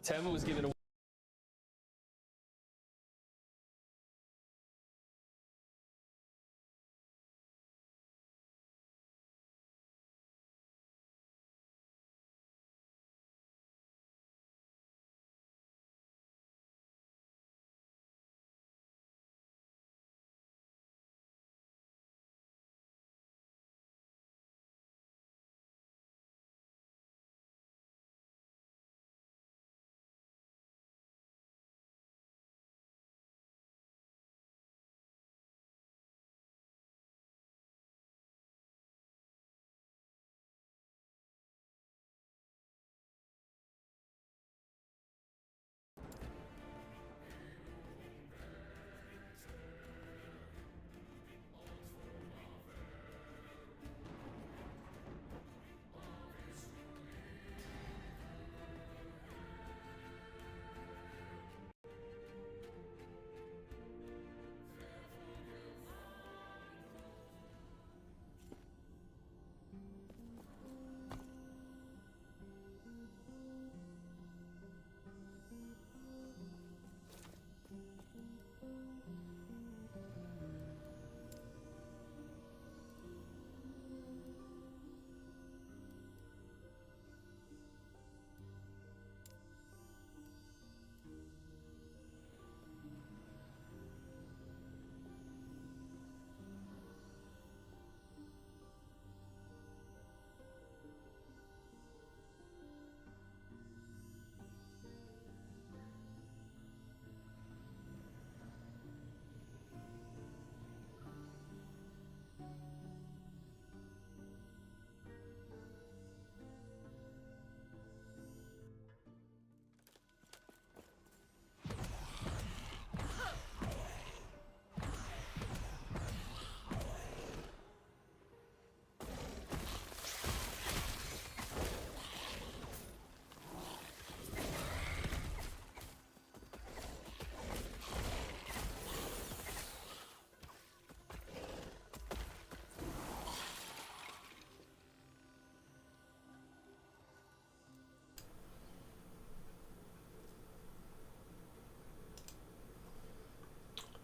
Tim was given a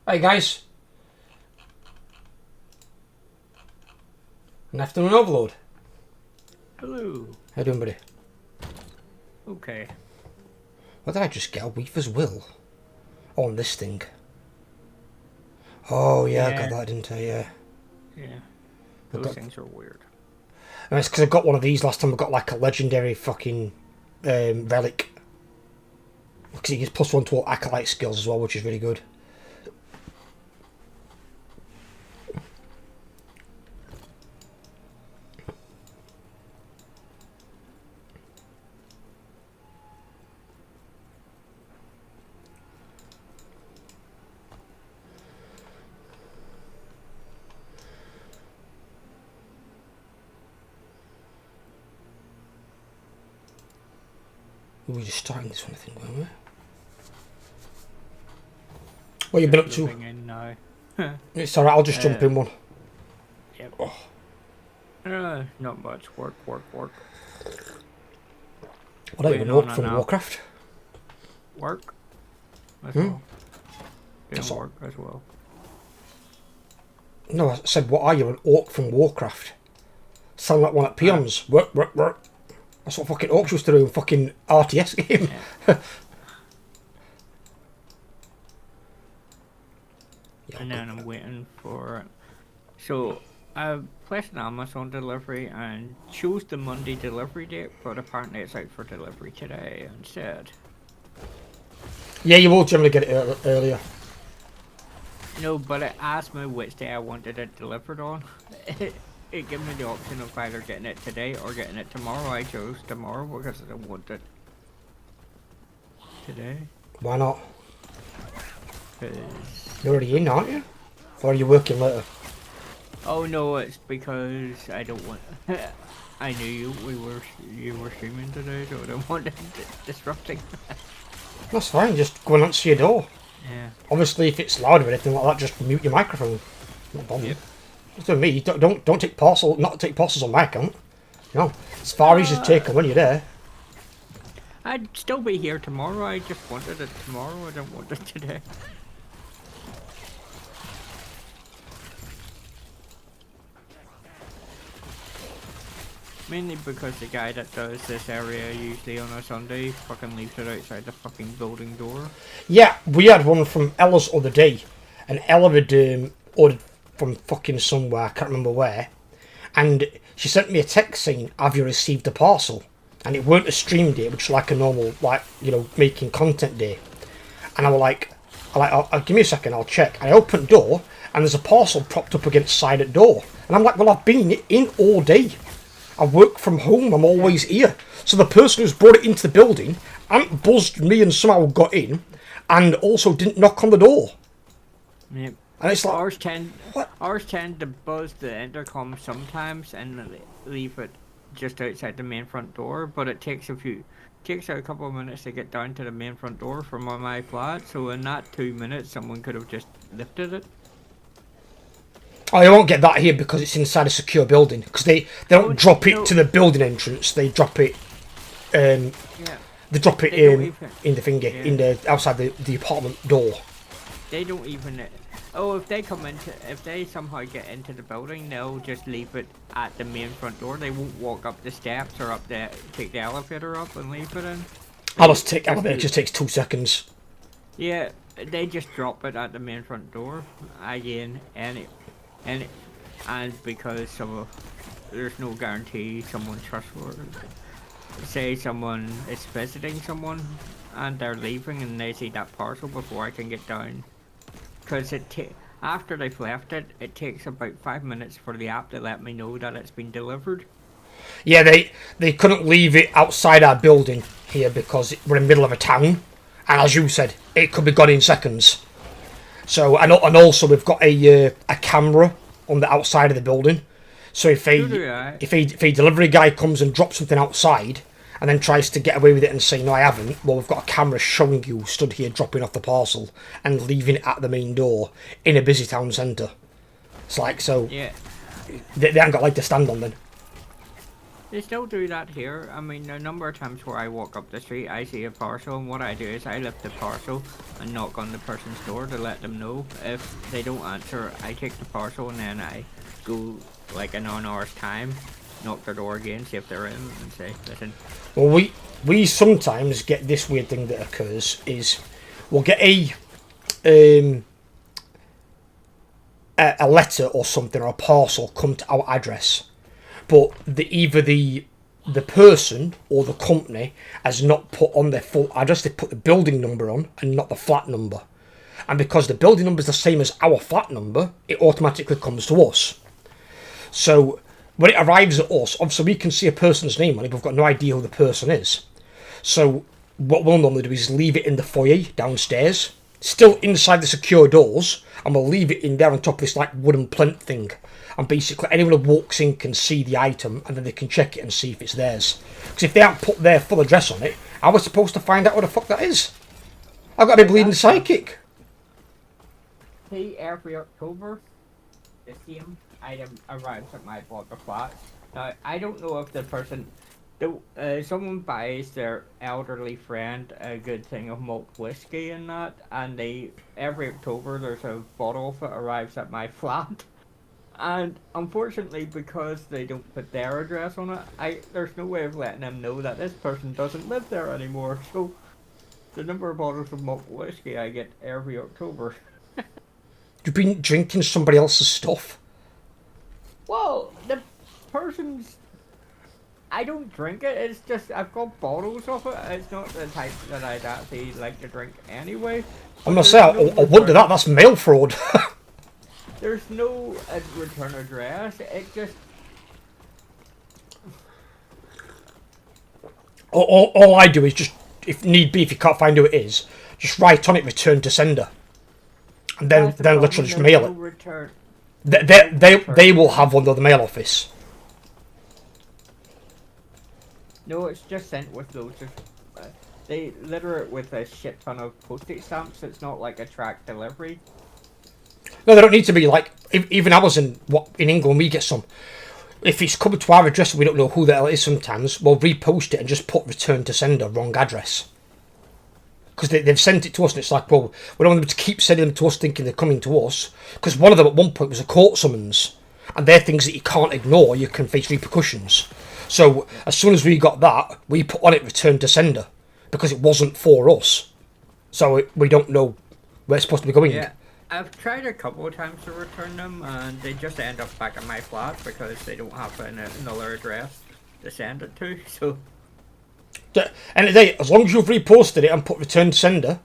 Hey guys, an afternoon overload. Hello. How you doing, buddy? Okay. What did I just get? A Weaver's Will on this thing. Oh yeah, I got that, didn't I? Yeah. Yeah. Those things are weird. And it's because I got one of these last time. I got like a legendary fucking relic. Because he gets +1 to all acolyte skills as well, which is really good. We're just starting this one, I think, weren't we? What you been up to? In now. It's alright, I'll just jump in one. Yep. Not much. Work. What are you, walk from Warcraft? Work as well. Doing work as well. No, I said, what are you, an orc from Warcraft? Sound like one at Peons. Work. That's what fucking orcs used to do in fucking RTS game. Yeah. And then I'm waiting for it. So, I placed an Amazon delivery and chose the Monday delivery date, but apparently it's out for delivery today instead. Yeah, you will generally get it earlier. No, but it asked me which day I wanted it delivered on. It gave me the option of either getting it today or getting it tomorrow. I chose tomorrow because I want it today. Why not? Cause... You're already in, aren't you? Or are you working later? Oh no, it's because I don't want... I knew you were streaming today, so I don't want it disrupting. That's fine, just go and answer your door. Yeah. Obviously, if it's loud or anything like that, just mute your microphone. Not bothered. Yep. It's to me. Don't take parcels. Not take parcels on my account. You know, it's far easier to take them when you're there. I'd still be here tomorrow. I just wanted it tomorrow. I don't want it today. Mainly because the guy that does this area usually on a Sunday fucking leaves it outside the fucking building door. Yeah, we had one from Ella's other day, and Ella had ordered from fucking somewhere, I can't remember where, and she sent me a text saying, "Have you received a parcel?" And it weren't a stream day, which is like a normal, like, you know, making content day. And I was like, I'll give me a second, I'll check. And I opened the door, and there's a parcel propped up against the side of the door. And I'm like, well, I've been in all day. I work from home, I'm always here. So the person who's brought it into the building and buzzed me and somehow got in, and also didn't knock on the door. Yep. And it's like, ours tend to buzz the intercom sometimes and leave it just outside the main front door, but it takes a couple of minutes to get down to the main front door from my flat, so in that 2 minutes someone could have just lifted it. Oh, you won't get that here because it's inside a secure building. Because they don't drop it to the building entrance. They drop it. They drop it in the finger in the outside the apartment door. They don't even. Oh, if they somehow get into the building, they'll just leave it at the main front door. They won't walk up the steps or take the elevator up and leave it in. I'll just take elevator. It just takes 2 seconds. Yeah, they just drop it at the main front door again, and because there's no guarantee someone's trustworthy. Say someone is visiting someone and they're leaving and they see that parcel before I can get down. Because after they've left it, it takes about 5 minutes for the app to let me know that it's been delivered. Yeah, they couldn't leave it outside our building here because we're in the middle of a town. And as you said, it could be gone in seconds. So, and also we've got a camera on the outside of the building. So if a delivery guy comes and drops something outside and then tries to get away with it and say, no, I haven't, well, we've got a camera showing you stood here dropping off the parcel and leaving it at the main door in a busy town centre. It's like, so, yeah, they haven't got leg to stand on then. They still do that here. I mean, a number of times where I walk up the street, I see a parcel, and what I do is I lift the parcel and knock on the person's door to let them know. If they don't answer, I take the parcel and then I go like an hour's time, knock their door again, see if they're in, and say, listen. Well, we sometimes get this weird thing that occurs is we'll get a letter or something or a parcel come to our address, but either the person or the company has not put on their full address. They put the building number on and not the flat number, and because the building number is the same as our flat number, it automatically comes to us. So when it arrives at us, obviously we can see a person's name on it, but we've got no idea who the person is. So what we'll normally do is leave it in the foyer downstairs, still inside the secure doors, and we'll leave it in there on top of this like wooden plinth thing. And basically anyone who walks in can see the item and then they can check it and see if it's theirs. Because if they haven't put their full address on it, how are we supposed to find out what the fuck that is? I've got to be bleeding psychic. See, every October, the same item arrives at my border flat. Now, I don't know if the person... someone buys their elderly friend a good thing of malt whiskey and that, and every October there's a bottle of it arrives at my flat. And unfortunately, because they don't put their address on it, there's no way of letting them know that this person doesn't live there anymore. So, the number of bottles of malt whiskey I get every October. You've been drinking somebody else's stuff? Well, the person's... I don't drink it, it's just I've got bottles of it. It's not the type that I'd actually like to drink anyway. I'm going to say, I wouldn't do that, that's mail fraud. There's no return address, it just... All I do is just, if need be, if you can't find who it is, just write on it, return to sender. And then literally just mail it. They will have one of the mail office. No, it's just sent with loads of... they litter it with a shit ton of postage stamps. It's not like a tracked delivery. No, they don't need to be like... Even Amazon, in England, we get some... if it's coming to our address and we don't know who the hell it is sometimes, we'll repost it and just put return to sender, wrong address. Because they've sent it to us and it's like, well, we don't want them to keep sending them to us thinking they're coming to us. Because one of them at one point was a court summons. And they're things that you can't ignore, you can face repercussions. So as soon as we got that, we put on it return to sender. Because it wasn't for us. So we don't know where it's supposed to be going. Yeah. I've tried a couple of times to return them, and they just end up back at my flat because they don't have another address to send it to. So, and today, as long as you've reposted it and put return to sender,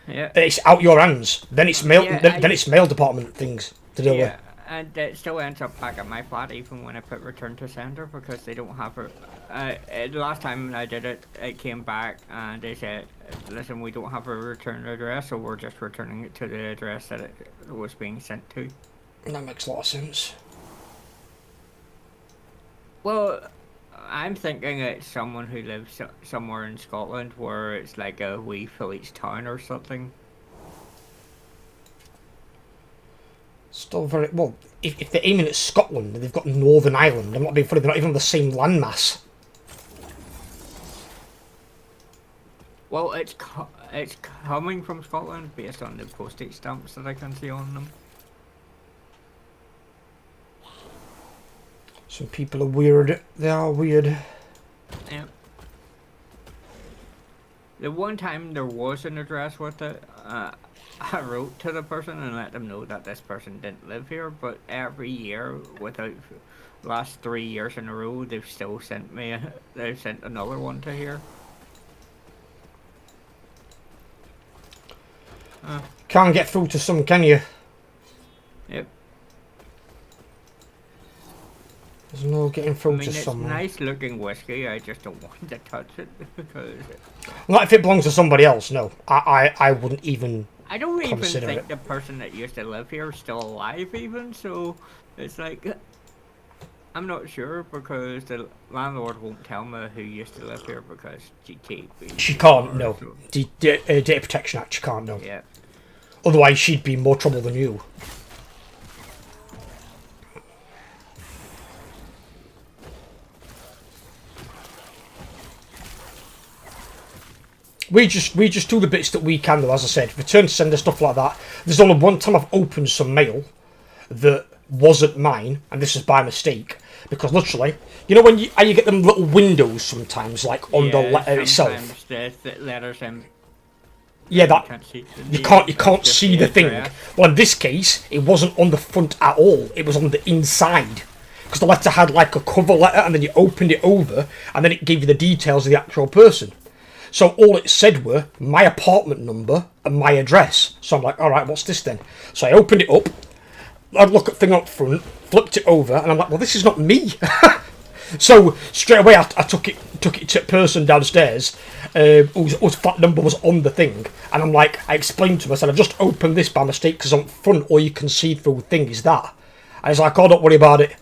yeah, it's out your hands. Then it's mail. Yeah, then it's mail department things to deal with. And it still ends up back at my flat even when I put return to sender because they don't have it. The last time I did it, it came back and they said, listen, we don't have a return address, so we're just returning it to the address that it was being sent to. That makes a lot of sense. Well, I'm thinking it's someone who lives somewhere in Scotland where it's like a wee village town or something. Still very well. If they're aiming at Scotland and they've got Northern Ireland, I'm not being funny. They're not even on the same landmass. Well, it's coming from Scotland based on the postage stamps that I can see on them. Some people are weird. They are weird. Yeah. The one time there was an address with it, I wrote to the person and let them know that this person didn't live here, but every year, without last 3 years in a row, they've still sent me, they've sent another one to here. Can't get through to some, can you? Yep. There's no getting through to it's someone. Nice looking whiskey, I just don't want to touch it because... Not if it belongs to somebody else, no. I wouldn't even... I don't even consider think it. the person that used to live here is still alive even, so it's like, I'm not sure because the landlord won't tell me who used to live here because she can't, no. So. The Data Protection Act, she can't, no. Yeah. Otherwise, she'd be in more trouble than you. We just do the bits that we can, though, as I said. Return to sender, stuff like that. There's only one time I've opened some mail that wasn't mine, and this is by mistake. Because literally, you know when you get them little windows sometimes, like on the letter itself? The letters yeah, that you can't see the thing. Address. Well, in this case, it wasn't on the front at all. It was on the inside. Because the letter had like a cover letter, and then you opened it over, and then it gave you the details of the actual person. So all it said were my apartment number and my address. So I'm like, all right, what's this then? So I opened it up. I'd look at the thing up front, flipped it over, and I'm like, well, this is not me. So straight away, I took it to a person downstairs whose flat number was on the thing, and I'm like, I explained to him, I said, I just opened this by mistake because on front all you can see through thing is that. And he's like, oh, don't worry about it.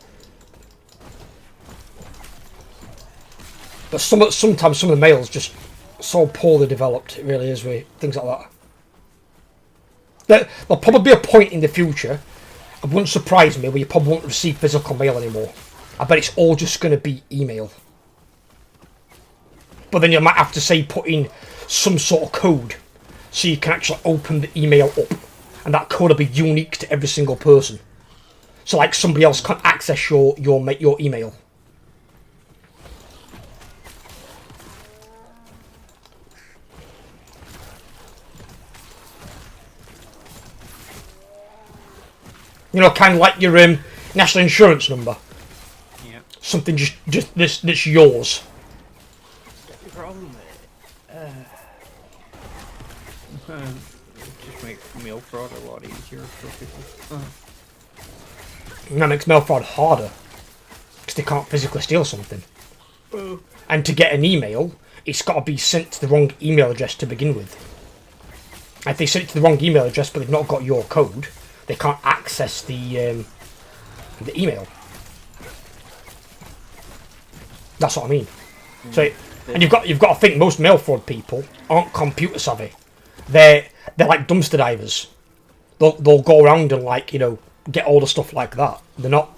But sometimes some of the mail's just so poorly developed, it really is, with things like that. There'll probably be a point in the future, it wouldn't surprise me, where you probably won't receive physical mail anymore. I bet it's all just going to be email. But then you might have to say put in some sort of code so you can actually open the email up, and that code will be unique to every single person. So like somebody else can't access your email. You know, kind of like your national insurance number. Yeah. Something just that's yours. The problem just makes mail fraud a lot easier for people. And that makes mail fraud harder because they can't physically steal something. And to get an email, it's got to be sent to the wrong email address to begin with. If they send it to the wrong email address but they've not got your code, they can't access the email. That's what I mean. So, and you've got to think most mail fraud people aren't computer savvy. They're like dumpster divers. They'll go around and, like, you know, get all the stuff like that. They're not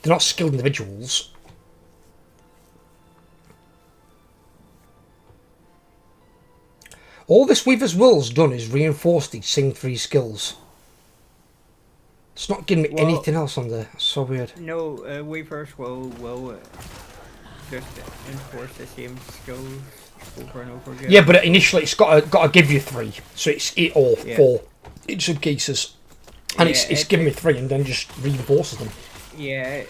They're not skilled individuals. All this Weaver's Will's done is reinforce these same 3 skills. It's not giving me anything else on there. It's so weird. No, Weaver's will just enforce the same skills over and over again. Yeah, but initially it's got to give you 3, so it's 4 in some cases, and it's giving me 3 and then just reinforces them. Yeah,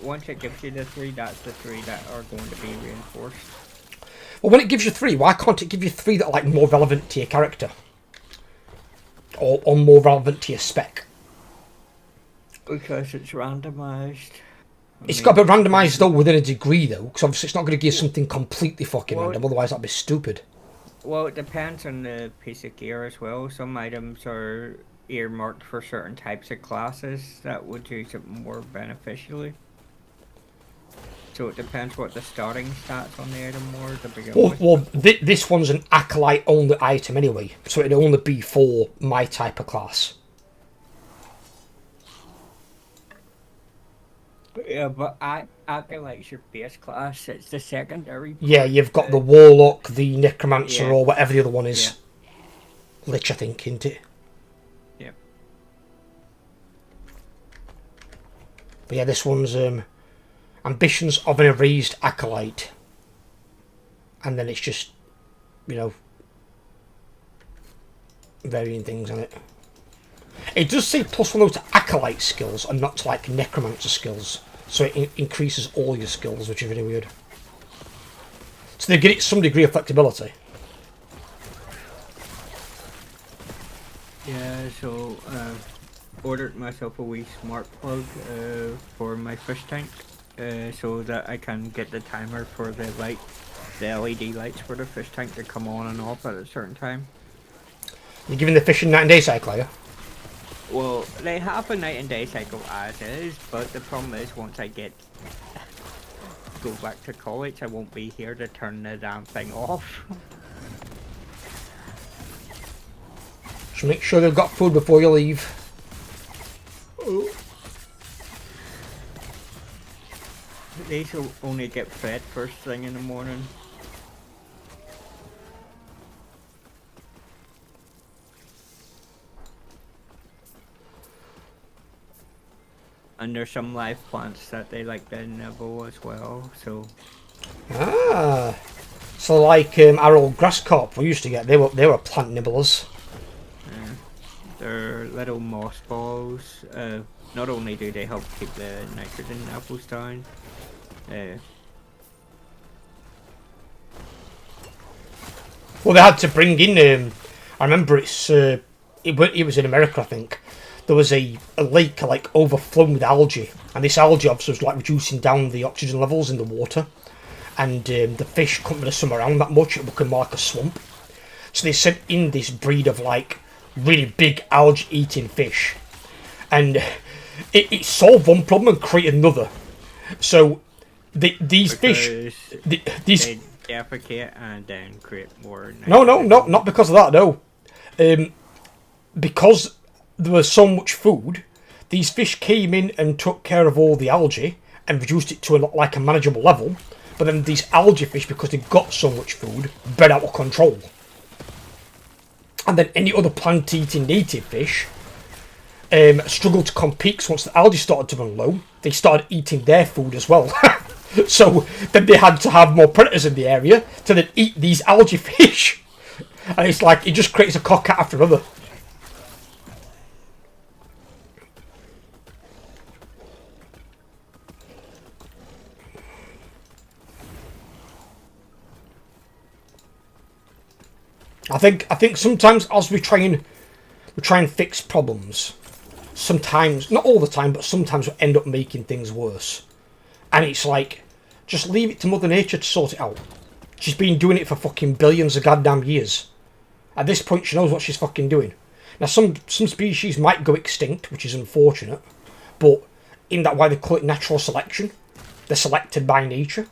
once it gives you the 3, that's the 3 that are going to be reinforced. Well, when it gives you 3, why can't it give you 3 that are like more relevant to your character, or more relevant to your spec? Because it's randomized. It's got to be randomised though within a degree though, because obviously it's not going to give something completely fucking random, otherwise that'd be stupid. Well, it depends on the piece of gear as well. Some items are earmarked for certain types of classes that would use it more beneficially. So it depends what the starting stats on the item were to begin with. Well, this one's an acolyte only item anyway, so it'd only be for my type of class. Yeah, but Acolyte's your base class. It's the secondary. Yeah, you've got the Warlock, the Necromancer, or whatever the other one is. Yeah. Lich, I think, isn't it? Yeah. But yeah, this one's Ambitions of an Erased Acolyte. And then it's just, varying things on it. It does say +1 to Acolyte skills and not to like Necromancer skills. So it increases all your skills, which is really weird. So they give it some degree of flexibility. Yeah, so ordered myself a wee smart plug for my fish tank, so that I can get the timer for the LED lights for the fish tank to come on and off at a certain time. You're giving the fish a night and day cycle, are you? Well, they have a night and day cycle as is, but the problem is once I go back to college, I won't be here to turn the damn thing off. So make sure they've got food before you leave. They should only get fed first thing in the morning. And there's some live plants that they like to nibble as well, so... So like our old grass carp we used to get, they were plant nibblers. Yeah. They're little moss balls. Not only do they help keep the nitrogen levels down, well, they had to bring in, I remember it was in America, I think. There was a lake like overflowing with algae, and this algae obviously was like reducing down the oxygen levels in the water, and the fish couldn't really swim around that much. It became more like a swamp. So they sent in this breed of like really big algae eating fish, and it solved one problem and created another. So these fish, they defecate and then create more. No, not because of that. No, because there was so much food, these fish came in and took care of all the algae and reduced it to a manageable level. But then these algae fish, because they got so much food, bred out of control. And then any other plant-eating native fish struggled to compete. So once the algae started to run low, they started eating their food as well. So then they had to have more predators in the area to then eat these algae fish. And it's like, it just creates a cockcat after another. I think sometimes as we try and fix problems, sometimes, not all the time, but sometimes we end up making things worse. And it's like, just leave it to Mother Nature to sort it out. She's been doing it for fucking billions of goddamn years. At this point, she knows what she's fucking doing. Now, some species might go extinct, which is unfortunate, but in that way they call it natural selection. They're selected by nature.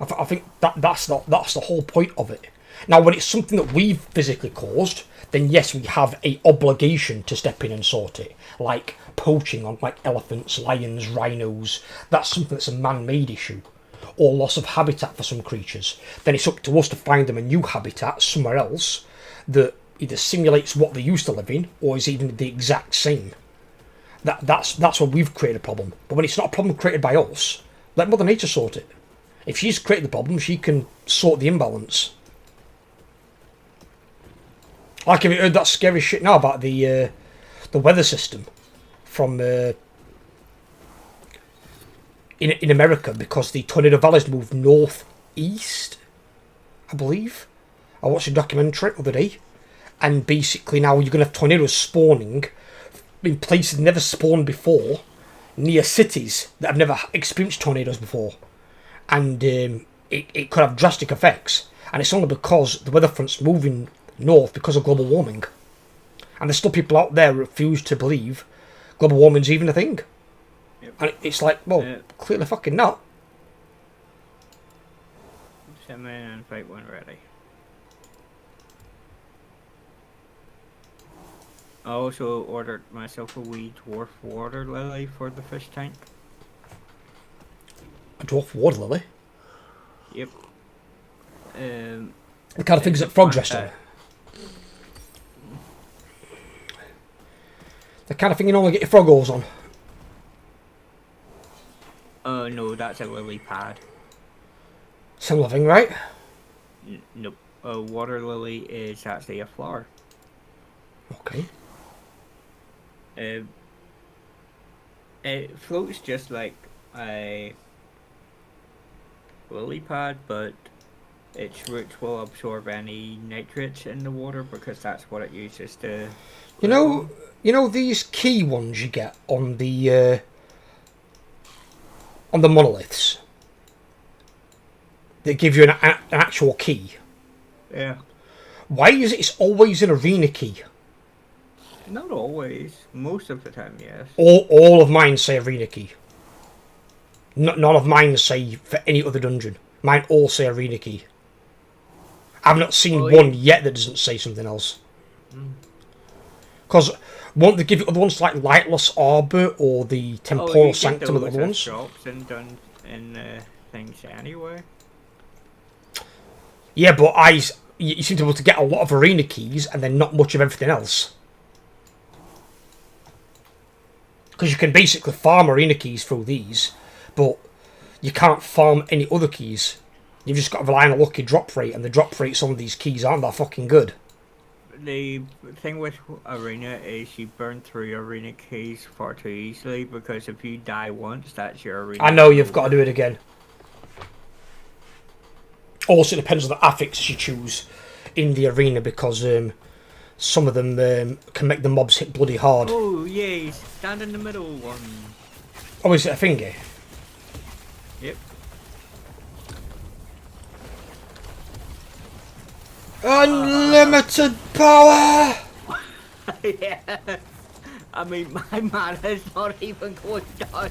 I think that's the whole point of it. Now, when it's something that we've physically caused, then yes, we have a obligation to step in and sort it. Like poaching on like elephants, lions, rhinos. That's something that's a man-made issue. Or loss of habitat for some creatures. Then it's up to us to find them a new habitat somewhere else that either simulates what they used to live in, or is even the exact same. That's where we've created a problem. But when it's not a problem created by us, let Mother Nature sort it. If she's created the problem, she can sort the imbalance. Like, have you heard that scary shit now about the weather system from in America, because the tornado valleys moved northeast, I believe. I watched a documentary the other day, and basically now you're going to have tornadoes spawning in places never spawned before, near cities that have never experienced tornadoes before. And it could have drastic effects. And it's only because the weather front's moving north because of global warming. And there's still people out there who refuse to believe global warming's even a thing. Yep. And it's like, well, clearly fucking not. Send me an invite when ready. I also ordered myself a wee dwarf water lily for the fish tank. A dwarf water lily? Yep. The kind of things that frogs rest on. The kind of thing you normally get your frog holes on. Oh no, that's a lily pad. Similar thing, right? Nope. A water lily is actually a flower. Okay. It floats just like a lily pad, but its roots will absorb any nitrates in the water because that's what it uses to. You know these key ones you get on the monoliths. They give you an actual key. Yeah. Why is it it's always an arena key? Not always. Most of the time, yes. All of mine say arena key. None of mine say for any other dungeon. Mine all say arena key. I've not seen one yet that doesn't say something else. Because won't they give you other ones like Lightless Arbor or the Temporal Sanctum of the other ones? Shops and done in things anyway. Yeah, but you seem to be able to get a lot of arena keys and then not much of everything else. Because you can basically farm arena keys through these, but you can't farm any other keys. You've just got to rely on a lucky drop rate, and the drop rates on these keys aren't that fucking good. The thing with arena is you burn through your arena keys far too easily, because if you die once, that's your arena. I know you've got to do it again. Also, it depends on the affixes you choose in the arena, because some of them can make the mobs hit bloody hard. Oh, yay, stand in the middle one. Oh, is it a thingy? Yep. Unlimited power! Yeah. I mean, my mana is not even going down.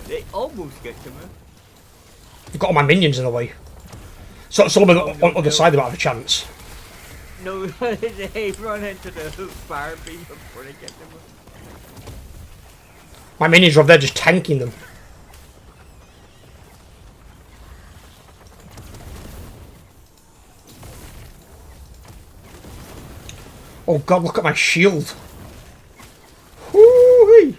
They almost get to me. You've got all my minions in the way. So some of them on the other side they might have a chance. No, they run into the fire beam before they get to me. My minions are up there just tanking them. Oh god, look at my shield. Woo-wee.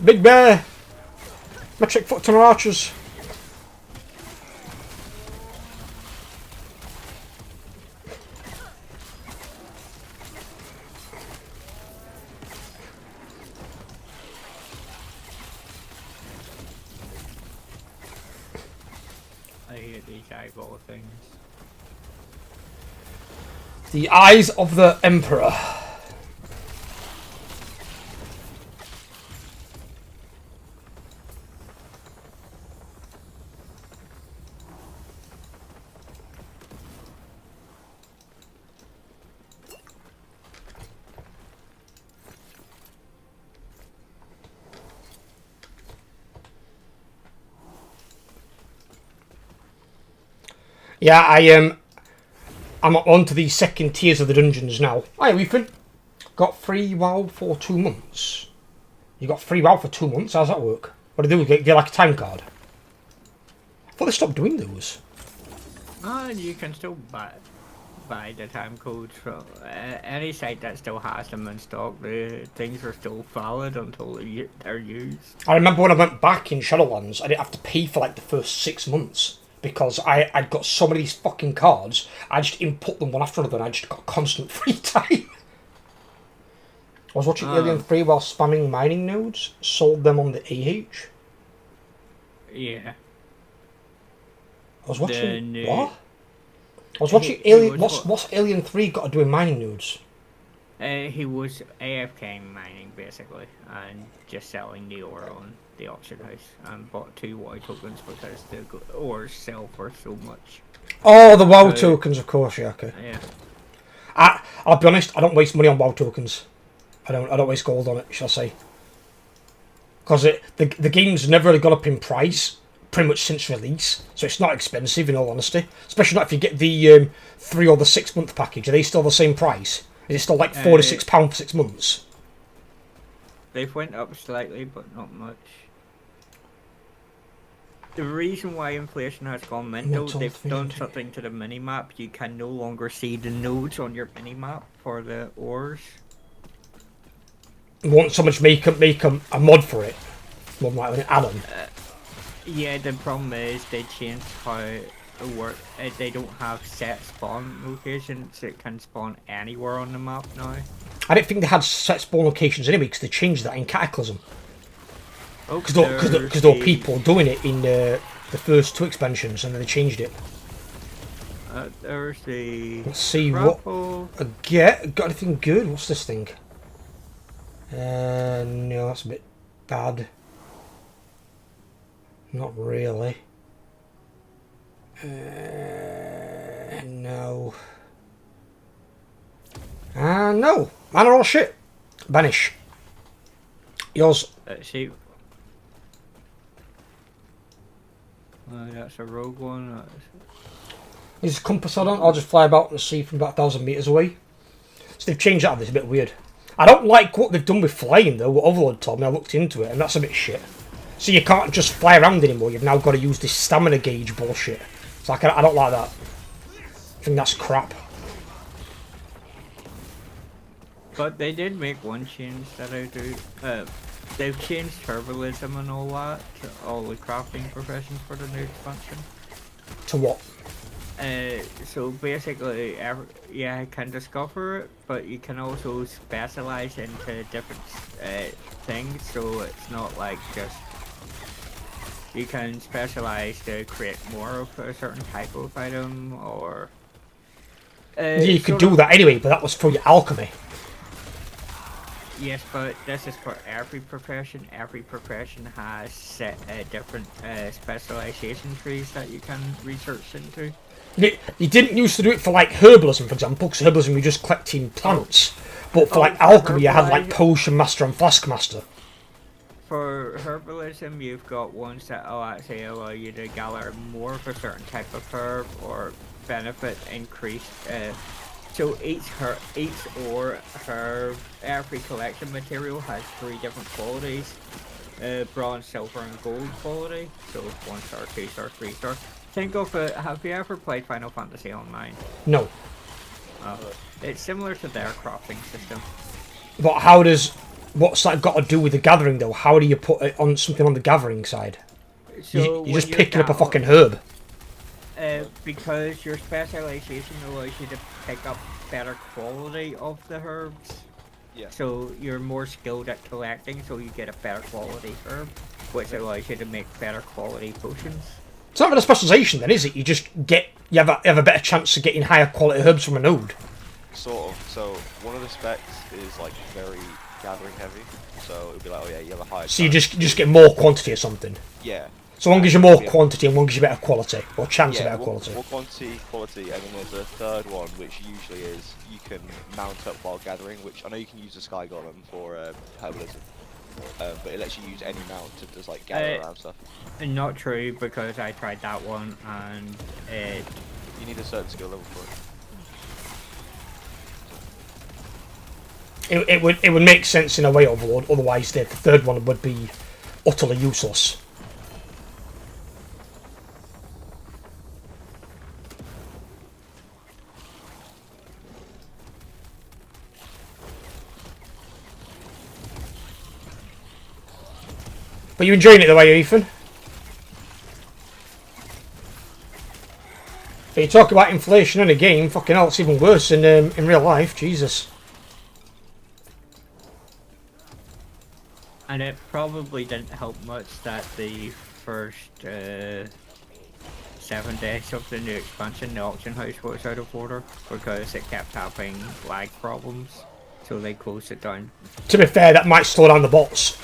Big bear! Metric foot ton of archers. I hate these eyeball things. The eyes of the Emperor. Yeah, I'm on to the second tiers of the dungeons now. Hi, Ethan. Got free WoW for 2 months. You got free WoW for 2 months? How's that work? What do they do? Get like a time card? I thought they stopped doing those. You can still buy the time codes from any site that still has them in stock. The things are still valid until they're used. I remember when I went back in Shadowlands, I didn't have to pay for like the first 6 months. Because I'd got so many of these fucking cards, I just input them one after another and I just got constant free time. I was watching Alien 3 while spamming mining nodes, sold them on the AH. Yeah. I was watching... What? I was watching Alien... What's Alien 3 got to do with mining nodes? He was AFK mining, basically, and just selling the ore on the auction house, and bought 2 WoW tokens because the ores sell for so much. Oh, the WoW tokens, of course, yeah, okay. Yeah. I'll be honest, I don't waste money on WoW tokens. I don't waste gold on it, shall I say. Because the game's never really gone up in price, pretty much since release, so it's not expensive in all honesty. Especially not if you get the 3 or the 6 month package. Are they still the same price? Is it still like £4 to £6 for 6 months? They've went up slightly, but not much. The reason why inflation has gone mental, they've done something to the minimap. You can no longer see the nodes on your minimap for the ores. Want someone to make a mod for it? More than likely an add-on. Yeah, the problem is they changed how it works. They don't have set spawn locations. It can spawn anywhere on the map now. I didn't think they had set spawn locations anyway, because they changed that in Cataclysm. Because there were people doing it in the first 2 expansions, and then they changed it. There's the... Let's see what I get. Got anything good? What's this thing? No, that's a bit bad. Not really. No. No. Man are all shit. Banish. Yours. Let's see. That's a rogue one. Is compass on? I'll just fly about and see from about 1,000 metres away. So they've changed that. It's a bit weird. I don't like what they've done with flying though. What Overlord told me, I looked into it, and that's a bit shit. So you can't just fly around anymore. You've now got to use this stamina gauge bullshit. So I don't like that. I think that's crap. But they did make one change that I do. They've changed herbalism and all that to all the crafting professions for the new expansion. To what? So basically, I can discover it, but you can also specialize into different things. So it's not like just you can specialize to create more of a certain type of item, or yeah, you could do that anyway, but that was for your alchemy. Yes, but this is for every profession. Every profession has set different specialization trees that you can research into. You didn't used to do it for like herbalism, for example, because herbalism you're just collecting plants. But for like alchemy, you had like potion master and flask master. For herbalism, you've got ones that actually allow you to gather more of a certain type of herb or benefit increased. So each ore, herb, every collection material has 3 different qualities. Bronze, silver and gold quality. So 1 star, 2 star, 3 star. Think of it, have you ever played Final Fantasy Online? No. It's similar to their crafting system. But how does What's that got to do with the gathering, though? How do you put it on something on the gathering side? So You're just picking up a fucking herb. Because your specialization allows you to pick up better quality of the herbs. Yeah. So you're more skilled at collecting, so you get a better quality herb, which allows you to make better quality potions. It's not even a specialization, then, is it? You have a better chance of getting higher quality herbs from a node. Sort of. So one of the specs is like very gathering heavy. So it'll be like, oh yeah, you have a higher. So you just get more quantity or something. Yeah. So one gives you more quantity and one gives you better quality, or chance of better quality. More quantity, quality, and then there's a third one, which usually is you can mount up while gathering, which I know you can use the Sky Golem for herbalism, but it lets you use any mount to just like gather around stuff. Not true, because I tried that one and You need a certain skill level for it. It would make sense in a way, Overlord. Otherwise, the third one would be utterly useless. But you enjoying it the way, Ethan? But you talk about inflation in a game, fucking hell, it's even worse in real life, Jesus. And it probably didn't help much that the first 7 days of the new expansion, the auction house was out of order because it kept having lag problems, so they closed it down. To be fair, that might slow down the bots.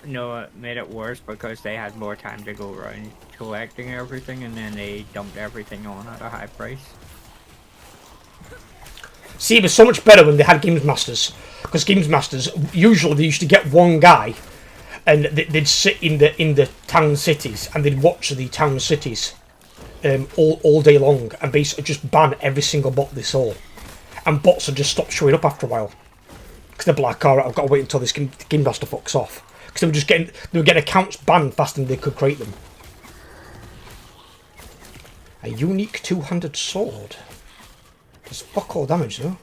No, it made it worse because they had more time to go around collecting everything, and then they dumped everything on at a high price. See, it was so much better when they had Games Masters, because Games Masters usually they used to get one guy, and they'd sit in the town cities and they'd watch the town cities all day long and basically just ban every single bot they saw, and bots would just stop showing up after a while because they'd be like, alright, I've got to wait until this Game Master fucks off, because they were getting accounts banned faster than they could create them. A unique two-handed sword. Does fuck all damage though.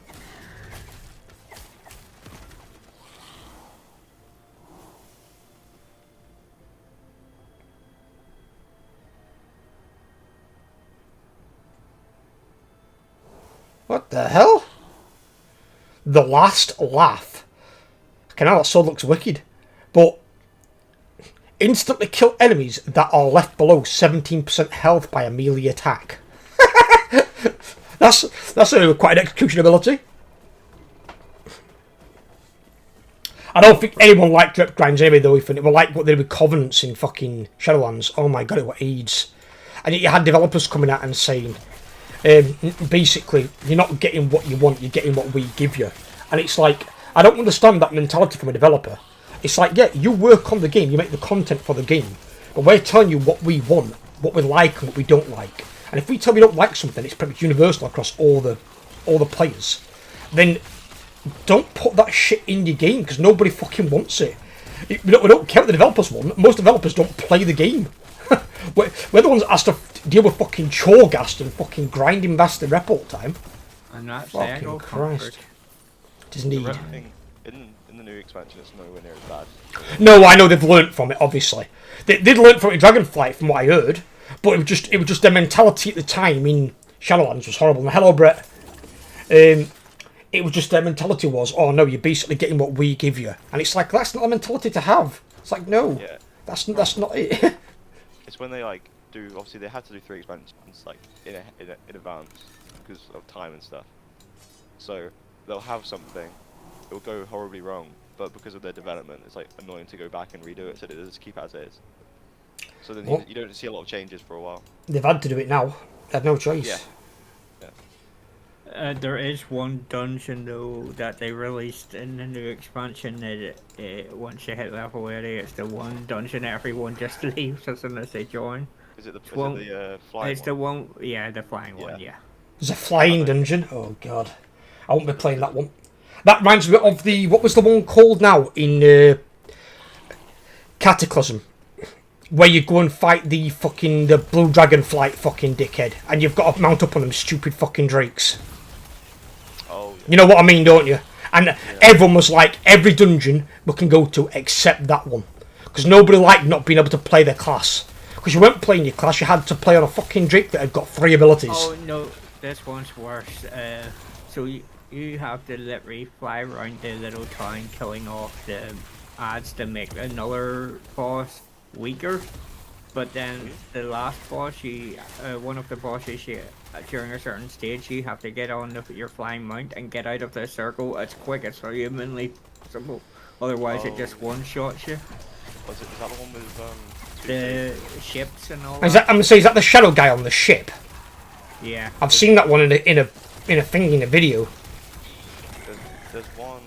What the hell? The last laugh. Okay, now that sword looks wicked. But instantly kill enemies that are left below 17% health by a melee attack. That's quite an execution ability. I don't think anyone liked rep grinds anyway though, if it were like what they did with Covenants in fucking Shadowlands. Oh my god, it were AIDS. And you had developers coming out and saying, basically, you're not getting what you want, you're getting what we give you. And it's like, I don't understand that mentality from a developer. It's like, yeah, you work on the game, you make the content for the game, but we're telling you what we want, what we like and what we don't like. And if we tell you we don't like something, it's pretty much universal across all the players. Then don't put that shit in your game because nobody fucking wants it. We don't care what the developers want. Most developers don't play the game. we're the ones that has to deal with fucking Cho'Gath and fucking grinding bastard rep all the time. I'm not fucking saying Christ. It is indeed. In the new expansion, it's nowhere near as bad. No, I know they've learnt from it. Obviously, they'd learnt from it in Dragonflight, from what I heard. But it was just their mentality at the time in Shadowlands was horrible. And hello, Brett. It was just their mentality was, oh no, you're basically getting what we give you, and it's like that's not a mentality to have. It's like no, yeah. that's not it. It's when they like do. Obviously, they had to do 3 expansions like in advance because of time and stuff. So they'll have something, it'll go horribly wrong, but because of their development, it's like annoying to go back and redo it. So they just keep it as is. So then you don't see a lot of changes for a while. They've had to do it now. They had no choice. Yeah. There is one dungeon though that they released in the new expansion that once you hit level 80, it's the one dungeon everyone just leaves as soon as they join. Is it the flying it's one? the one, yeah, the flying one, yeah. There's a flying dungeon. Oh god, I won't be playing that one. That reminds me of what was the one called now in Cataclysm, where you go and fight the blue dragonflight fucking dickhead, and you've got to mount up on them stupid fucking drakes. Oh. You know what I mean, don't you? And everyone was like, every dungeon we can go to except that one. Because nobody liked not being able to play their class. Because you weren't playing your class, you had to play on a fucking Drake that had got 3 abilities. Oh no, this one's worse. So you have to literally fly around the little town killing off the ads to make another boss weaker. But then the last boss, one of the bosses, during a certain stage, you have to get on your flying mount and get out of the circle as quick as humanly possible. Otherwise, it just one-shots you. Is that the one with The ships and all Is that? I'm gonna say, is that the shadow guy on the ship? Yeah. I've seen that one in a thing in a video. There's one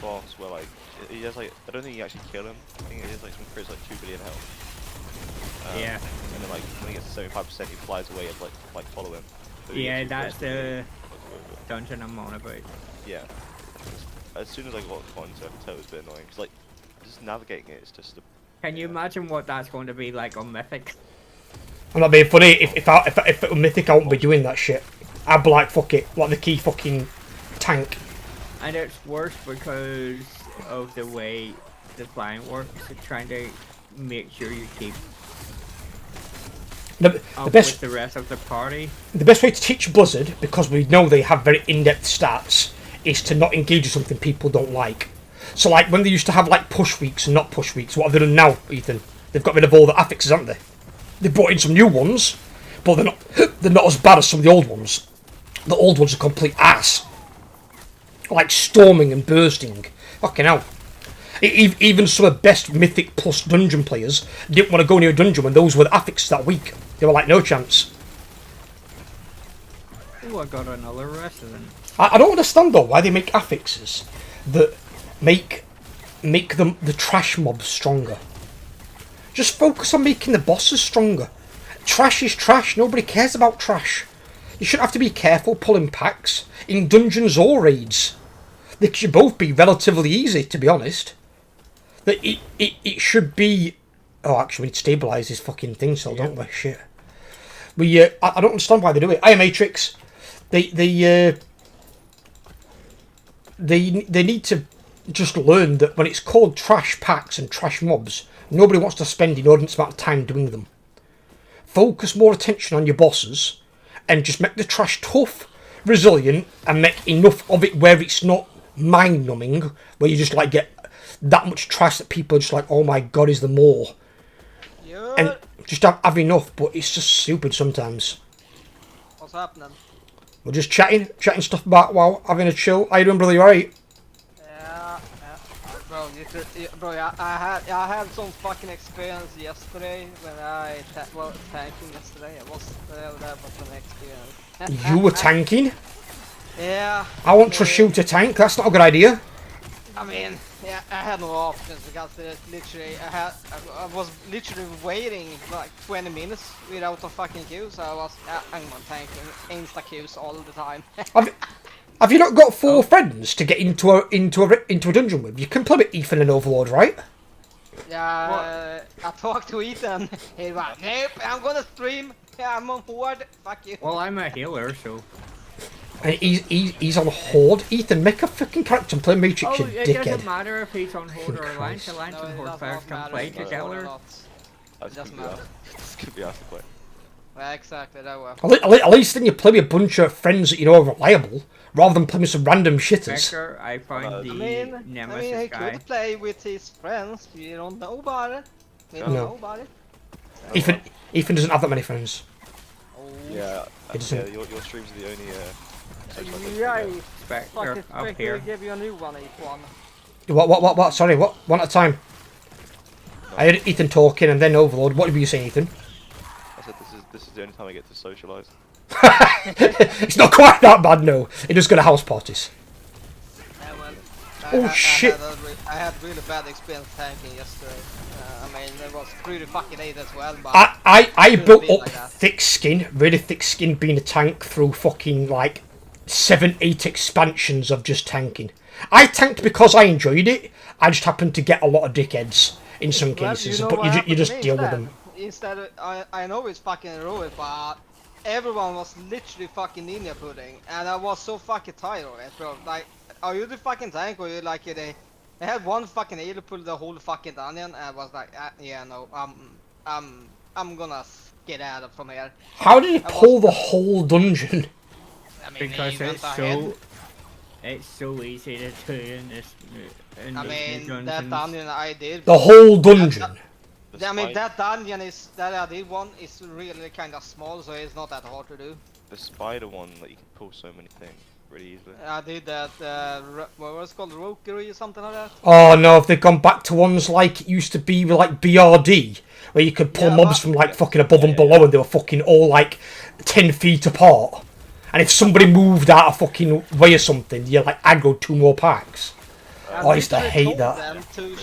boss where like he has like I don't think you actually kill him. I think it is like some creates like 2 billion health. Yeah. And then like when he gets to 75%, he flies away and like follow him. So you Yeah, get that's to the dungeon I'm on about. yeah. As soon as I got into it, I could tell it was a bit annoying because like just navigating it is just. Can you imagine what that's going to be like on Mythic? I'm not being funny. If it were Mythic, I wouldn't be doing that shit. I'd be like, fuck it, like the key fucking tank. And it's worse because of the way the flying works. It's trying to make sure you keep The up best with the rest of the party. the best way to teach Blizzard, because we know they have very in-depth stats, is to not engage with something people don't like. So like when they used to have like push weeks and not push weeks, what have they done now, Ethan? They've got rid of all the affixes, haven't they? They've brought in some new ones, but they're not as bad as some of the old ones. The old ones are complete ass. Like storming and bursting. Fucking hell. Even some of the best Mythic Plus dungeon players didn't want to go near a dungeon when those were the affixes that week. They were like, no chance. Oh, I got another resident. I don't understand though why they make affixes that make them the trash mobs stronger. Just focus on making the bosses stronger. Trash is trash. Nobody cares about trash. You shouldn't have to be careful pulling packs in dungeons or raids. They should both be relatively easy, to be honest. That it should be. Oh, actually, we need to stabilise this fucking thing still, don't we? Shit. I don't understand why they do it. Iron Matrix. They need to just learn that when it's called trash packs and trash mobs, nobody wants to spend inordinate amount of time doing them. Focus more attention on your bosses and just make the trash tough, resilient, and make enough of it where it's not mind-numbing, where you just like get that much trash that people are just like, oh my god, is there more? Yeah. And just have enough, but it's just stupid sometimes. What's happening? We're just chatting stuff about while having a chill. How you doing, brother? You alright? Yeah, bro. Bro, I had some fucking experience yesterday when I tanking yesterday. That was an experience. You were tanking? Yeah. I won't trust you to tank. That's not a good idea. I mean, yeah, I had no options because literally I was literally waiting for like 20 minutes without a fucking queue, so I'm not tanking insta queues all the time. Have you not got 4 friends to get into a dungeon with? You can play with Ethan and Overlord, right? Yeah, I talked to Ethan. He was like, nope, I'm gonna stream. Yeah, I'm on Horde. Fuck you. Well, I'm a healer, so. And he's on Horde. Ethan, make a fucking character and play Matrix, you It dickhead. doesn't matter if he's on Horde or Alliance. Christ. Alliance No, and it Horde does players not can matter play if it's together. or not. That's Doesn't gonna be matter. this could be asked to play. Yeah, exactly, that way. At least then you play with a bunch of friends that you know are reliable, rather than playing with some random shitters. Spectre, I found the I mean, Nemesis he guy. could play with his friends. We don't know about it. We don't No. know about it. Ethan doesn't have that many friends. Oh, Yeah, It doesn't- your streams are the only. yeah. Spectre, Fuck up it, here. give you a new one, each one. What? Sorry, what? One at a time. I heard Ethan talking and then Overlord. What were you saying, Ethan? I said this is the only time I get to socialise. It's not quite that bad, no. It just go to house parties. Yeah, well, Oh, shit. I had really bad experience tanking yesterday. I mean, it was pretty fucking late as well, but... I shouldn't built be up like that. thick skin, really thick skin being a tank through fucking like 7-8 expansions of just tanking. I tanked because I enjoyed it. I just happened to get a lot of dickheads in some Well, cases, you know but what you happened to just me deal with instead? them. Instead, I know it's fucking heroic, but everyone was literally fucking ninja pudding, and I was so fucking tired of it, bro. Like, are you the fucking tank or you like they had one fucking healer pull the whole fucking dungeon and I was like, yeah, no, I'm gonna get out of from here. How did he pull the whole dungeon? I mean, Because he went ahead. it's so easy to do in this. In I these mean, new that dungeons. dungeon I did. The whole dungeon. The I mean, spider- that dungeon is that I did one is really kind of small, so it's not that hard to do. The spider one, that you can pull so many things really easily. I did that. What was it called, Rookery or something like that. Oh no, if they've gone back to ones like it used to be with like BRD, where you could pull Yeah, mobs but- from like fucking above and below and they were fucking all like 10 feet apart. And if somebody moved out of fucking way or something, you like aggro 2 more packs. I used to literally hate told that. them to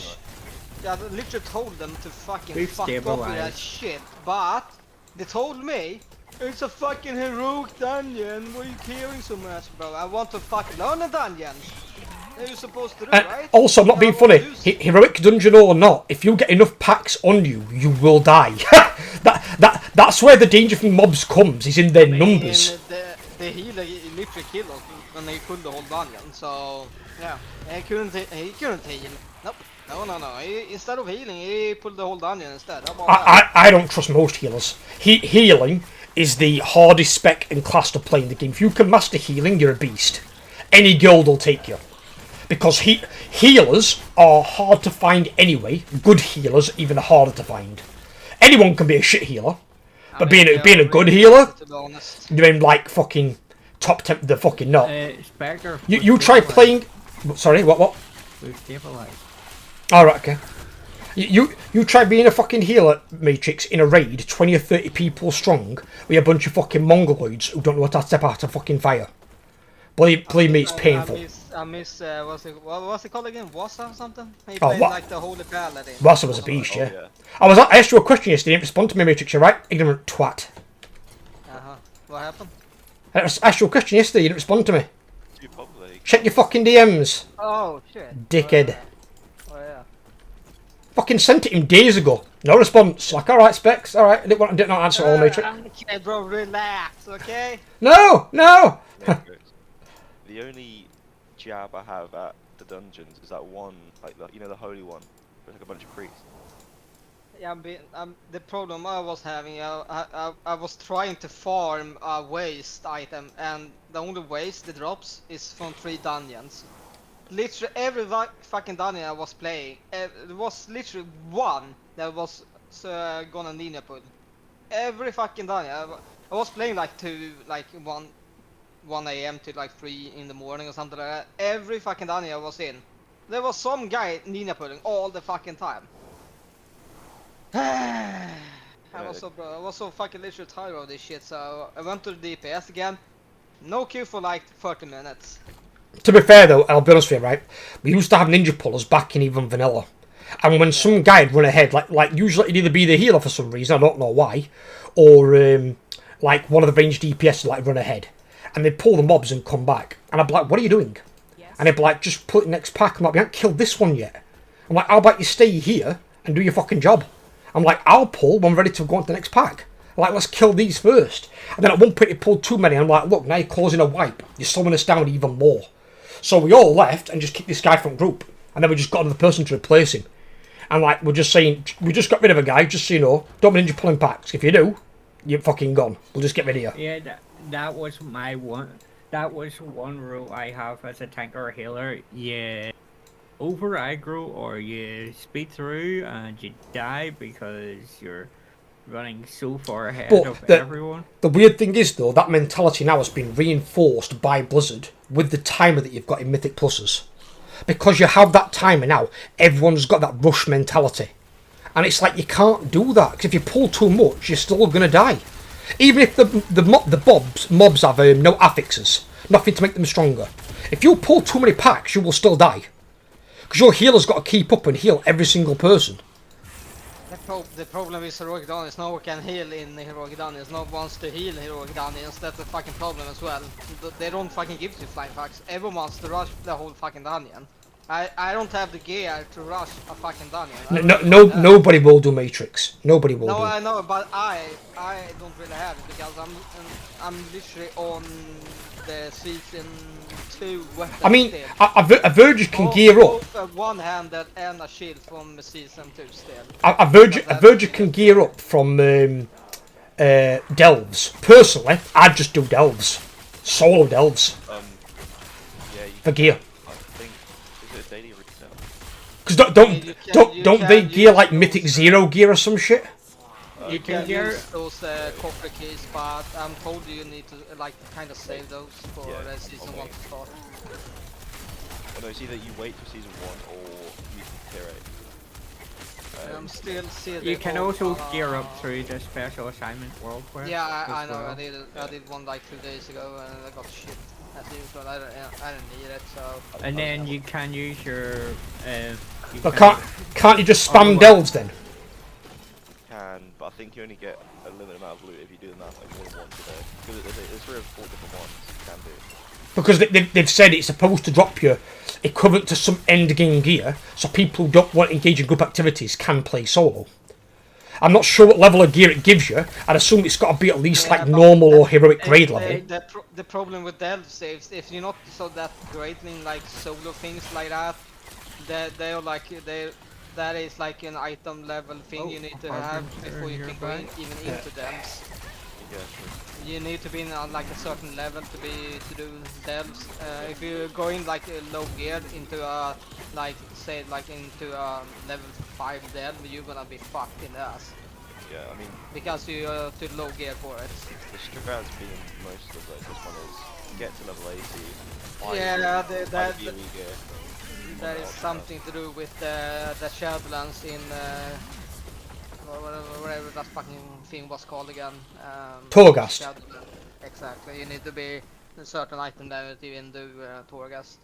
I literally told them to fucking We've fuck off with that stabilized. shit, but they told me it's a fucking heroic dungeon. Why are you caring so much, bro? I want to fucking learn the dungeons. That you're supposed to do, And right? also, I'm not I being want funny, to do heroic dungeon or not, if you get enough packs on you, you will die. That's where the danger from mobs comes, is in their numbers. And the healer literally killed us when they pulled the whole dungeon. So yeah, he couldn't heal. Nope. No. Instead of healing, he pulled the whole dungeon instead. How about that? I don't trust most healers. Healing is the hardest spec and class to play in the game. If you can master healing, you're a beast. Any guild will take you. Because healers are hard to find anyway. Good healers even harder to find. Anyone can be a shit healer. But being a good healer, to be honest. you're in like fucking top 10, the fucking not. Spectre. You try playing... Sorry, what? We've stabilized. Alright, okay. You try being a fucking healer, Matrix, in a raid, 20 or 30 people strong, with a bunch of fucking mongoloids who don't know what to step out of fucking fire. Believe me, it's painful. I miss what was it called again? Wassa or something? He Oh, played what? like the Holy Paladin. Wassa was a beast, Oh, yeah. yeah. I asked you a question yesterday, you didn't respond to me, Matrix, you're right? Ignorant twat. What happened? I asked you a question yesterday, you didn't respond to me. You probably. Check your fucking DMs, Oh shit. dickhead. Oh yeah. Fucking sent it him days ago. No response. Like, alright, Specs, alright, I didn't not answer all, Matrix. Okay, bro, relax, okay? No! The only jab I have at the dungeons is that one, like the holy one, with like a bunch of priests. Yeah, the problem I was having, I was trying to farm a waste item, and the only waste it drops is from 3 dungeons. Literally every fucking dungeon I was playing, there was literally one that was gonna ninja pull. Every fucking dungeon. I was playing like 1 a.m. to like 3 in the morning or something like that. Every fucking dungeon I was in, there was some guy ninja pulling all the fucking time. I was so fucking literally tired of this shit, so I went to the DPS again. No queue for like 30 minutes. To be fair though, I'll be honest with you, right? We used to have ninja pullers back in even vanilla. And when some guy would run ahead, like usually it'd either be the healer for some reason, I don't know why, or like one of the ranged DPS would like run ahead. And they'd pull the mobs and come back. And I'd be like, what are you doing? Yes. And they'd be like, just put it next pack. I'm like, we haven't killed this one yet. I'm like, how about you stay here and do your fucking job? I'm like, I'll pull when I'm ready to go on to the next pack. I'm like, let's kill these first. And then at one point he pulled too many. I'm like, look, now you're causing a wipe. You're slowing us down even more. So we all left and just kicked this guy from group. And then we just got another person to replace him. And like, we're just saying, we just got rid of a guy, just so you know. Don't be ninja pulling packs. If you do, you're fucking gone. We'll just get rid of you. Yeah, that was my one. That was one rule I have as a tank or a healer. Yeah, over aggro or you speed through and you die because you're running so far ahead of everyone. The weird thing is though, that mentality now has been reinforced by Blizzard with the timer that you've got in Mythic Pluses. Because you have that timer now, everyone's got that rush mentality. And it's like you can't do that, because if you pull too much, you're still going to die. Even if the mobs have no affixes, nothing to make them stronger. If you pull too many packs, you will still die. Because your healer's got to keep up and heal every single person. The problem with Heroic Dungeons, no one can heal in Heroic Dungeons, no one wants to heal Heroic Dungeons, that's a fucking problem as well. They don't fucking give you flying packs, everyone wants to rush the whole fucking dungeon. I don't have the gear to rush a fucking dungeon. Nobody will do Matrix. Nobody will do. No, I know, but I don't really have it because I'm literally on the season 2 weapon. I mean, still. a Verger can gear up. Both a one-handed and a shield from season 2 still. A Verger can gear up from delves. Personally, I'd just do delves. Solo delves Yeah, you for gear. I think is it a daily retail? Because You don't they can gear use like Mythic those, Zero gear or some shit? You can gear. use those copper keys, but I'm told you need to like kind of save those for Yeah, season okay. 1 to start. Well, no, it's either you wait for season 1 or you can tier 8. I'm still seeing. You can also gear up through the special assignment world quest. Yeah, I as know. well. I did one like 2 days ago, and I got shit as usual. I didn't need it, so. And then you can use your. You But can- can't you just spam Oh, delves then? Can, but I think you only get a limited amount of loot if you do them that like more than once a day. Because there's 3 or 4 different ones you can do. Because they've said it's supposed to drop you equivalent to some end game gear, so people who don't want to engage in group activities can play solo. I'm not sure what level of gear it gives you. I'd assume it's got to be at least Yeah, like but normal or heroic grade the, level. the problem with delves is if you're not so that great in like solo things like that, they're like that is like an item level thing you need to have before you can go even into delves. Yeah, sure. You need to be in like a certain level to do delves. If you go in like low gear into a like say like into a level 5 delve, you're gonna be fucked in the ass Yeah, I mean, because you're too low gear for it. the strat being most of like this one is get to level 80. buy Yeah, that gear, gear. that is something to do with the Shadowlands in whatever that fucking thing was called again. Torghast. Shadowlands. Exactly. You need to be a certain item level to even do Torghast.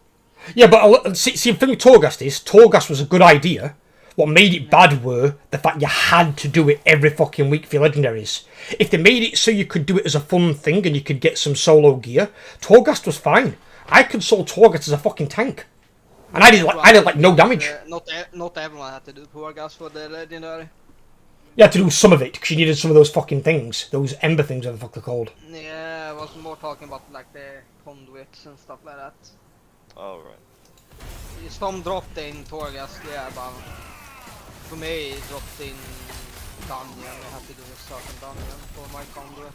Yeah, but see, the thing with Torghast is, Torghast was a good idea. What made it bad were the fact you had to do it every fucking week for your legendaries. If they made it so you could do it as a fun thing and you could get some solo gear, Torghast was fine. I consoled Torghast as a fucking tank. And I did like no damage. Not everyone had to do Torghast for the legendary. You had to do some of it because you needed some of those fucking things, those ember things, whatever the fuck they're called. Yeah, I was more talking about like the conduits and stuff like that. Oh, right. Some dropped in Torghast, yeah, but for me it dropped in dungeon. I had to do a certain dungeon for my conduit.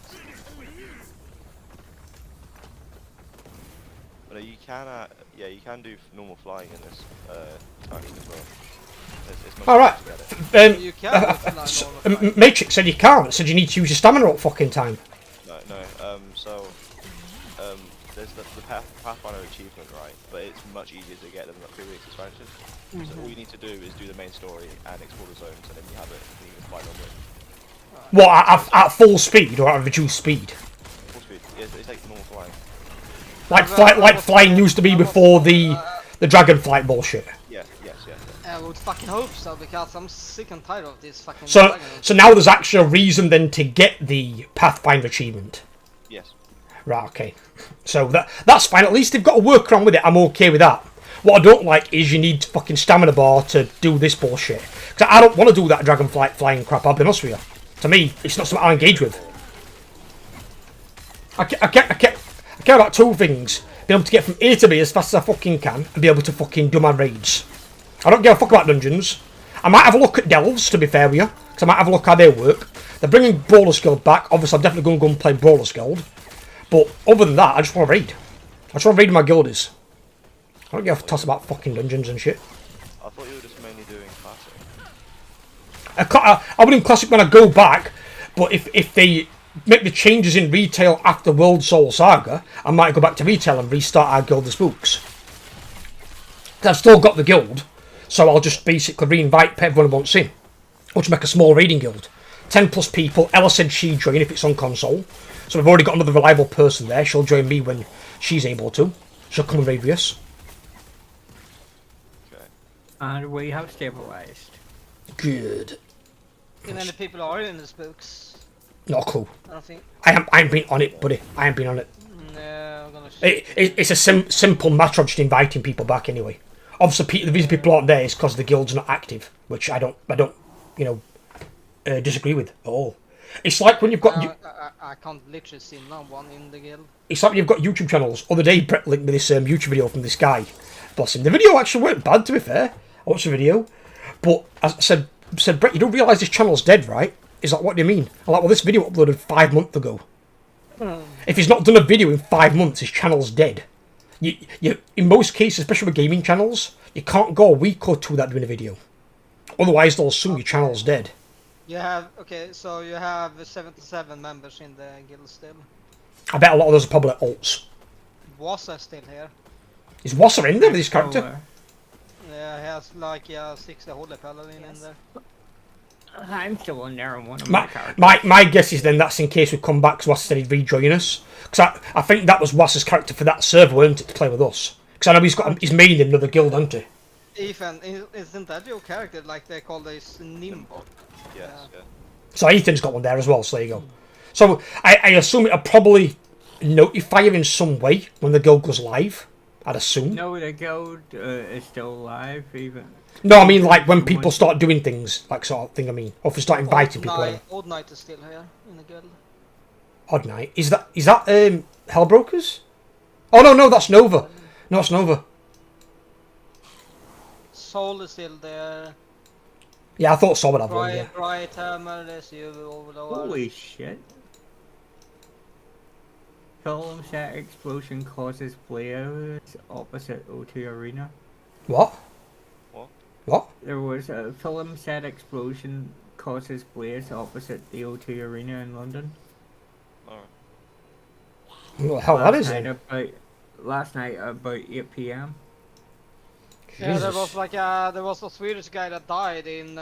But you can, yeah, you can do normal flying in this tiny as well. It's not Alright. You can normal Matrix said you can't. Said you need to use your stamina all fucking time. No, so there's the Pathfinder achievement, right? But it's much easier to get than the previous expansions. So all you need to do is do the main story and explore the zones, and then you have it. And you can fly normally. What, at full speed or at reduced speed? Full speed. It's like normal flying. Like flying used to be before the Dragonflight bullshit. Yes. I would fucking hope so, because I'm sick and tired of this fucking So dragons. now there's actually a reason then to get the Pathfinder achievement. Yes. Right, okay. So that's fine. At least they've got a workaround with it. I'm okay with that. What I don't like is you need fucking stamina bar to do this bullshit. Because I don't want to do that Dragonflight flying crap, I'll be honest with you. To me, it's not something I engage with. I care about two things. Be able to get from A to B as fast as I fucking can, and be able to fucking do my raids. I don't give a fuck about dungeons. I might have a look at delves, to be fair with you, because I might have a look how they work. They're bringing Brawler's Guild back. Obviously, I'm definitely going to go and play Brawler's Guild. But other than that, I just want to raid. I just want to raid my guildies. I don't give a toss about fucking dungeons and shit. I thought you were just mainly doing classic. I would in Classic when I go back, but if they make the changes in retail after World Soul Saga, I might go back to retail and restart our Guild of Spooks. 'Cause I've still got the guild, so I'll just basically re-invite everyone who wants in. Or to make a small raiding guild. 10 plus people. Ella said she'd join if it's on console. So we've already got another reliable person there. She'll join me when she's able to. She'll come and raid with us. Okay. And we have stabilized. Good. How many people are in the spooks? Not a clue. I don't think. I haven't been on it, buddy. I haven't been on it. No, I'm gonna. It's a simple matter of just inviting people back anyway. Obviously, the reason people aren't there is because the guild's not active, which I don't, disagree with at all. It's like when you've got I can't literally see no one in the guild. it's like when you've got YouTube channels. Other day, Brett linked me this YouTube video from this guy. Bless him. The video actually weren't bad, to be fair. I watched the video, but as I said, Brett, you don't realise this channel's dead, right? He's like, what do you mean? I'm like, well, this video uploaded 5 months ago. If he's not done a video in 5 months, his channel's dead. You, in most cases, especially with gaming channels, you can't go a week or two without doing a video. Otherwise, they'll assume your channel's dead. You have so you have 77 members in the guild still. I bet a lot of those are probably alts. Was still here? Is Wasser in there with his character? Yeah, he has like 60 holy paladin in there. I'm still in there on one of my characters. My guess is then that's in case we come back because Wasser said he'd rejoin us. Because I think that was Wasser's character for that server, weren't it, to play with us? Because I know he's made in another guild, hasn't he? Ethan, isn't that your character? Like they call this Nimbo? Yes, yeah. So Ethan's got one there as well, so there you go. So I assume it'll probably notify you in some way when the guild goes live, I'd assume. No, the guild is still live, even. No, I mean like when people start doing things, like sort of thing, I mean. Or if we start inviting people. Old Knight is still here in the guild. Odd Night. Is that Hellbrokers? Oh no, that's Nova. No, it's Nova. Soul is still there. Yeah, I thought so would have one, yeah. Right Hammer, there's you over the wall. Holy shit. Film set explosion causes players opposite O2 Arena. What? What? What? There was a film set explosion causes players opposite the O2 Arena in London. Alright. What the hell that is Night it? last night about 8 p.m. Yeah, there Jesus. was like there was a Swedish guy that died in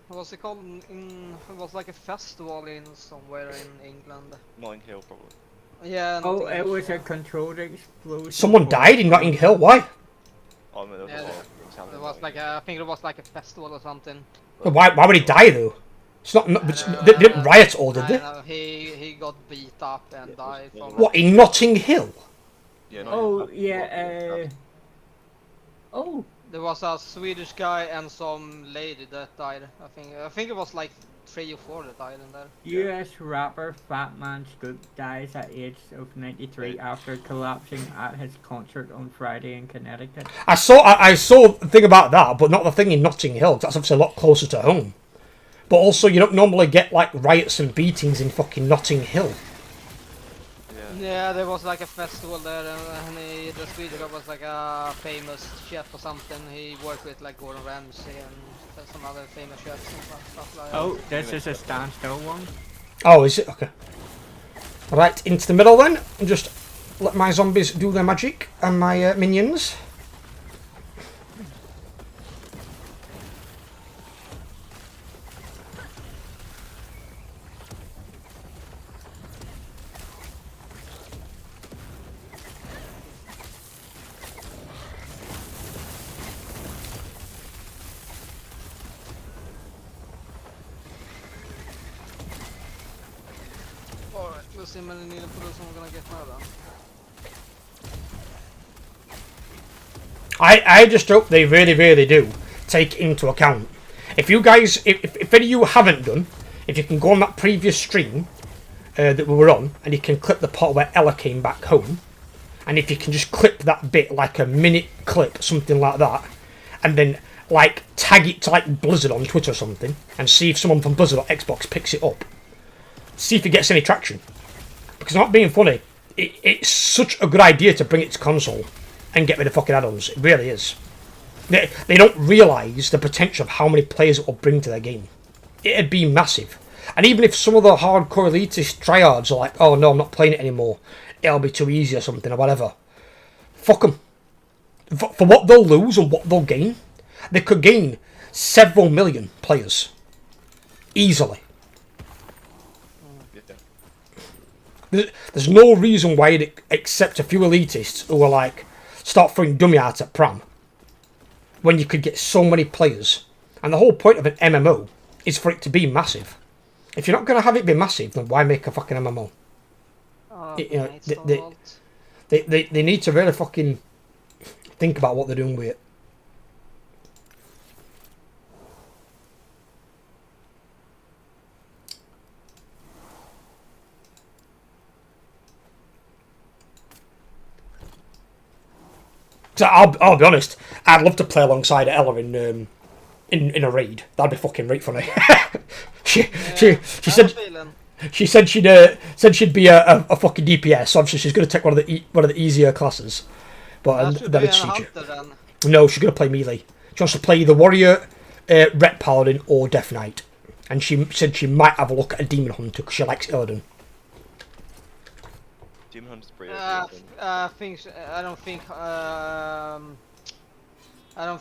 what's it called? It was like a festival in somewhere in England. Notting Hill, probably. Yeah. Oh, Notting it Hill. was a controlled explosion. Someone died in Notting Hill, why? Oh, no, there was Yeah, a lot of things happening. It was like I think it was like a festival or something. Why would he die though? It's not they didn't riot all, did I they? know, he got beat up and Yeah, died it was- from. What, in Notting Hill? Yeah, Oh, Notting Hill. yeah, oh, There was a Swedish guy and some lady that died. I think it was like 3 or 4 that died in there. US rapper Fat Man Scoop dies at age of 93 after collapsing at his concert on Friday in Connecticut. I saw the thing about that, but not the thing in Notting Hill. 'Cause that's obviously a lot closer to home. But also, you don't normally get like riots and beatings in fucking Notting Hill. Yeah, there was like a festival there, and the Swedish guy was like a famous chef or something. He worked with like Gordon Ramsay and some other famous chefs and stuff like that. Oh, this is a standstill one. Oh, is it? Okay. Right, into the middle then, and just let my zombies do their magic and my minions. Alright, we'll see how many needle pullers we're gonna get now then. I just hope they really, really do take into account. If you guys, if any of you haven't done, if you can go on that previous stream that we were on, and you can clip the part where Ella came back home, and if you can just clip that bit, like a minute clip, something like that, and then like tag it to like Blizzard on Twitter or something, and see if someone from Blizzard or Xbox picks it up. See if it gets any traction. Because I'm not being funny, it's such a good idea to bring it to console and get rid of fucking add-ons. It really is. They don't realise the potential of how many players it will bring to their game. It'd be massive. And even if some of the hardcore elitist tryhards are like, oh no, I'm not playing it anymore, it'll be too easy or something or whatever. Fuck them. For what they'll lose and what they'll gain, they could gain several million players. Easily. There's no reason why you'd accept a few elitists who are like, start throwing dummy art at Pram, when you could get so many players. And the whole point of an MMO is for it to be massive. If you're not going to have it be massive, then why make a fucking MMO? You know, they need to really fucking think about what they're doing with it. Cause I'll be honest, I'd love to play alongside Ella in a raid. That'd be fucking right funny. she said she'd be a fucking DPS. So obviously she's gonna take one of the easier classes. But then it's siege. No, she's gonna play melee. She wants to play either warrior, ret paladin, or death knight. And she said she might have a look at a demon hunter because she likes Illidan. Demon Hunter's pretty I don't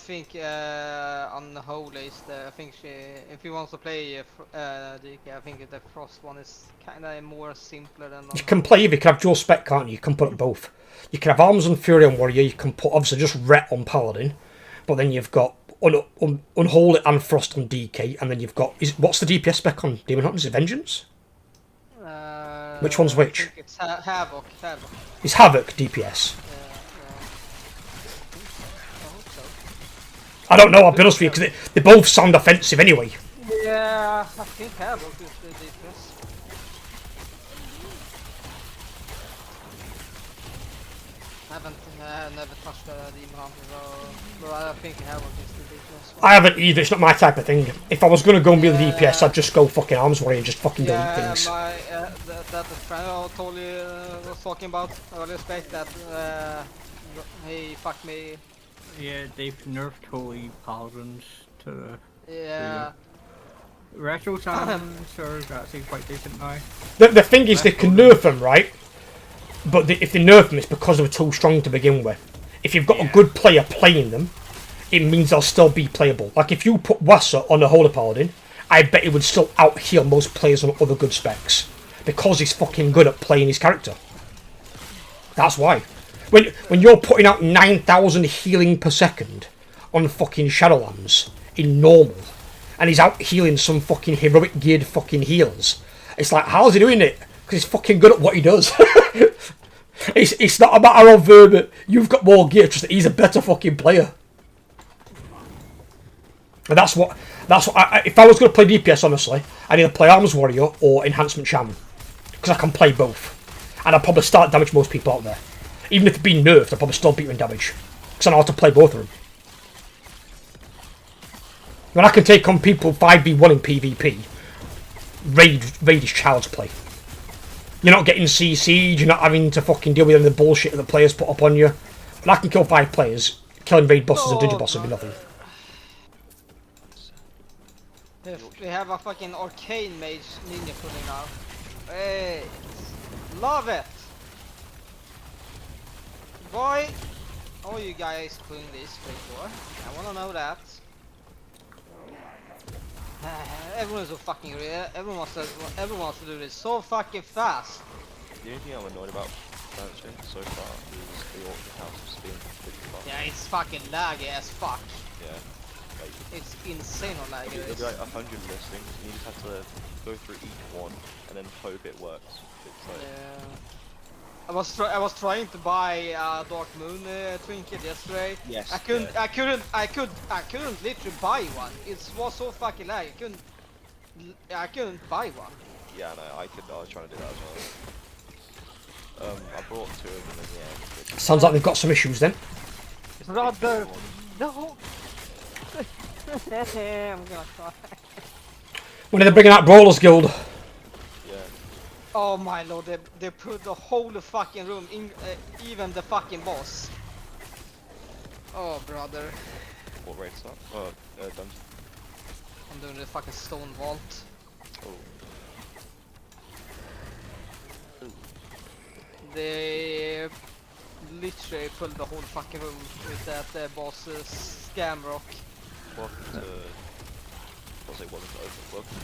think on the whole list. I think if he wants to play DK, I think the Frost one is kind of more simpler than. You can play either. You can have dual spec, can't you? You can put up both. You can have arms on Fury and Warrior. You can put obviously just ret on Paladin, but then you've got Unholy and Frost on DK, and then you've got what's the DPS spec on Demon Hunter? Is it Vengeance? Which one's which? I think it's Havoc. It's Havoc DPS. I don't know, I'll be honest with you, because they both sound offensive anyway. Yeah, I think Havoc is the DPS. I haven't never touched the Demon Hunter, but I think Havoc is the DPS. I haven't either, it's not my type of thing. If I was going to go and be the DPS, I'd just go fucking Arms Warrior and just fucking delete things. That the friend I totally was talking about, I respect that he fucked me. Yeah, they've nerfed holy paladins to Yeah. retro times are actually quite decent now. The thing is, they can nerf them, right? But if they nerf them, it's because they were too strong to begin with. If you've got a good player playing them, it means they'll still be playable. Like if you put Wassa on a Holy Paladin, I bet he would still out-heal most players on other good specs. Because he's fucking good at playing his character. That's why. When you're putting out 9,000 healing per second on fucking Shadowlands in normal, and he's out healing some fucking heroic geared fucking healers, it's like, how's he doing it? Because he's fucking good at what he does. It's not a matter of you've got more gear, just that he's a better fucking player. And that's what if I was going to play DPS, honestly, I'd either play Arms Warrior or Enhancement Shaman. Because I can play both. And I'd probably start damage most people out there. Even if they've been nerfed, I'd probably still beat them in damage. Because I know how to play both of them. When I can take on people 5v1 in PvP, Raid is child's play. You're not getting CC'd, you're not having to fucking deal with any of the bullshit that the players put up on you. When I can kill 5 players, killing raid bosses and dungeon bosses would be nothing. We have a fucking arcane mage ninja pulling out. Hey, love it! Why are you guys pulling this for? I wanna know that. Everyone's so fucking real. Everyone wants to do this so fucking fast. The only thing I'm annoyed about Dungeon so far is the Orc House being pretty fast. Yeah, it's fucking laggy as fuck. Yeah. Like, It's insane on laggy. there'll be like 100 listings, and you just have to go through each one and then hope it works. It's like, Yeah. I was trying to buy Dark Moon trinket yesterday. Yes. I couldn't literally buy one. It was so fucking laggy. I couldn't buy one. yeah, no, I was trying to do that as well. I brought 2 of them in the end. Sounds like they've got some issues then. It's not the no. I'm gonna cry. When are they bringing out Brawlers Guild? Yeah. Oh my lord, they put the whole fucking room in, even the fucking boss. Oh brother, What rate's that? Oh, dungeon. I'm doing the fucking stone vault. Oh. They literally pulled the whole fucking room with that boss scam rock. Welcome to. I'll say welcome to open. Welcome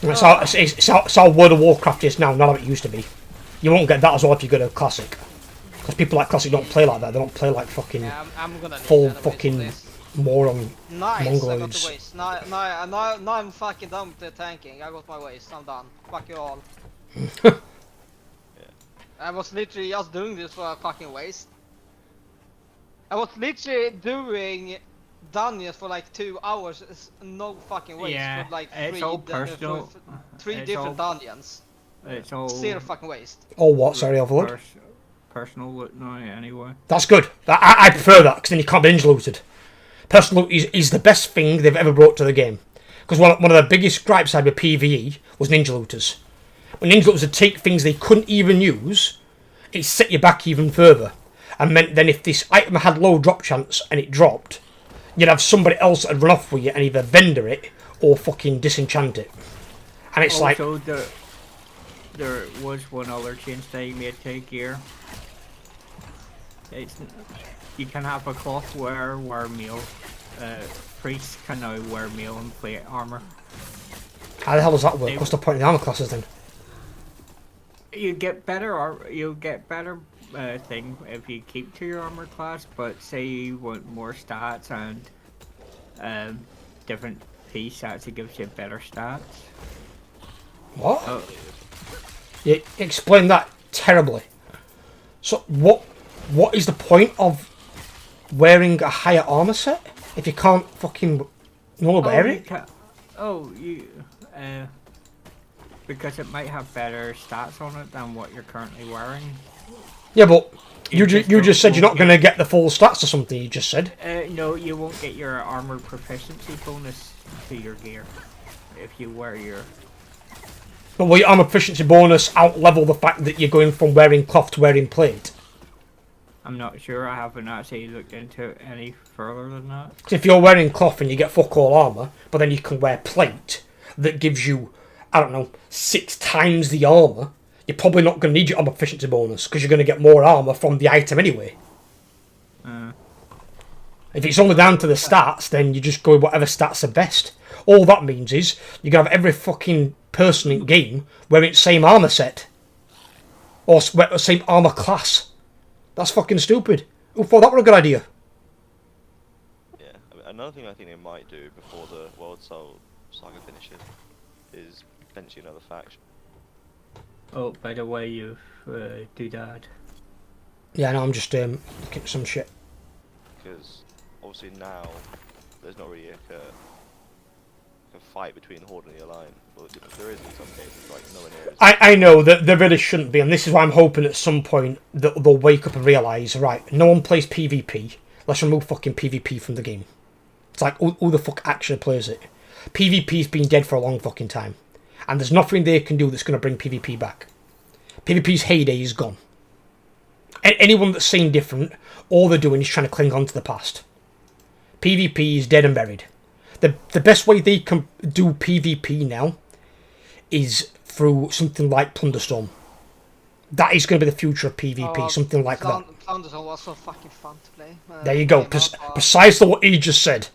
to. It's how World of Warcraft is now, not how it used to be. You won't get that as well if you go to Classic. Because people like Classic don't play like that, they don't play like fucking Yeah, I'm gonna full need fucking moron nice, mongoloids. I got the waste. Now I'm fucking done with the tanking. I got my waste. I'm done. Fuck you all. I was literally just doing this for a fucking waste. I was literally doing dungeons for like 2 hours, no fucking waste. Yeah, for like it's all personal. Three It's different all- dungeons. It's all Zero fucking waste. Oh what, sorry, Overlord? personal loot now anyway. That's good. I prefer that, because then you can't be ninja looted. Personal loot is the best thing they've ever brought to the game. Because one of the biggest gripes I had with PvE was ninja looters. When ninja looters would take things they couldn't even use, it set you back even further. And meant then if this item had low drop chance and it dropped, you'd have somebody else that'd run off with you and either vendor it or fucking disenchant it. And it's like... Also, there was one other change they made to gear. You can have a cloth wear mail. Priests can now wear mail and plate armor. How the hell does that work? What's the point of the armor classes then? You get better thing if you keep to your armor class, but say you want more stats and different piece actually gives you better stats. What? Oh. You explain that terribly. So what is the point of wearing a higher armor set if you can't fucking wear it? Because it might have better stats on it than what you're currently wearing. Yeah, but you just said you're not going to get the full stats or something. You just said. No, you won't get your armor proficiency bonus to your gear if you wear your. But will your armor proficiency bonus out-level the fact that you're going from wearing cloth to wearing plate? I'm not sure. I haven't actually looked into it any further than that. Because if you're wearing cloth and you get fuck all armor, but then you can wear plate that gives you, I don't know, 6 times the armor, you're probably not going to need your armor proficiency bonus because you're going to get more armor from the item anyway. If it's only down to the stats, then you just go with whatever stats are best. All that means is you're going to have every fucking person in game wearing the same armor set. Or same armor class. That's fucking stupid. Who thought that were a good idea? Yeah, I mean, another thing I think they might do before the World Soul Saga finishes is potentially another faction. Oh, by the way, you do that. Yeah, no, I'm just looking at some shit. Because obviously now there's not really a fight between the Horde and the Alliance. Well, there is in some cases, like no one is. I know that there really shouldn't be, and this is why I'm hoping at some point that they'll wake up and realise, right, no one plays PvP, let's remove fucking PvP from the game. It's like, who the fuck actually plays it? PvP's been dead for a long fucking time, and there's nothing they can do that's going to bring PvP back. PvP's heyday is gone. Anyone that's saying different, all they're doing is trying to cling on to the past. PvP is dead and buried. The best way they can do PvP now is through something like Plunderstorm. That is going to be the future of PvP, something like that. Plunderstorm was so fucking fun to play. There you go, precisely what he just said.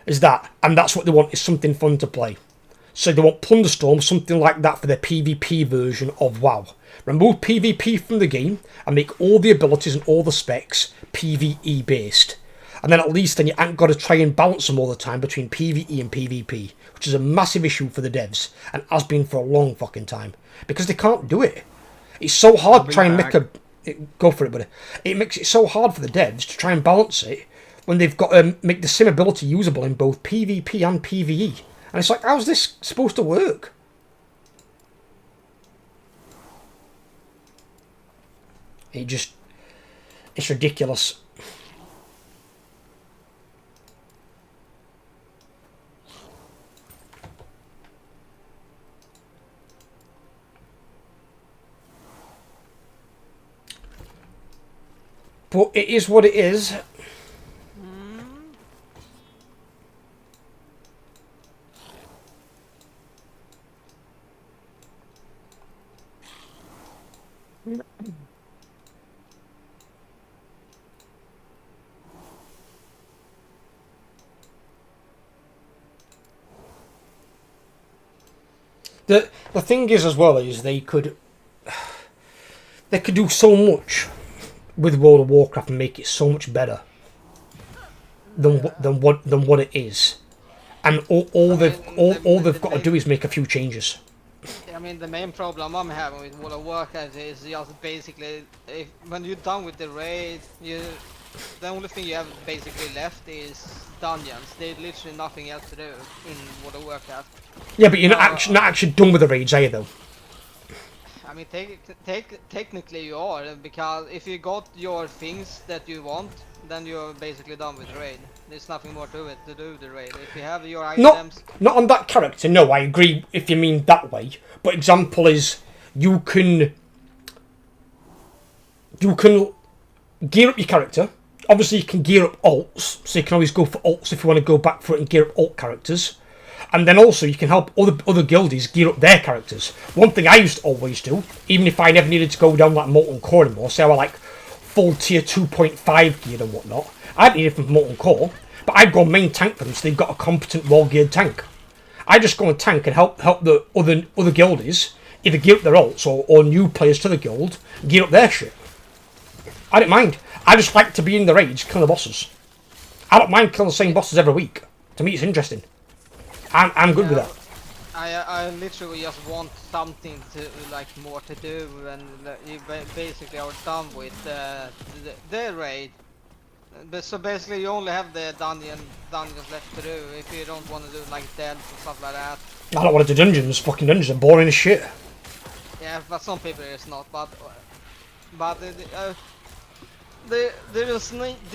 Is that, and that's what they want, is something fun to play. So they want Plunderstorm, something like that for their PvP version of WoW. Remove PvP from the game and make all the abilities and all the specs PvE based. And then at least then you ain't got to try and balance them all the time between PvE and PvP, which is a massive issue for the devs, and has been for a long fucking time. Because they can't do it. It's so hard to try and make go for it, buddy. It makes it so hard for the devs to try and balance it when they've got to make the sim ability usable in both PvP and PvE. And it's like, how's this supposed to work? It's ridiculous. But it is what it is. The thing is as well is they could do so much with World of Warcraft and make it so much better than what it is, and all they've got to do is make a few changes. I mean, the main problem I'm having with World of Warcraft is just basically when you're done with the raid, the only thing you have basically left is dungeons. There's literally nothing else to do in World of Warcraft. Yeah, but you're not actually done with the raids, are you, though? I mean, technically you are, because if you got your things that you want, then you're basically done with the raid. There's nothing more to it to do the raid. If you have your items... Not on that character, no, I agree if you mean that way. But example is, you can gear up your character. Obviously you can gear up alts, so you can always go for alts if you want to go back for it and gear up alt characters. And then also you can help other guildies gear up their characters. One thing I used to always do, even if I never needed to go down like Molten Core anymore, say I were like full tier 2.5 geared and whatnot, I didn't need it from Molten Core, but I'd go main tank them so they've got a competent well geared tank. I just go and tank and help the other guildies either gear up their alts or new players to the guild gear up their shit. I don't mind. I just like to be in the raids killing the bosses. I don't mind killing the same bosses every week. To me it's interesting. I'm good with that. I literally just want something to like more to do, and you basically are done with the raid. But so basically you only have the dungeons left to do if you don't want to do like deaths and stuff like that. I don't want to do dungeons. Fucking dungeons are boring as shit. Yeah, but some people it's not. But there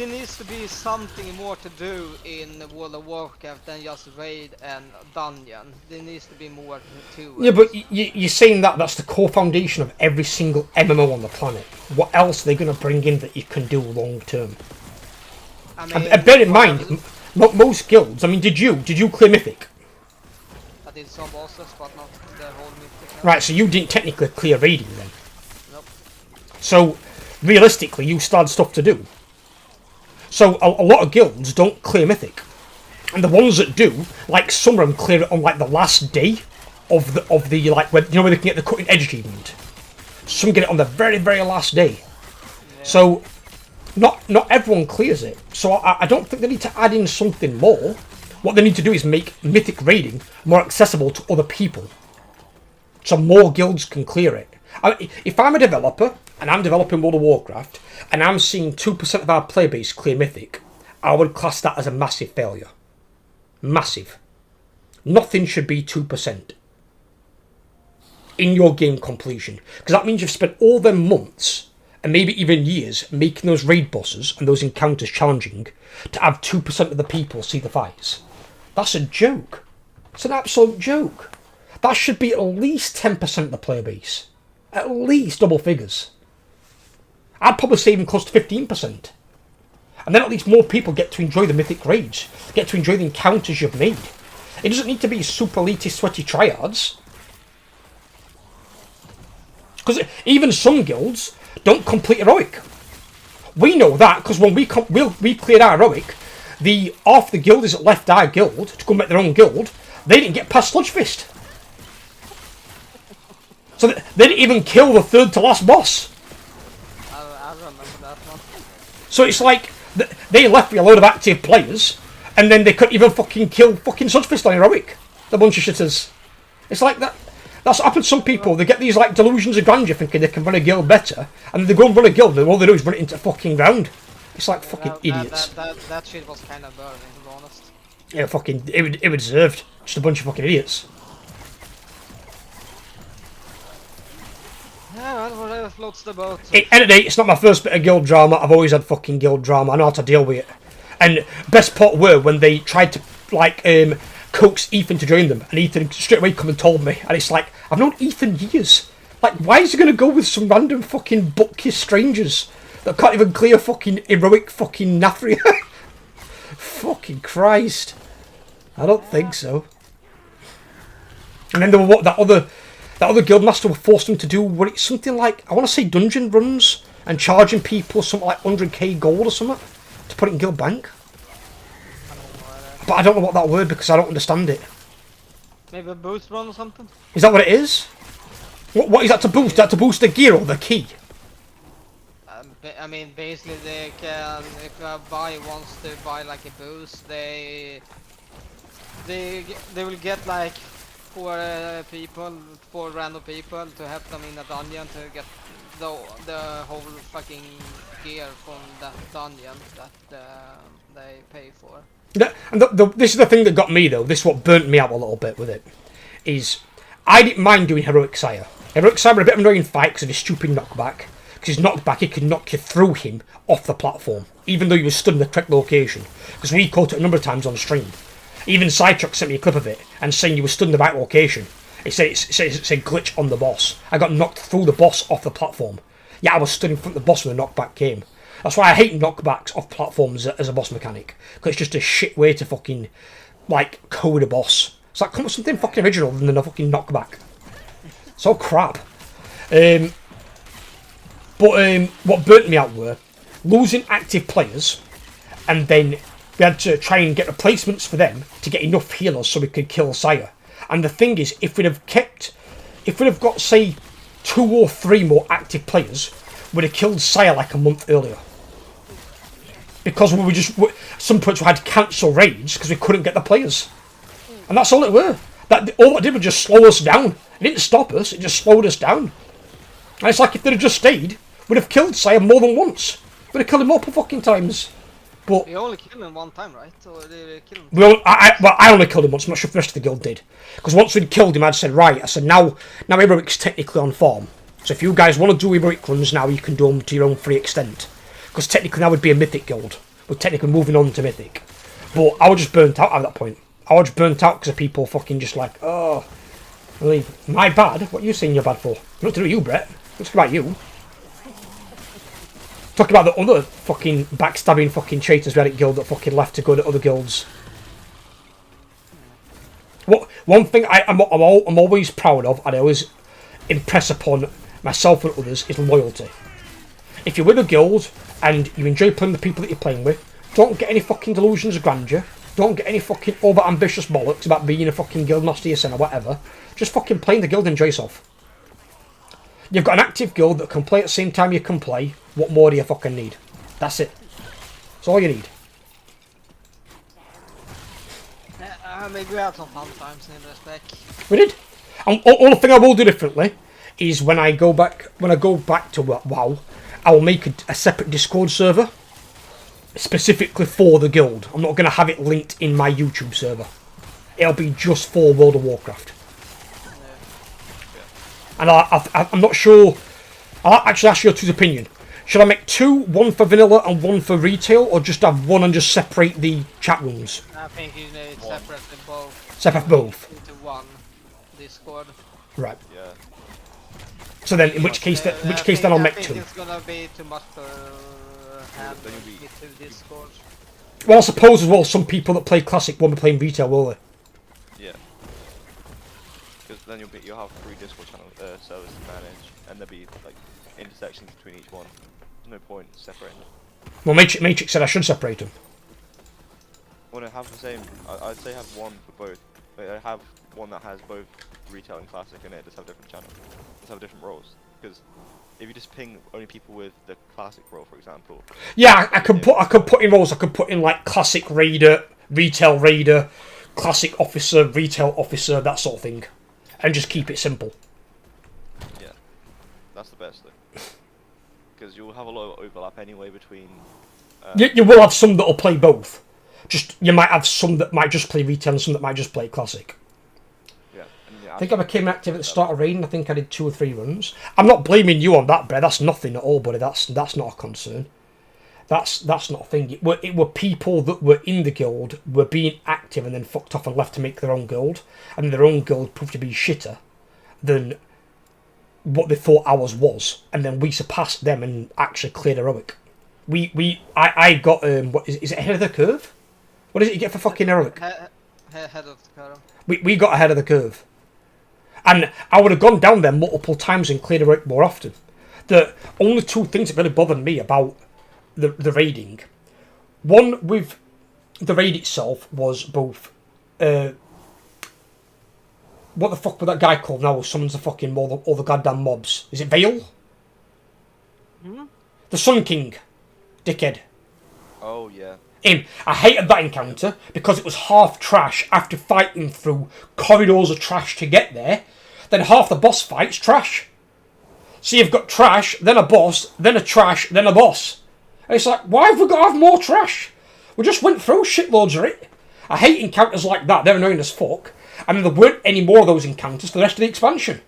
needs to be something more to do in World of Warcraft than just raid and dungeon. There needs to be more to it. Yeah, but you're saying that's the core foundation of every single MMO on the planet. What else are they going to bring in that you can do long term? I mean, and bear in mind, most guilds. I mean, did you clear Mythic? I did some bosses, but not the whole Mythic. Right, so you didn't technically clear raiding then. Nope. So realistically, you still had stuff to do. So a lot of guilds don't clear Mythic, and the ones that do, like some of them, clear it on like the last day of the like where where they can get the cutting edge achievement. Some get it on the very last day. Yeah. So not everyone clears it. So I don't think they need to add in something more. What they need to do is make Mythic raiding more accessible to other people, so more guilds can clear it. If I'm a developer and I'm developing World of Warcraft and I'm seeing 2% of our player base clear Mythic, I would class that as a massive failure. Massive. Nothing should be 2% in your game completion, because that means you've spent all them months and maybe even years making those raid bosses and those encounters challenging to have 2% of the people see the fights. That's a joke. It's an absolute joke. That should be at least 10% of the player base. At least double figures. I'd probably say even close to 15%. And then at least more people get to enjoy the Mythic raids, get to enjoy the encounters you've made. It doesn't need to be super elitist sweaty triads. Because even some guilds don't complete heroic. We know that because when we cleared our heroic, half the guildies that left our guild to go make their own guild, they didn't get past Sludge Fist. So they didn't even kill the third to last boss. I remember that one. So it's like they left with a load of active players, and then they couldn't even fucking kill fucking Sludge Fist on heroic. The bunch of shitters. It's like that. That's what happened to some people. They get these like delusions of grandeur thinking they can run a guild better, and then they go and run a guild and all they do is run it into fucking ground. It's like fucking idiots. That shit was kind of burning, to be honest. Yeah, fucking, it was deserved. Just a bunch of fucking idiots. Yeah, well, whatever floats the boat. End of the day, it's not my first bit of guild drama. I've always had fucking guild drama. I know how to deal with it. And best part were when they tried to like coax Ethan to join them, and Ethan straight away come and told me, and it's like, I've known Ethan years. Like, why is he gonna go with some random fucking butt-kiss strangers that can't even clear fucking heroic fucking Nathria? Fucking Christ. I don't think so. And then there were that other guildmaster were forced him to do something like, I want to say dungeon runs and charging people something like 100k gold or something to put it in guild bank. But I don't know what that word because I don't understand it. Maybe a boost run or something? Is that what it is? What is that to boost? Is that to boost the gear or the key? I mean, basically they can, if a buyer wants to buy like a boost, they will get like four random people to help them in a dungeon to get the whole fucking gear from that dungeon that they pay for. And this is the thing that got me though. This is what burnt me out a little bit with it. Is I didn't mind doing heroic sire. Heroic Cyber a bit of an annoying fight because of his stupid knockback. Because his knockback, he could knock you through him off the platform, even though you were stood in the correct location. Because we caught it a number of times on stream. Even Sidetrack sent me a clip of it and saying you were stood in the right location. It said glitch on the boss. I got knocked through the boss off the platform. Yeah, I was stood in front of the boss when the knockback came. That's why I hate knockbacks off platforms as a boss mechanic. Because it's just a shit way to fucking, like, code a boss. It's like, come up with something fucking original than a fucking knockback. So crap. But what burnt me out were losing active players, and then we had to try and get replacements for them to get enough healers so we could kill Sire. And the thing is, if we'd have got, say, 2 or 3 more active players, we'd have killed Sire like a month earlier. Because some points we had to cancel raids because we couldn't get the players. And that's all it were. All it did was just slow us down. It didn't stop us, it just slowed us down. And it's like if they'd have just stayed, we'd have killed Sire more than once. We'd have killed him multiple fucking times. But You only killed him one time, right? Or did you kill him? I only killed him once. I'm not sure if the rest of the guild did. Because once we'd killed him, I'd said, right, I said, now Heroic's technically on form. So if you guys want to do Heroic runs now, you can do them to your own free extent. Because technically now would be a Mythic guild. We're technically moving on to Mythic. But I was just burnt out at that point. I was just burnt out because of people fucking just like, oh, really, my bad? What are you saying you're bad for? Not to do with you, Brett. It's about you. Talking about the other fucking backstabbing fucking traitors we had at guild that fucking left to go to other guilds. One thing I'm always proud of, and I always impress upon myself and others, is loyalty. If you're with a guild and you enjoy playing with the people that you're playing with, don't get any fucking delusions of grandeur. Don't get any fucking over-ambitious bollocks about being a fucking guild master yourself or whatever. Just fucking play in the guild and enjoy yourself. You've got an active guild that can play at the same time you can play. What more do you fucking need? That's it. That's all you need. Maybe we had some fun times in the spec. We did. And only thing I will do differently is when I go back to WoW, I will make a separate Discord server specifically for the guild. I'm not going to have it linked in my YouTube server. It'll be just for World of Warcraft. And I'm not sure. I'll actually ask your two's opinion. Should I make 2, one for vanilla and one for retail, or just have one and just separate the chat rooms? I think you need to separate them both. Separate both. Into one Discord. Right. Yeah. So then, in which case, then I'll make 2. I think it's gonna be too much to have Then you'll be- into Discord. Well, I suppose as well, some people that play Classic won't be playing retail, will they? Yeah. Because then you'll have 3 Discord channel servers to manage, and there'll be like intersections between each one. There's no point separating them. Well, Matrix said I should separate them. When I have the same, I'd say have one for both. But I have one that has both retail and classic in it. Just have different channels. Just have different roles. Because if you just ping only people with the classic role, for example. Yeah, I could put in roles. I could put in like Classic Raider, Retail Raider, Classic Officer, Retail Officer, that sort of thing, and just keep it simple. Yeah, that's the best though. Because you'll have a lot of overlap anyway between. You will have some that'll play both. Just you might have some that might just play retail and some that might just play classic. Yeah. I think I became active at the start of raiding. I think I did 2 or 3 runs. I'm not blaming you on that, Brett. That's nothing at all, buddy. That's not a concern. That's not a thing. It were people that were in the guild were being active and then fucked off and left to make their own guild, and their own guild proved to be shitter than what they thought ours was, and then we surpassed them and actually cleared heroic. I got what is it ahead of the curve? What is it you get for fucking heroic? Head of the curve. We got ahead of the curve. And I would have gone down there multiple times and cleared heroic more often. The only 2 things that really bothered me about the raiding. One with the raid itself was both what the fuck was that guy called now who summons the fucking all the goddamn mobs? Is it Vale? The Sun King. Dickhead. Oh yeah. Him. I hated that encounter because it was half trash after fighting through corridors of trash to get there. Then half the boss fight's trash. So you've got trash, then a boss, then a trash, then a boss. And it's like, why have we got to have more trash? We just went through shitloads of it. I hate encounters like that. They're annoying as fuck. And there weren't any more of those encounters for the rest of the expansion.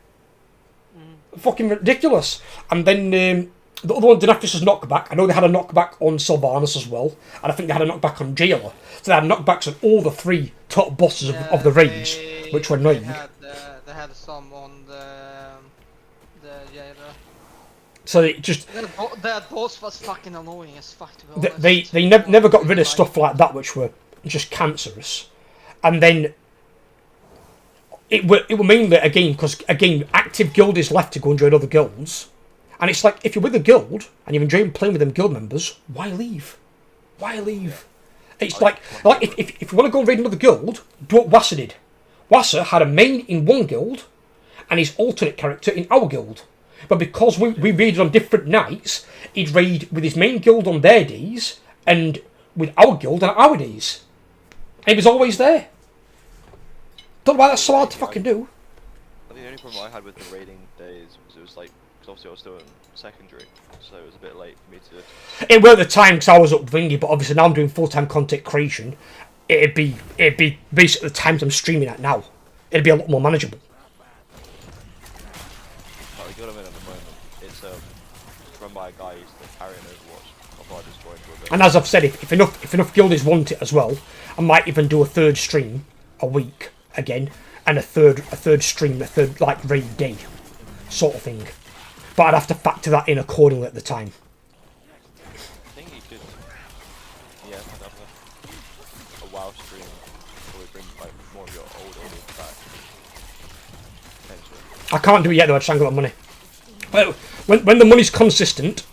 fucking ridiculous. And then the other one, Denafris's knockback. I know they had a knockback on Sylvanas as well, and I think they had a knockback on Jailer. So they had knockbacks on all the 3 top bosses of the raids, which were annoying. They had some on the jailer. So it just That boss was fucking annoying as fuck, to be honest. they never got rid of stuff like that, which were just cancerous. And then it were mainly again because active guild is left to go and join other guilds, and it's like if you're with a guild and you're enjoying playing with them guild members, why leave? Why leave? It's like if you want to go and raid another guild, do what Wassa did. Wassa had a main in one guild and his alternate character in our guild. But because we raided on different nights, he'd raid with his main guild on their days and with our guild on our days. And he was always there. Don't know why that's so hard to fucking do. I think the only problem I had with the raiding days was it was like, because obviously I was still in secondary, so it was a bit late for me to... It were at the time because I was up thingy, but obviously now I'm doing full-time content creation. It'd be basically the times I'm streaming at now. It'd be a lot more manageable. Like, the guild I'm in at the moment, it's run by a guy who's the carrying Overwatch. I thought I just joined for a bit. And as I've said, if enough guildies want it as well, I might even do a 3rd stream a week again, and a third stream, a third like raid day, sort of thing. But I'd have to factor that in accordingly at the time. I think you could, yeah, have a WoW stream, probably bring like more of your old audience back. Potentially. I can't do it yet though. I just haven't got the money. Well, when the money's consistent,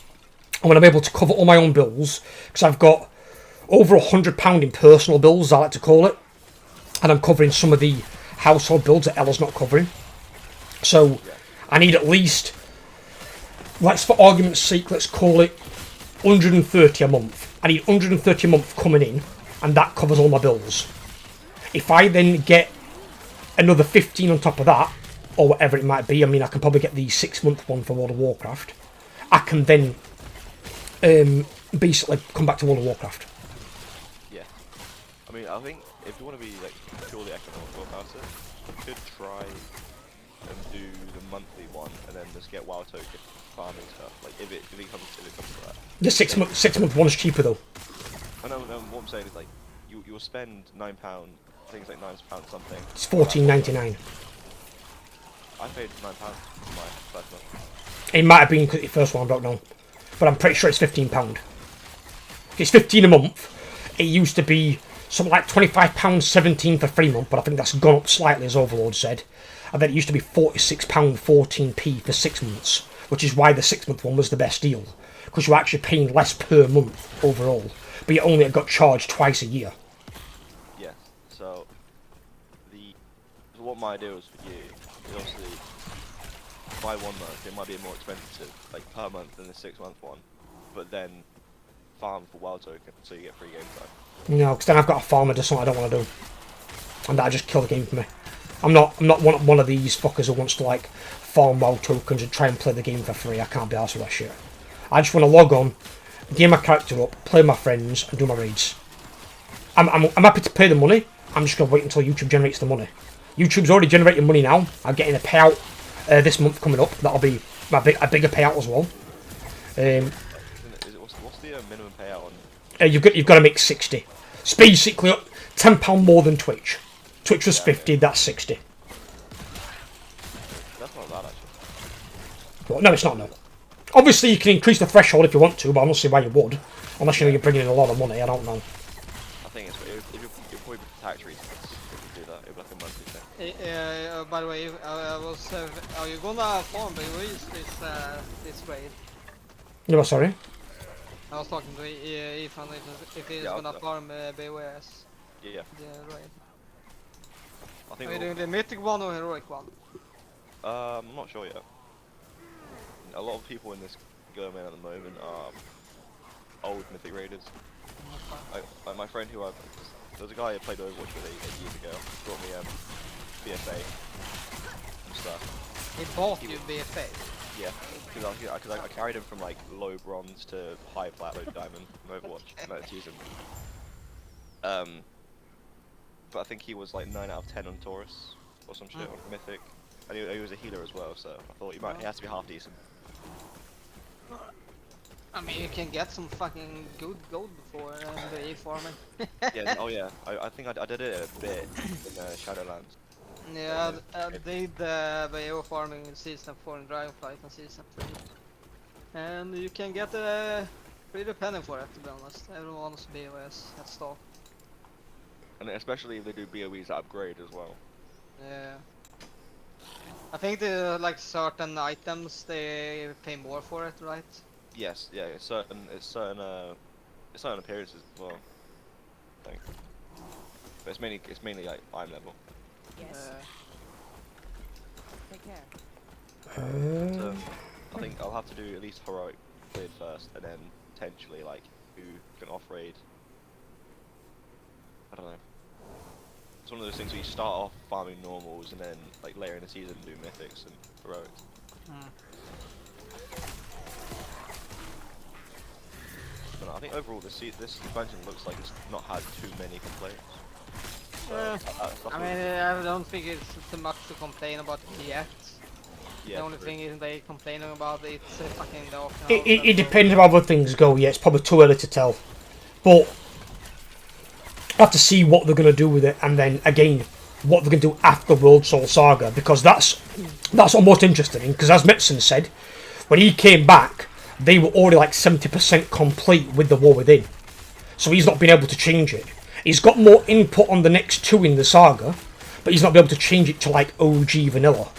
and when I'm able to cover all my own bills, because I've got over £100 in personal bills, I like to call it, and I'm covering some of the household bills that Ella's not covering. So I need at least, let's for argument's sake, let's call it 130 a month. I need 130 a month coming in, and that covers all my bills. If I then get another 15 on top of that, or whatever it might be, I mean, I can probably get the 6-month one for World of Warcraft. I can then basically come back to World of Warcraft. Yeah. I mean, I think if you want to be like purely economical about it, you could try and do the monthly one and then just get WoW token farming stuff. Like if it comes to that. The 6-month one is cheaper though. I know. What I'm saying is like you'll spend £9. I think it's like £9 something. It's $14.99. I paid £9 for my first month. It might have been because the first one, I don't know, but I'm pretty sure it's £15. It's 15 a month. It used to be something like £25, 17 for 3 months, but I think that's gone up slightly, as Overlord said. And then it used to be £46, 14p for 6 months, which is why the 6-month one was the best deal, because you're actually paying less per month overall, but you only got charged twice a year. Yes. So what my idea was for you is obviously buy 1 month. It might be more expensive, like per month than the 6-month one, but then farm for WoW token so you get free game time. No, because then I've got a farmer, just something I don't want to do, and that'll just kill the game for me. I'm not one of these fuckers who wants to like farm WoW tokens and try and play the game for free. I can't be arsed with that shit. I just want to log on, game my character up, play with my friends, and do my raids. I'm happy to pay the money. I'm just gonna wait until YouTube generates the money. YouTube's already generating money now. I'm getting a payout this month coming up. That'll be a bigger payout as well. What's the minimum payout on? You've got to make 60. It's basically £10 more than Twitch. Twitch was 50. That's 60. That's not bad actually. Well, no, it's not. No. Obviously, you can increase the threshold if you want to, but I don't see why you would, unless you know you're bringing in a lot of money. I don't know. I think if you're probably for tax reasons, if you do that, it'd be like a monthly thing. By the way, are you gonna farm BOEs this raid? No, sorry. I was talking to Ethan if he's gonna farm BOEs. Yeah. The raid. I think Are you doing the mythic one or heroic one? I'm not sure yet. A lot of people in this guild at the moment are old mythic raiders. Like my friend who there's a guy I played Overwatch with 8 years ago. He brought me BFA and stuff. He bought you BFA? Yeah, because I carried him from like low bronze to high plat, low diamond from Overwatch in that season. But I think he was like 9 out of 10 on Taurus or some shit on Mythic, and he was a healer as well, so I thought he has to be half decent. I mean, you can get some fucking good gold before the E farming. Yeah, oh yeah, I think I did it a bit in Shadowlands. Yeah, I did the BO farming in season 4 and Dragonflight in season 3. And you can get a pretty penny for it, to be honest. Everyone's BOS at start. And especially if they do BOEs that upgrade as well. Yeah. I think the like certain items they pay more for it, right? Yes, yeah, it's certain appearances as well. I think. But it's mainly like iron level. Yes. Take care. So I think I'll have to do at least heroic raid first, and then potentially like do an off raid. I don't know. It's one of those things where you start off farming normals, and then like later in the season do mythics and heroics. But I think overall this expansion looks like it's not had too many complaints. So, I mean, I don't think it's too much to complain about it yet. yeah, The only true. thing is they complaining about it's fucking the option. It depends on how other things go. Yeah, it's probably too early to tell. But I have to see what they're going to do with it, and then again, what they're going to do after World Soul Saga, because that's almost interesting. Because as Mitson said, when he came back, they were already like 70% complete with the War Within. So he's not been able to change it. He's got more input on the next two in the saga, but he's not been able to change it to like OG vanilla.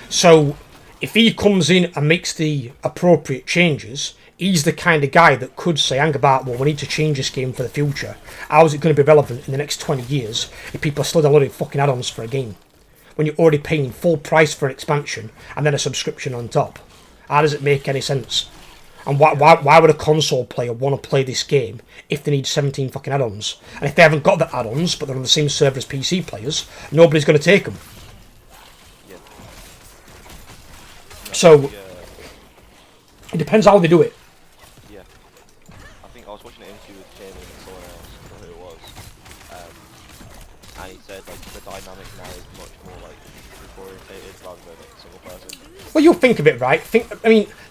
So if he comes in and makes the appropriate changes, he's the kind of guy that could say, hang about, well, we need to change this game for the future. How is it going to be relevant in the next 20 years if people are still downloading fucking add-ons for a game? When you're already paying full price for an expansion and then a subscription on top. How does it make any sense? And why would a console player want to play this game if they need 17 fucking add-ons? And if they haven't got the add-ons, but they're on the same server as PC players, nobody's going to take them. Yeah. So, it depends how they do it. Yeah. I think I was watching an interview with Jamie and someone else, I don't know who it was, and he said like the dynamic now is much more like group orientated rather than like single person. Well, you'll think of it, right?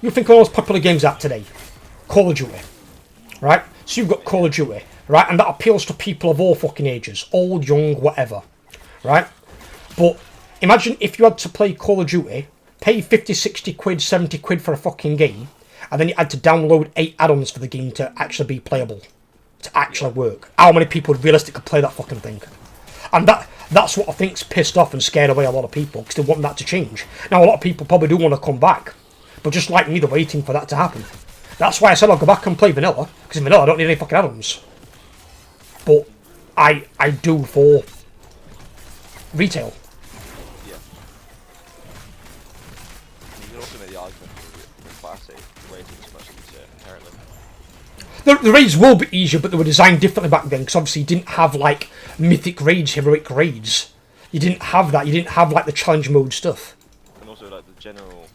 You think of all those popular games out today. Call of Duty, right? So you've got Call of Duty, right? And that appeals to people of all fucking ages. Old, young, whatever, right? But imagine if you had to play Call of Duty, pay 50, 60 quid, 70 quid for a fucking game, and then you had to download 8 add-ons for the game to actually be playable, to actually work. How many people would realistically play that fucking thing? And that's what I think's pissed off and scared away a lot of people, because they want that to change. Now, a lot of people probably do want to come back, but just like me, they're waiting for that to happen. That's why I said I'll go back and play vanilla, because in vanilla I don't need any fucking add-ons. But I do for retail. Yeah. You can also make the argument for the classic rating is much easier inherently. The raids will be easier, but they were designed differently back then, because obviously you didn't have like mythic raids, heroic raids. You didn't have that. You didn't have like the challenge mode stuff. And also like the general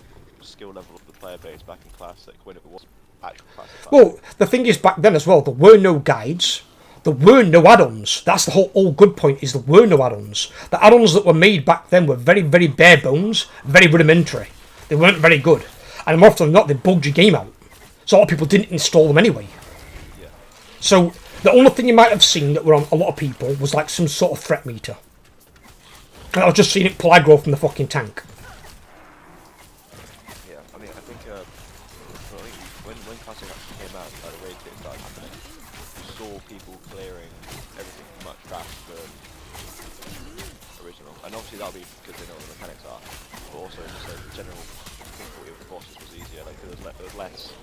skill level of the player base back in classic when it was actual classic. Well, the thing is, back then as well, there were no guides. There were no add-ons. That's the whole good point, is there were no add-ons. The add-ons that were made back then were very, very bare bones, very rudimentary. They weren't very good. And more often than not, they bugged your game out. So a lot of people didn't install them anyway. Yeah. So the only thing you might have seen that were on a lot of people was like some sort of threat meter. And I was just seeing it pull aggro from the fucking tank. Yeah, I mean, I think when classic actually came out, like the raid kit started happening, you saw people clearing everything much faster than original. And obviously that'll be because they know what the mechanics are, but also just like the general difficulty of the bosses was easier. Like there was less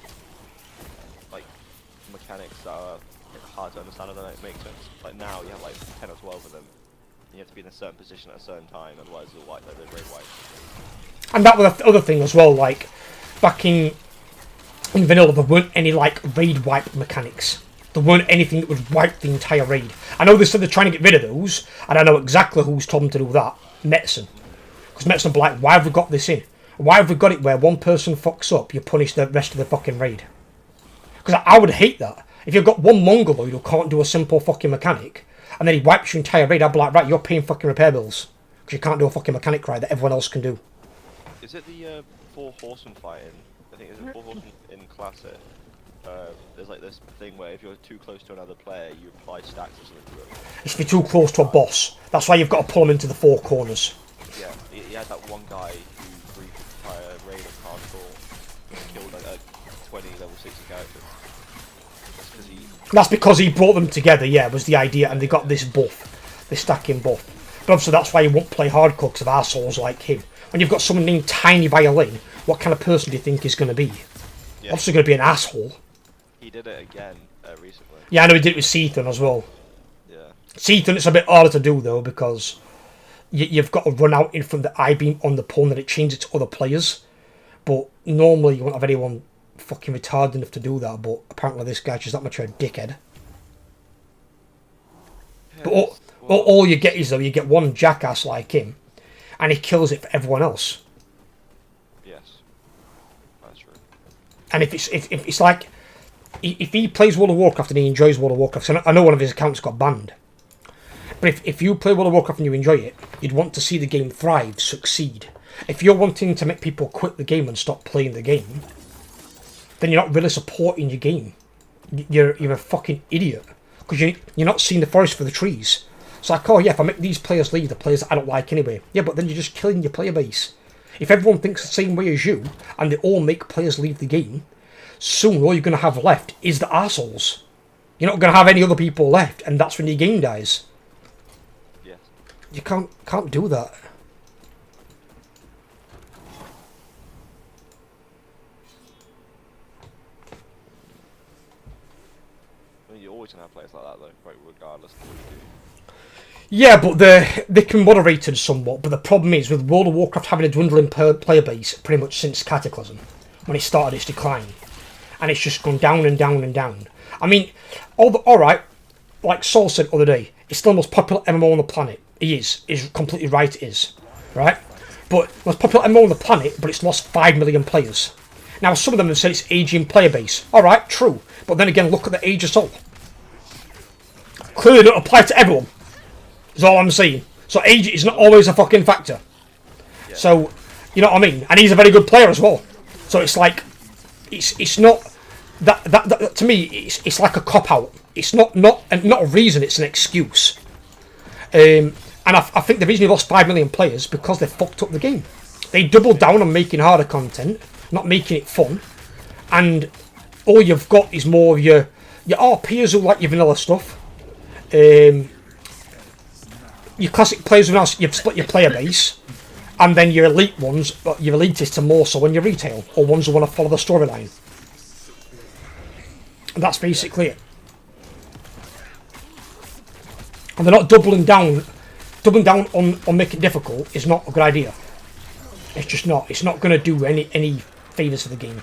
like mechanics that are hard to understand. I don't know if it makes sense. Like now you have like 10 or 12 of them. You have to be in a certain position at a certain time, otherwise you'll white like the raid white. And that was the other thing as well, like back in vanilla there weren't any like raid wipe mechanics. There weren't anything that would wipe the entire raid. I know they said they're trying to get rid of those, and I know exactly who's told them to do that. Metson. Because Metson will be like, why have we got this in? Why have we got it where one person fucks up, you punish the rest of the fucking raid? Because I would hate that. If you've got one mongoloid who can't do a simple fucking mechanic, and then he wipes your entire raid, I'd be like, right, you're paying fucking repair bills. Because you can't do a fucking mechanic right that everyone else can do. Is it the 4 horsemen fighting? I think it's the 4 horsemen in Classic. There's like this thing where if you're too close to another player, you apply stacks or something to it. If you're too close to a boss, that's why you've got to pull them into the 4 corners. Yeah, he had that one guy who briefed the entire raid of hardcore and killed like 20 level 60 characters. That's because he brought them together, yeah, was the idea, and they got this buff, this stacking buff. But obviously that's why you won't play hardcore because of arseholes like him. When you've got someone named Tiny Violin, what kind of person do you think he's going to be? Yeah. Obviously going to be an asshole. He did it again recently. Yeah, I know he did it with Seathan as well. Yeah. Seathan, it's a bit harder to do though because you've got to run out in front of the I-beam on the pawn and it changes to other players. But normally you won't have anyone fucking retarded enough to do that, but apparently this guy's just that much of a dickhead. Yeah, but all you get is though, you get one jackass like him and he kills it for everyone else. Yes. That's true. And if it's like if he plays World of Warcraft and he enjoys World of Warcraft, so I know one of his accounts got banned. But if you play World of Warcraft and you enjoy it, you'd want to see the game thrive, succeed. If you're wanting to make people quit the game and stop playing the game, then you're not really supporting your game. You're a fucking idiot. Because you're not seeing the forest for the trees. It's like, oh yeah, if I make these players leave, the players I don't like anyway. Yeah, but then you're just killing your player base. If everyone thinks the same way as you, and they all make players leave the game, soon all you're going to have left is the arseholes. You're not going to have any other people left, and that's when your game dies. Yes. You can't do that. You're always going to have players like that, though, right, regardless of what you do. Yeah, but they can moderate it somewhat. But the problem is, with World of Warcraft having a dwindling player base pretty much since Cataclysm, when it started its decline, and it's just gone down and down and down. I mean, alright, like Saul said the other day, it's still the most popular MMO on the planet. He is completely right, it is. Right? But most popular MMO on the planet, but it's lost 5 million players. Now, some of them have said it's aging player base. Alright, true. But then again, look at the age of Saul. Clearly don't apply to everyone. Is all I'm saying. So age is not always a fucking factor. Yeah. So, you know what I mean? And he's a very good player as well. So it's like, it's not, that to me, it's like a cop-out. It's not a reason, it's an excuse. And I think the reason he lost 5 million players because they fucked up the game. They doubled down on making harder content, not making it fun. And all you've got is more of your RPers who like your vanilla stuff. Your classic players who you've split your player base, and then your elite ones, but your elitists are more so on your retail, or ones who want to follow the storyline. And that's basically it. And they're not doubling down on making it difficult is not a good idea. It's just not. It's not going to do any favours for the game.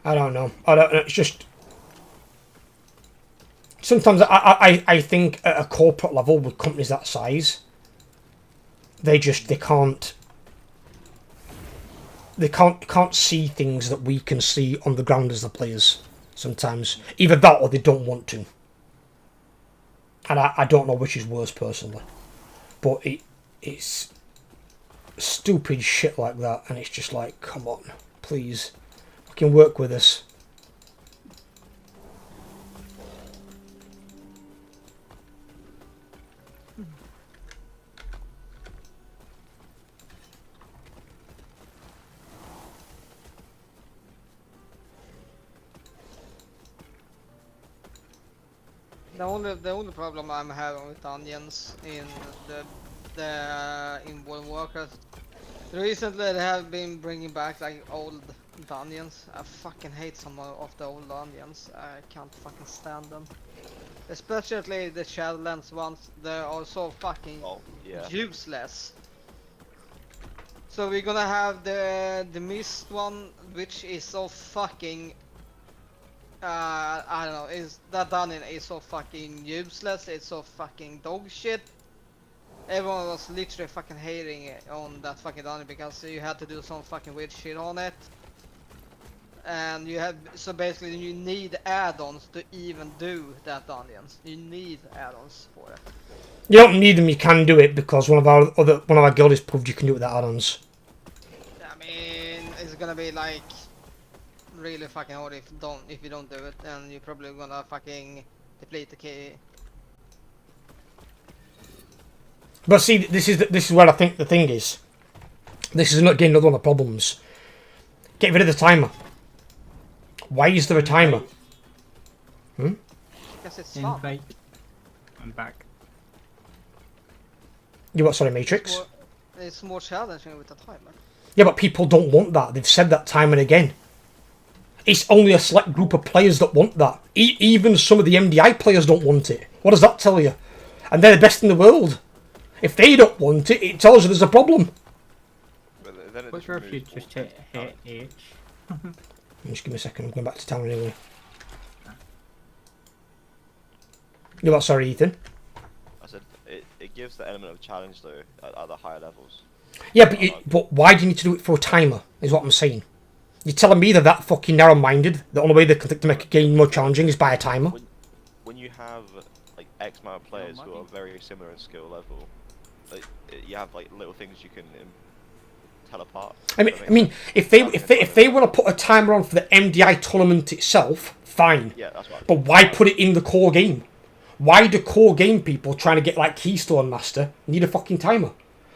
I don't know. It's just sometimes I think at a corporate level with companies that size, they can't see things that we can see on the ground as the players. Sometimes either that or they don't want to, and I don't know which is worse personally. But it's stupid shit like that, and it's just like, come on, please. Can work with us. The only problem I'm having with dungeons in in World of Warcraft, recently they have been bringing back like old dungeons. I fucking hate some of the old dungeons. I can't fucking stand them. Especially the Shadowlands ones. They are so fucking useless. So we're gonna have the Mist one, which is so fucking I don't know, that dungeon is so fucking useless, it's so fucking dog shit. Everyone was literally fucking hating on that fucking dungeon because you had to do some fucking weird shit on it. And you have, so basically you need add-ons to even do that dungeons. You need add-ons for it. You don't need them, you can do it because one of our guilds proved you can do it with add-ons. I mean, it's gonna be like really fucking hard if you don't do it, and you're probably gonna fucking deplete the key. But see, this is where I think the thing is. This is not again another one of the problems. Get rid of the timer. Why is there a timer? Because it's fun. Invite. I'm back. You what? Sorry, Matrix. It's more challenging with the timer. Yeah, but people don't want that. They've said that time and again. It's only a select group of players that want that. Even some of the MDI players don't want it. What does that tell you? And they're the best in the world. If they don't want it, it tells you there's a problem. What's your if you just hit H? Just give me a second, I'm going back to town anyway. You what, sorry, Ethan? I said it gives the element of challenge though at the higher levels. Yeah, but why do you need to do it for a timer, is what I'm saying. You're telling me they're that fucking narrow-minded, the only way they can think to make a game more challenging is by a timer? When you have like X amount of players who are very similar in skill level, like, you have like little things you can tell apart. I mean, if they want to put a timer on for the MDI tournament itself, fine. Yeah, that's right. But why put it in the core game? Why do core game people trying to get like Keystone Master need a fucking timer?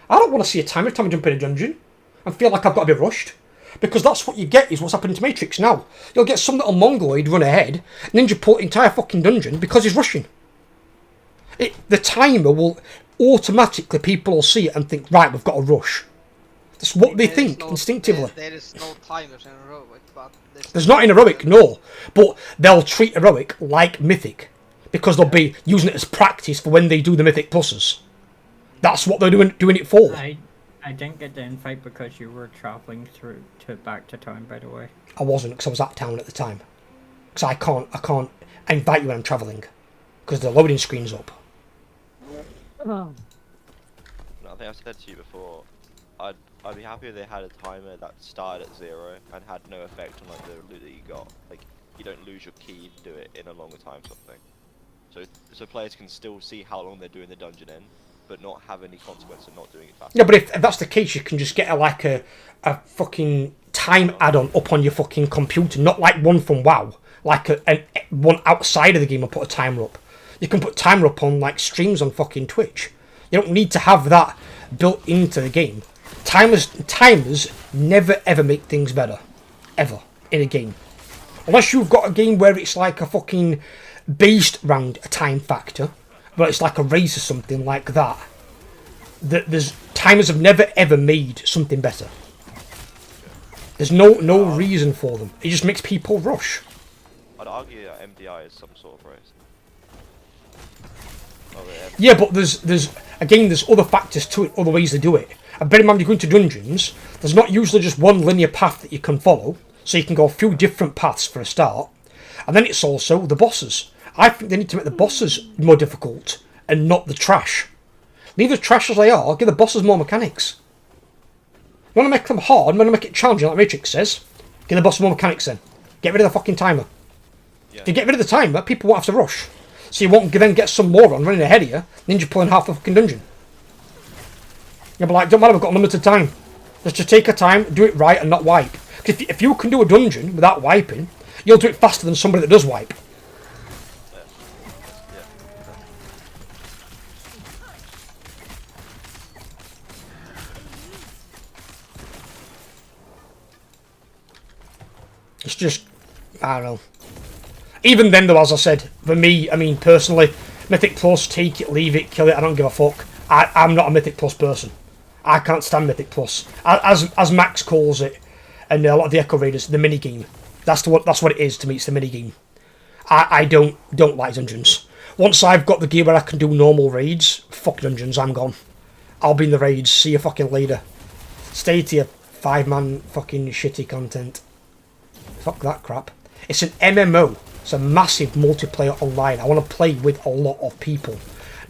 I don't want to see a timer every time I jump in a dungeon and feel like I've got to be rushed. Because that's what you get, is what's happening to Matrix now. You'll get some little mongoloid run ahead, Ninja pull the entire fucking dungeon because he's rushing. The timer will automatically, people will see it and think, right, we've got to rush. That's what they think, instinctively. There is no timers in heroic, but there's not in heroic, no. But they'll treat heroic like mythic. Because they'll be using it as practice for when they do the mythic pluses. That's what they're doing it for. I didn't get the invite because you were travelling back to town, by the way. I wasn't, because I was at town at the time. Because I can't invite you when I'm travelling. Because the loading screen's up. No, I think I said to you before, I'd be happy if they had a timer that started at 0 and had no effect on like the loot that you got. Like, you don't lose your key to do it in a longer time sort of thing. So players can still see how long they're doing the dungeon in, but not have any consequence of not doing it fast. Yeah, but if that's the case, you can just get a fucking time add-on up on your fucking computer, not like one from WoW, like one outside of the game and put a timer up. You can put timer up on like streams on fucking Twitch. You don't need to have that built into the game. Timers never ever make things better, ever, in a game. Unless you've got a game where it's like a fucking based around a time factor, where it's like a race or something like that. Timers have never ever made something better. There's no reason for them. It just makes people rush. I'd argue that MDI is some sort of race. Yeah, but there's other factors to it, other ways to do it. And bear in mind, you go into dungeons, there's not usually just one linear path that you can follow, so you can go a few different paths for a start. And then it's also the bosses. I think they need to make the bosses more difficult, and not the trash. Leave the trash as they are, give the bosses more mechanics. You want to make them hard, you want to make it challenging, like Matrix says, give the bosses more mechanics then. Get rid of the fucking timer. Yeah. If you get rid of the timer, people won't have to rush. So you won't then get some moron running ahead of you, Ninja pulling half the fucking dungeon. You'll be like, don't matter, we've got limited time. Let's just take our time, do it right, and not wipe. Because if you can do a dungeon without wiping, you'll do it faster than somebody that does wipe. It's just, I don't know. Even then, though, as I said, for me, I mean, personally, Mythic Plus, take it, leave it, kill it, I don't give a fuck. I'm not a Mythic Plus person. I can't stand Mythic Plus. As Max calls it, and a lot of the Echo Raiders, the minigame. That's what it is to me, it's the minigame. I don't like dungeons. Once I've got the gear where I can do normal raids, fuck dungeons, I'm gone. I'll be in the raids, see you fucking later. Stay to your 5-man fucking shitty content. Fuck that crap. It's an MMO. It's a massive multiplayer online. I want to play with a lot of people.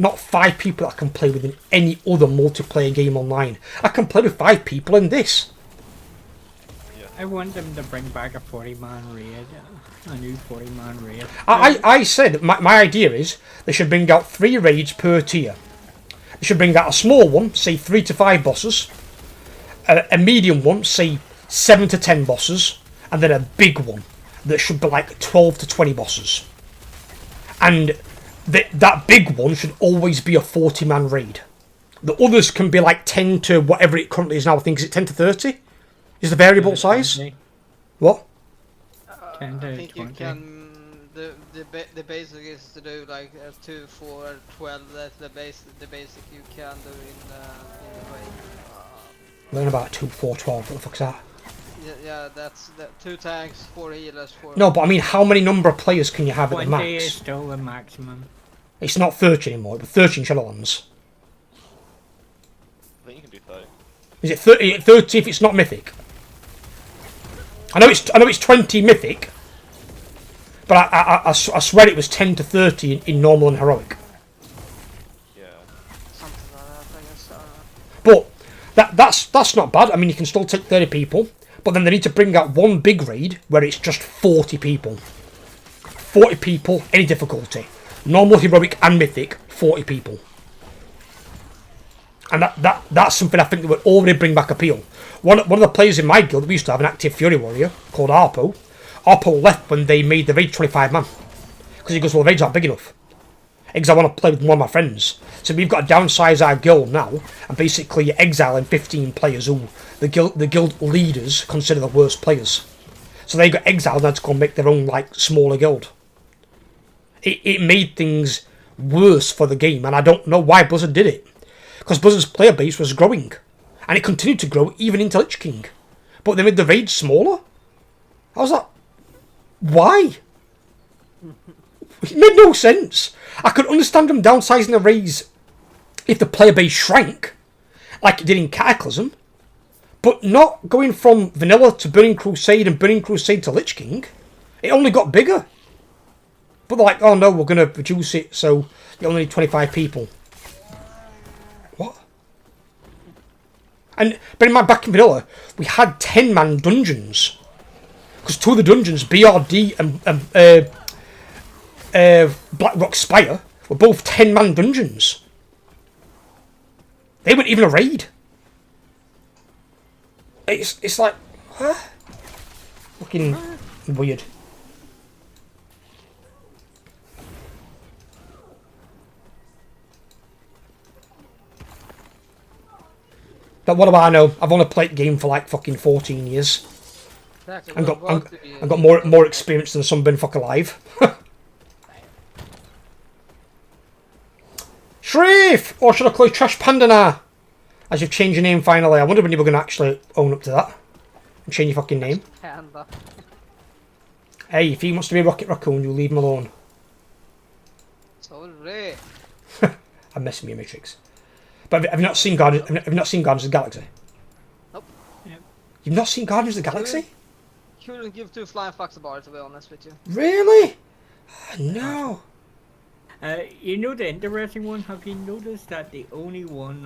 not 5 people that I can play with in any other multiplayer game online. I can play with 5 people in this. I want them to bring back a 40-man raid. A new 40-man raid. I said, my idea is they should bring out 3 raids per tier. They should bring out a small one, say 3 to 5 bosses. A medium one, say 7 to 10 bosses. And then a big one that should be like 12 to 20 bosses. And that big one should always be a 40-man raid. The others can be like 10 to whatever it currently is now. I think, is it 10 to 30? Is the variable size? 20. What? 10 to I think 20. you can. The basic is to do like 2, 4, 12. That's the basic you can do in the raid. Learn about 2, 4, 12. What the fuck's that? Yeah, that's 2 tanks, 4 healers, 4. No, but I mean, how many number of players can you have at the 20 is max? still the maximum. It's not 30 anymore, but 13 Shadowlands. I think you can do 30. Is it 30 if it's not mythic? I know it's 20 mythic, but I swear it was 10 to 30 in normal and heroic. Yeah. Something like that, I guess. But that's not bad. I mean, you can still take 30 people, but then they need to bring out one big raid where it's just 40 people. 40 people, any difficulty. Normal, heroic, and mythic, 40 people. And that's something I think that would already bring back appeal. One of the players in my guild, we used to have an active Fury Warrior called Arpo. Arpo left when they made the raid 25 man. Because he goes, well, the raids aren't big enough. Because I want to play with one of my friends. So we've got to downsize our guild now, and basically you're exiling 15 players who the guild leaders consider the worst players. So they got exiled and had to go and make their own like smaller guild. It made things worse for the game, and I don't know why Blizzard did it. Because Blizzard's player base was growing, and it continued to grow even into Lich King. But they made the raids smaller. I was like, why? It made no sense. I could understand them downsizing the raids if the player base shrank, like it did in Cataclysm, but not going from Vanilla to Burning Crusade and Burning Crusade to Lich King. It only got bigger. But they're like, oh no, we're going to reduce it so you only need 25 people. What? And bear in mind, back in Vanilla, we had 10-man dungeons. Because 2 of the dungeons, BRD and Blackrock Spire, were both 10-man dungeons. They weren't even a raid. It's like, huh? Fucking weird. But what do I know? I've only played the game for like fucking 14 years. Exactly. I've got more experience than some bin fuck alive. Shreef! Or should I call you Trash Panda now? As you've changed your name finally. I wonder when you were going to actually own up to that. And change your fucking name. Panda. Hey, if he wants to be Rocket Raccoon, you leave him alone. Sorry. I'm messing with your Matrix. But have you not seen Guardians? Have you not seen Guardians of the Galaxy? Nope. You've not seen Guardians of the Galaxy? Couldn't give 2 flying fucks about it, to be honest with you. Really? No. You know the interesting one? Have you noticed that the only one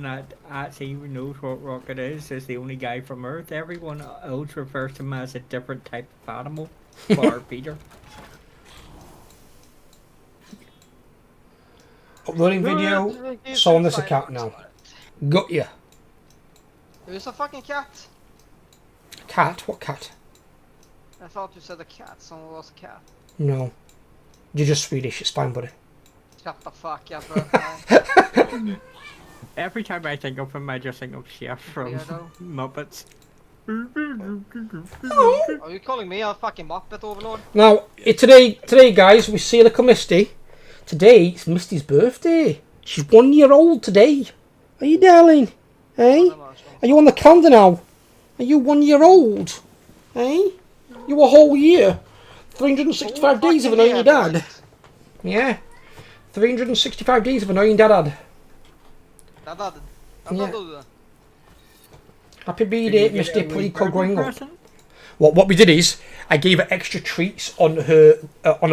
that actually even knows what Rocket is the only guy from Earth? Everyone else refers to him as a different type of animal. Or Peter. Uploading video. So on this account now. Got ya. There's a fucking cat. Cat? What cat? I thought you said a cat. Someone was a cat. No. You're just Swedish. It's fine, buddy. Shut the fuck up, bro. Every time I think of him, I just think of Chef from Weirdo. Muppets. Are you calling me a fucking Muppet Overlord? Now, today, guys, we see little Misty. Today, it's Misty's birthday. She's 1 year old today. Are you, darling? Hey? Are you on the calendar now? Are you 1 year old? Hey? You a whole year? 365 days of annoying your dad. Yeah. 365 days of annoying dad. Yeah. Happy birthday, Misty Plico growing up. What we did is I gave her extra treats on her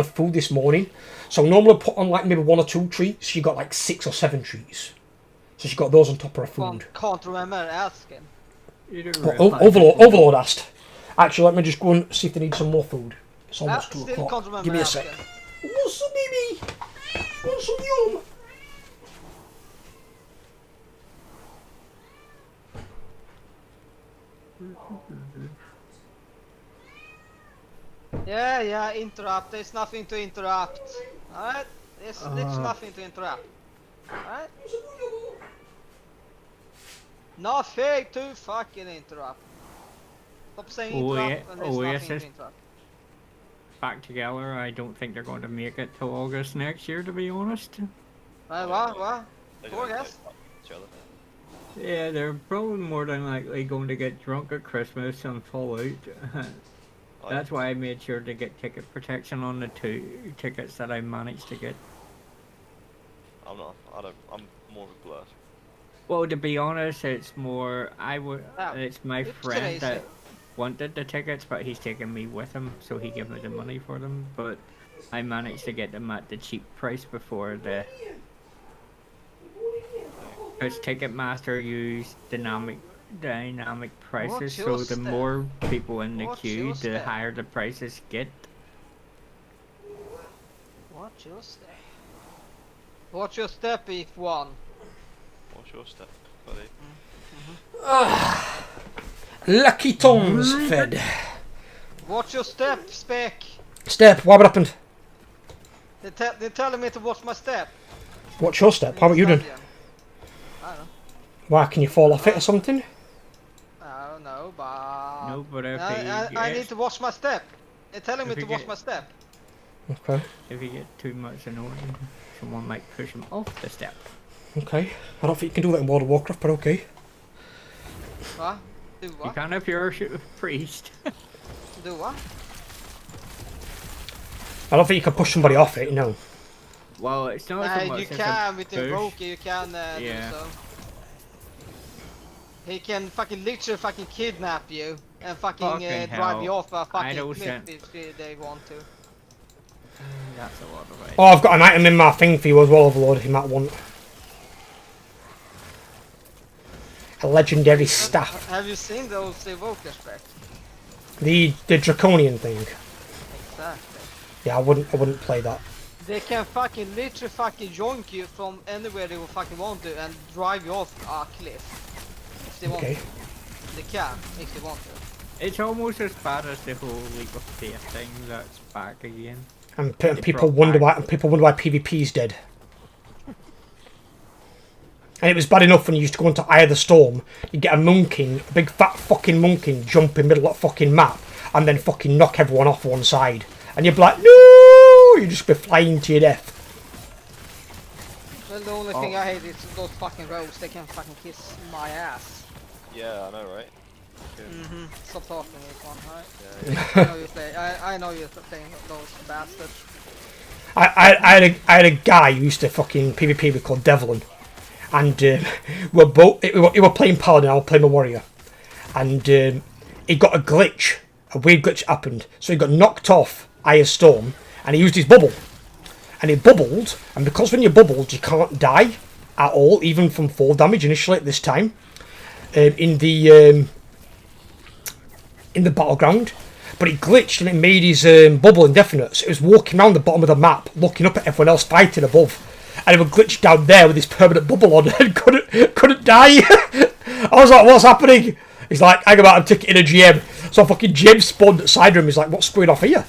food this morning. So normally I put on like maybe 1 or 2 treats. She got like 6 or 7 treats. So she got those on top of her food. Can't remember asking. Overlord asked. Actually, let me just go and see if they need some more food. It's almost 2 still o'clock. can't remember Give me a sec. asking. What's up, baby? Want some yum? Yeah, interrupt. There's nothing to interrupt. Alright? There's nothing to interrupt. Alright? Nothing to fucking interrupt. Stop saying interrupt and there's nothing to interrupt. Back together, I don't think they're going to make it till August next year, to be honest. What? They Poor don't guys. like each other. Yeah, they're probably more than likely going to get drunk at Christmas and fall out. That's why I made sure to get ticket protection on the 2 tickets that I managed to get. I'm not. I'm more of a blur. Well, to be honest, it's more it's my it's friend crazy. that wanted the tickets, but he's taking me with him, so he gave me the money for them. But I managed to get them at the cheap price before the. Because Ticketmaster used dynamic prices, so the more people in the queue, the higher the prices get. What's your step? What's your step, F1? What's your step, buddy? Lucky Tom's fed. What's your step, Spec? Step, what happened? They're telling me to watch my step. What's your step? How about you doing? I don't know. Why, can you fall off it or something? I don't know, but... No, but if I need to watch my step. They're telling me to watch my step. Okay. If you get too much annoying, someone might push him off the step. Okay. I don't think you can do that in World of Warcraft, but okay. What? Do You what? can if you're a priest. Do what? I don't think you can push somebody off it, no. Well, it's not so much You as can a with the push. Roki, you can Yeah. do so. He can fucking literally fucking kidnap you and fucking Fucking drive you hell. off a fucking don't cliff think- if they want to. That's a lot of it. Oh, I've got an item in my thing for you as well, Overlord, if you might want. A legendary staff. Have you seen those evokers back? The draconian thing. Exactly. Yeah, I wouldn't play that. They can fucking literally fucking joink you from anywhere they will fucking want to and drive you off a cliff. If they want Okay. to. They can, if they want to. It's almost as bad as the whole League of Faith thing that's back again. And They people brought wonder back- why PvP is dead. And it was bad enough when you used to go into Eye of the Storm, you get a moonking, a big fat fucking moonking, jump in the middle of the fucking map, and then fucking knock everyone off one side. And you'd be like, no! You'd just be flying to your death. Well, the only thing I hate is those fucking rogues. They can fucking kiss my ass. Yeah, I know, right? Stop talking, Econ, alright? Yeah. I know you're saying those bastards. I had a guy who used to fucking PvP we called Devlin. And we were playing Paladin, I was playing a warrior. And he got a glitch. A weird glitch happened. So he got knocked off Eye of Storm, and he used his bubble. And he bubbled, and because when you bubbled, you can't die at all, even from fall damage initially at this time. In the battleground. But it glitched and it made his bubble indefinite. So it was walking around the bottom of the map, looking up at everyone else fighting above. And he would glitch down there with his permanent bubble on and couldn't die. I was like, what's happening? He's like, hang about, I'm taking in a GM. So fucking GM spawned at side of him. He's like, what's going off here?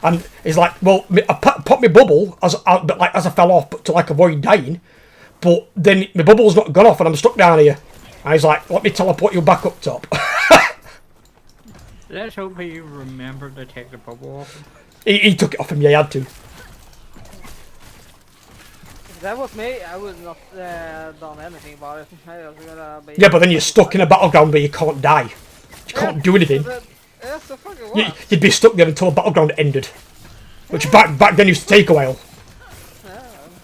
And he's like, well, I popped my bubble as I fell off, but to like avoid dying. But then my bubble's not gone off and I'm stuck down here. And he's like, let me teleport you back up top. Let's hope he remembered to take the bubble off. he took it off him, yeah, he had to. If that was me, I would not done anything about it. I was gonna be... Yeah, but then you're stuck in a battleground where you can't die. You can't do anything. That's the fucking worst. You'd be stuck there until the battleground ended. Which back then used to take a while. Yeah,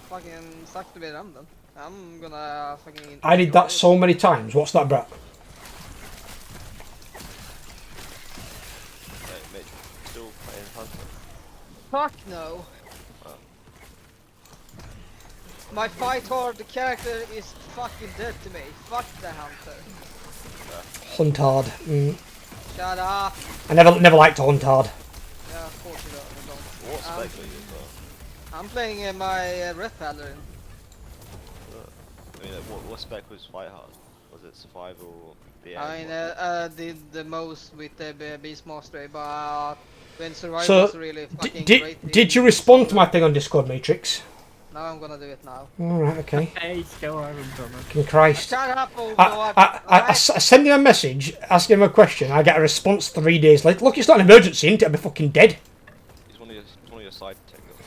fucking suck to be them then. I'm gonna fucking... I did that so many times. What's that, Brett? fuck no. My fight hard character is fucking dead to me. Fuck the hunter. Hunt hard. Shut up. I never liked to hunt hard. Yeah, of course you don't. What spec are you as well? I'm playing my Red Paladin. I mean, what spec was fight hard? Was it survival? The I mean, did the most with the Beastmaster, but when survival So, was really fucking great. did you respond to my thing on Discord, Matrix? Now I'm gonna do it now. Alright, okay. I still haven't done it. Fucking Christ. Shut up, old I send him a message, asking him a question, I get a response 3 days later. Look, it's not an emergency, isn't it? I'll be fucking dead. He's one of your side techniques.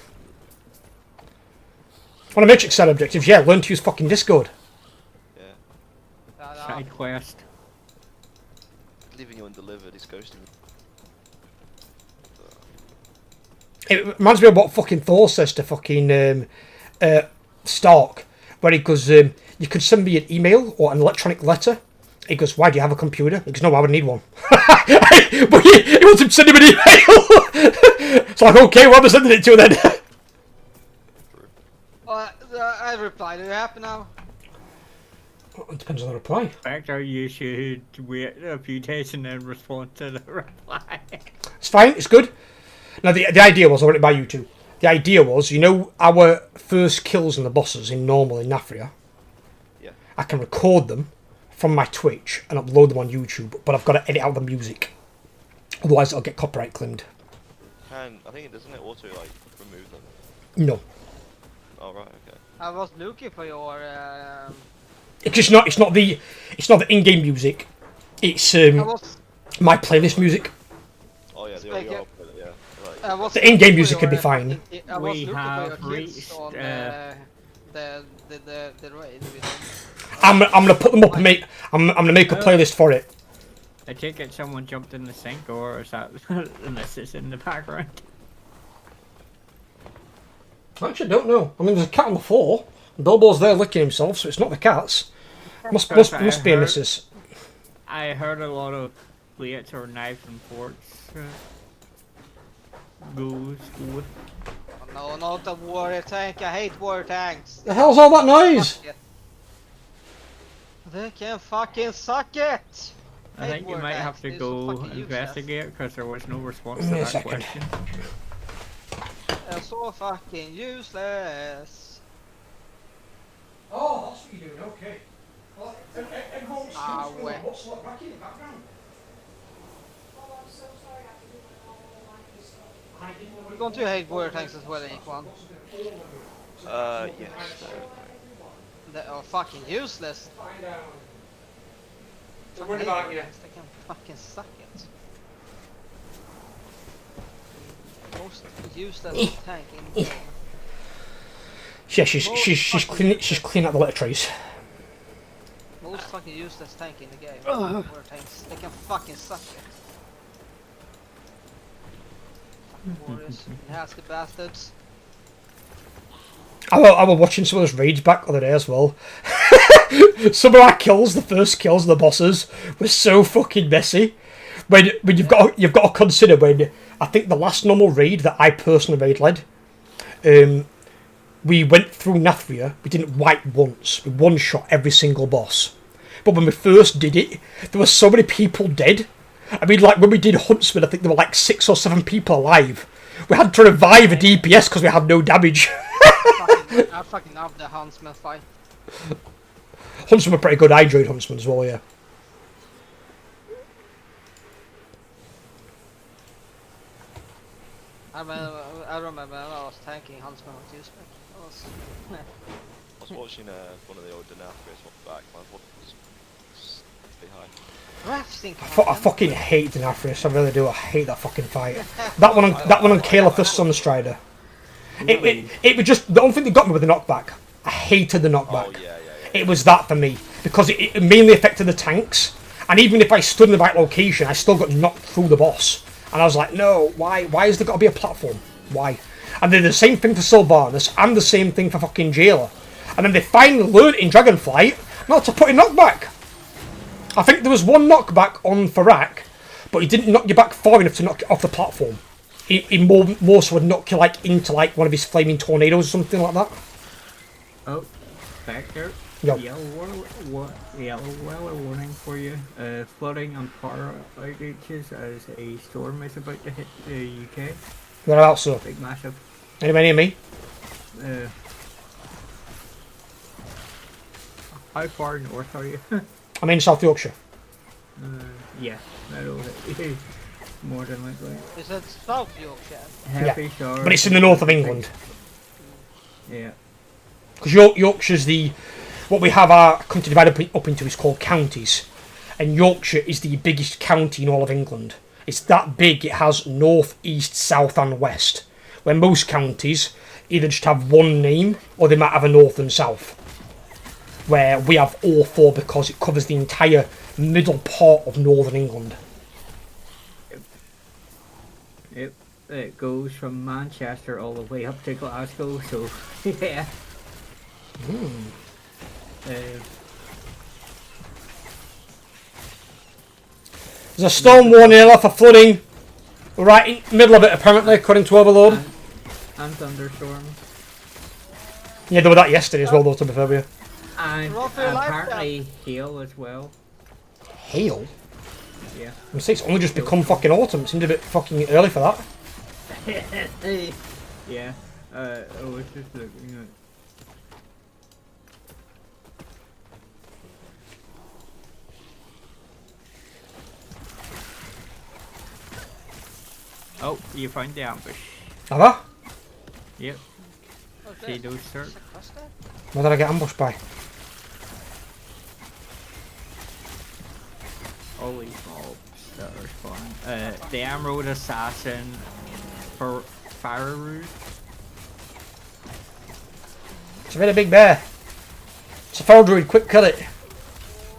On a Matrix side objectives, yeah, learn to use fucking Discord. Yeah. Shut up. Side quest. Leaving you undelivered, he's ghosting you. It reminds me of what fucking Thor says to fucking Stark, where he goes, you could send me an email or an electronic letter. He goes, why do you have a computer? He goes, no, I would need one. But he wants him to send him an email. It's like, okay, well, I'm sending it to you then. I replied. Do you happy now? It depends on the reply. Spectre, you should wait a few days and then respond to the reply. It's fine, it's good. Now, the idea was, I want it by you two. The idea was, you know, our first kills on the bosses in normal in Nafria? Yeah. I can record them from my Twitch and upload them on YouTube, but I've got to edit out the music. Otherwise, it'll get copyright claimed. I think it doesn't auto like remove them. No. Oh right, okay. I was looking for your. It's not the in-game music. It's my playlist music. Oh yeah, the Spec- audio output, yeah. Right. I was The in-game looking music for could be your- fine. I was We looking for have your kills reached, on the raid. We did. I'm gonna put them up and make. I'm gonna make a playlist for it. I take it someone jumped in the sink, or is that the missus in the background? Actually, I don't know. I mean, there's a cat on the floor. Bilbo's there licking himself, so it's not the cats. Must be a missus. I heard a lot of plates or knives and forks. Goes. No, not a warrior tank. I hate warrior tanks. The hell's all that noise? Fuck it. They can fucking suck it. I think you might have to go investigate because there was no response to Give me a that second. question. They're so fucking useless. Oh, that's what you're doing. Okay. Well, wait. Don't you hate warrior tanks as well, Equan? Yes. They are fucking useless. Don't worry about you. They can fucking suck it. Most useless tank in the game. Yeah, she's cleaning up the litter trays. Most fucking useless tank in the game. Warrior tanks. They can fucking suck it. Fucking warriors. Nasty bastards. I was watching some of those raids back the other day as well. Some of our kills, the first kills of the bosses, were so fucking messy. When you've got to consider when I think the last normal raid that I personally raid led, we went through Nathria. We didn't wipe once. We one-shot every single boss. But when we first did it, there were so many people dead. I mean, like when we did Huntsman, I think there were like 6 or 7 people alive. We had to revive a DPS because we had no damage. I fucking love the Huntsman fight. Huntsman were pretty good. I enjoyed Huntsman as well, yeah. I remember when I was tanking Huntsman with you, Spec. I was watching one of the old Denafrius back. My voice was pretty high. Rafting I fucking hate Denafrius. I really do. I hate that fucking fight. That one on Calithus Sunstrider. It was just the only thing that got me with the knockback. I hated the knockback. Oh yeah. It was that for me because it mainly affected the tanks, and even if I stood in the right location, I still got knocked through the boss. And I was like, no, why has there got to be a platform? Why? And they're the same thing for Sylvanas and the same thing for fucking Jailer. And then they finally learned in Dragonflight not to put in knockback. I think there was one knockback on Farak, but he didn't knock you back far enough to knock it off the platform. he more so would knock you like into like one of his flaming tornadoes or something like that. Oh, Spectre. Yo. Yellow weather warning for you. Flooding and power outages as a storm is about to hit the UK. Whereabouts, sir? Big massive. Anybody near me? How far north are you? I'm in South Yorkshire. Yeah, that'll hit you. More than likely. Is that South Yorkshire? Heavy showers. But it's in the north of England. Yeah. Because Yorkshire's what we have our country divided up into is called counties. And Yorkshire is the biggest county in all of England. It's that big, it has north, east, south and west. Where most counties either just have one name or they might have a north and south. Where we have all four because it covers the entire middle part of northern England. Yep. It goes from Manchester all the way up to Glasgow, so yeah. There's a storm warning alert for flooding. We're right in the middle of it apparently, according to Overlord. And thunderstorms. Yeah, they were that yesterday as well, though, to be fair with you. And Rougher life apparently hail as well. Hail? Yeah. I'm saying it's only just become fucking autumn. It seemed a bit fucking early for that. Yeah. I was just looking at. Oh, you found the ambush. Have I? Yep. See those, sir? Where did I get ambushed by? All these mobs that are spawning. The Emerald Assassin for Fire Root. It's a very big bear. It's a foul druid, quick kill it.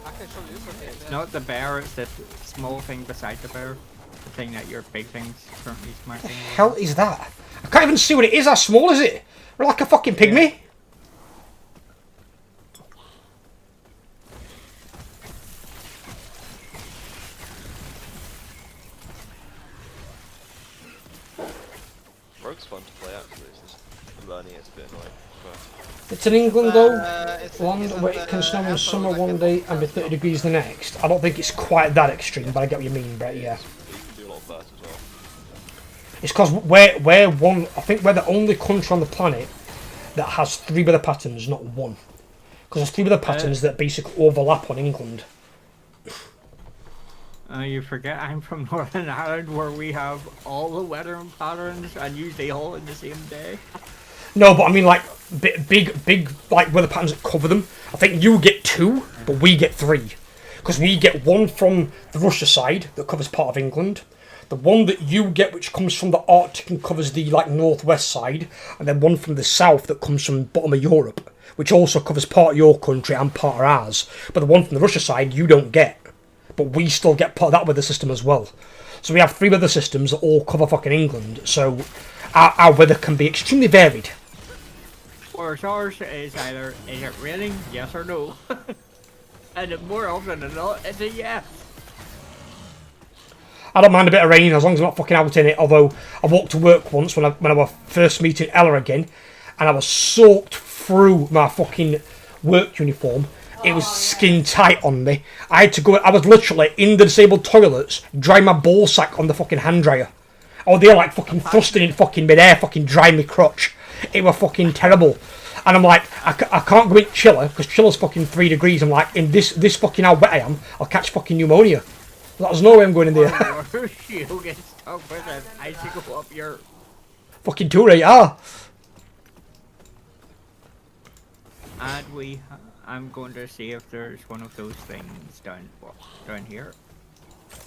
I can show you something. It's not the bear, it's the small thing beside the bear. The thing that your big thing's currently smacking. What the hell is that? I can't even see what it is. How small is it? We're like a fucking pygmy. Rogue's fun to play actually. It's just learning it's a bit annoying. But It's in England though. It's Land where it can snow in summer one day and be 30 degrees the next. I don't think it's quite that extreme, but I get what you mean, Brett, yeah. you can do a lot of that as well. It's because I think we're the only country on the planet that has 3 weather patterns, not 1. Because there's 3 weather patterns that basically overlap on England. You forget I'm from Northern Ireland where we have all the weather patterns and usually all in the same day. No, but I mean like big like weather patterns that cover them. I think you get 2, but we get 3. Because we get one from the Russia side that covers part of England. The one that you get which comes from the Arctic and covers the like northwest side. And then one from the south that comes from the bottom of Europe. Which also covers part of your country and part of ours. But the one from the Russia side you don't get. But we still get part of that weather system as well. So we have 3 weather systems that all cover fucking England. So our weather can be extremely varied. Whereas ours is either, is it raining? Yes or no? And more often than not, it's a yes. I don't mind a bit of rain as long as I'm not fucking out in it. Although I walked to work once when I was first meeting Ella again, and I was soaked through my fucking work uniform. It was skin tight on me. I had to go. I was literally in the disabled toilets, drying my ball sack on the fucking hand dryer. Oh, they're like fucking thrusting in fucking midair, fucking drying me crotch. It was fucking terrible. And I'm like, I can't go in chiller because chiller's fucking 3 degrees. I'm like, in this fucking how wet I am, I'll catch fucking pneumonia. There's no way I'm going in there. You get stuck with an icicle up your. Fucking too right, ah. And I'm going to see if there's one of those things down here.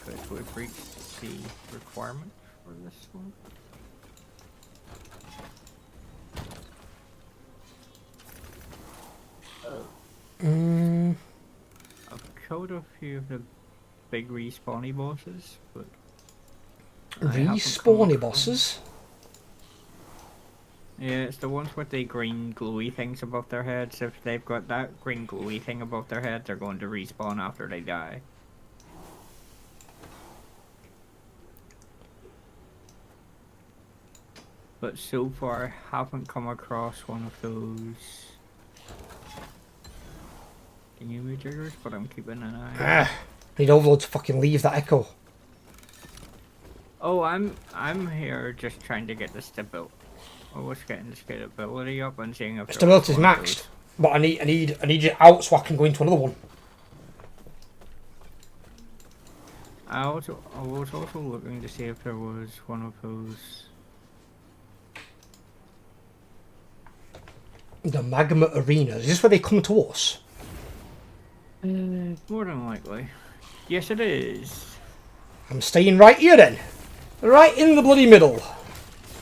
Because we've reached the requirement for this one. I've killed a few of the big respawny bosses, but Respawny bosses? Yeah, it's the ones with the green glowy things above their heads. If they've got that green glowy thing above their head, they're going to respawn after they die. but so far I haven't come across one of those thingy jiggers, but I'm keeping an eye. Ah, need Overlord to fucking leave that echo. Oh, I'm here just trying to get the stability. I was getting the stability up and seeing if Stability's maxed, but I need it out so I can go into another one. I was also looking to see if there was one of those. The magma arenas. Is this where they come to us? More than likely. Yes, it is. I'm staying right here then. Right in the bloody middle.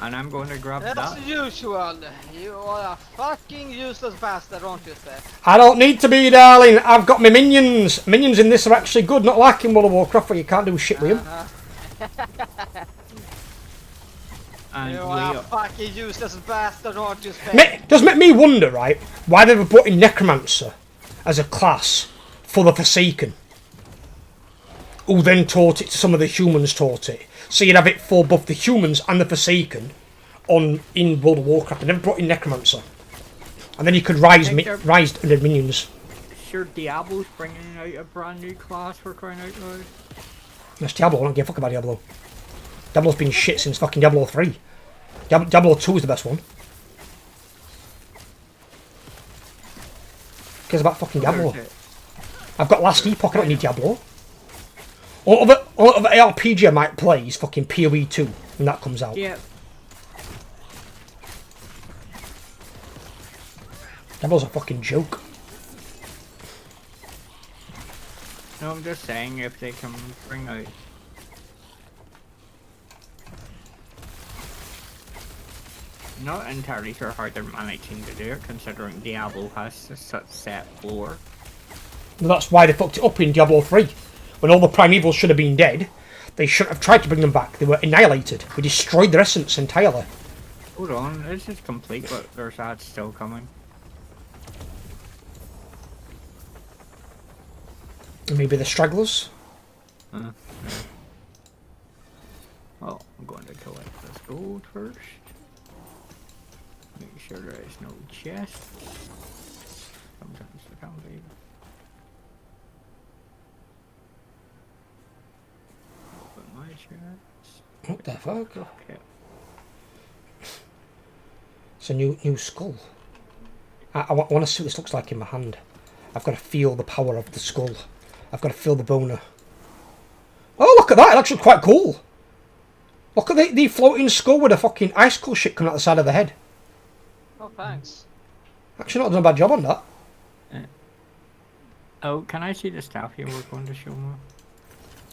And I'm going to grab As that. usual, you are a fucking useless bastard, aren't you, Steph? I don't need to be, darling. I've got my minions. Minions in this are actually good, not like in World of Warcraft where you can't do shit with them. And You we are a are, fucking useless bastard, aren't you, Steph? Does make me wonder, right, why they've brought in Necromancer as a class for the Forsaken, who then taught it to some of the humans taught it. So you'd have it for both the humans and the Forsaken in World of Warcraft. They never brought in Necromancer. And then you could rise the minions. sure Diablo's bringing out a brand new class for crying out loud. That's Diablo, I don't give a fuck about Diablo. Diablo's been shit since fucking Diablo 3. Diablo 2 is the best one. Cares about fucking Diablo. I've got Last Epoch, I don't need Diablo. All of RPG I might play is fucking PoE 2 when that comes out. Yeah. Diablo's a fucking joke. No, I'm just saying if they can bring out. Not entirely sure how they're managing to do it, considering Diablo has such set lore. Well, that's why they fucked it up in Diablo 3. When all the primevals should have been dead, they shouldn't have tried to bring them back. They were annihilated. We destroyed their essence entirely. Hold on, this is complete, but there's ads still coming. Maybe the stragglers? Well, I'm going to collect this gold first. Make sure there is no chest. Sometimes there can be. Open my chest. What the fuck? Okay. It's a new skull. I want to see what this looks like in my hand. I've got to feel the power of the skull. I've got to feel the boner. Oh, look at that! It's actually quite cool. Look at the floating skull with a fucking icicle shit coming out the side of the head. Oh, thanks. Actually, not done a bad job on that. Oh, can I see the staff you were going to show me?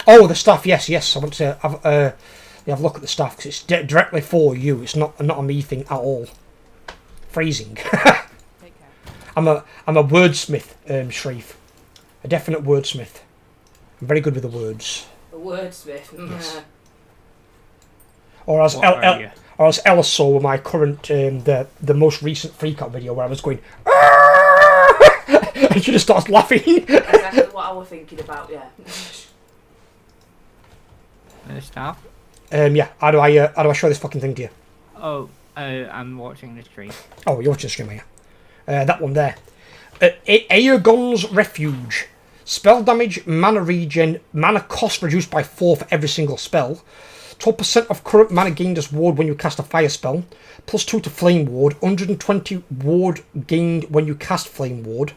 Oh, the staff, yes. I want to have a look at the staff because it's directly for you. It's not a me thing at all. Phrasing. I'm a wordsmith, Shreve. A definite wordsmith. I'm very good with the words. A wordsmith. Yes. Or as What Ella saw with my current the most recent freak out video where I was going and she just starts laughing. Exactly what I was thinking about, yeah. The staff? Yeah. How do I show this fucking thing to you? Oh, I'm watching the stream. Oh, you're watching the stream, yeah. That one there. Aegon's Refuge. Spell damage, mana regen, mana cost reduced by 4 for every single spell. 12% of current mana gained as ward when you cast a fire spell. Plus 2 to flame ward. 120 ward gained when you cast flame ward.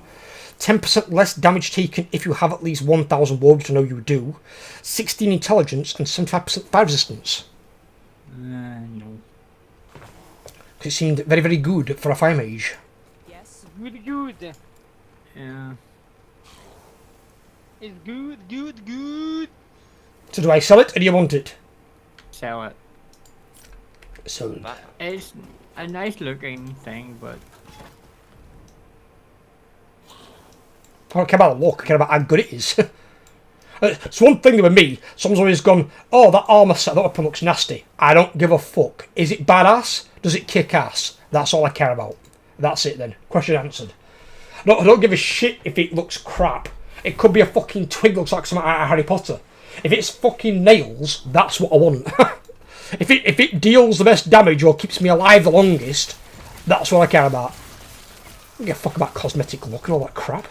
10% less damage taken if you have at least 1000 ward, which I know you do. 16 intelligence and 75% fire resistance. No. It seemed very, very good for a fire mage. Yes. Good. Yeah. It's good. So do I sell it or do you want it? Sell it. Sold. It's a nice looking thing, but I don't care about the look, I care about how good it is. It's one thing with me, someone's always gone, oh, that armour set, that weapon looks nasty. I don't give a fuck. Is it badass? Does it kick ass? That's all I care about. That's it then. Question answered. I don't give a shit if it looks crap. It could be a fucking twig looks like something out of Harry Potter. If it's fucking nails, that's what I want. If it deals the best damage or keeps me alive the longest, that's what I care about. I don't give a fuck about cosmetic look and all that crap.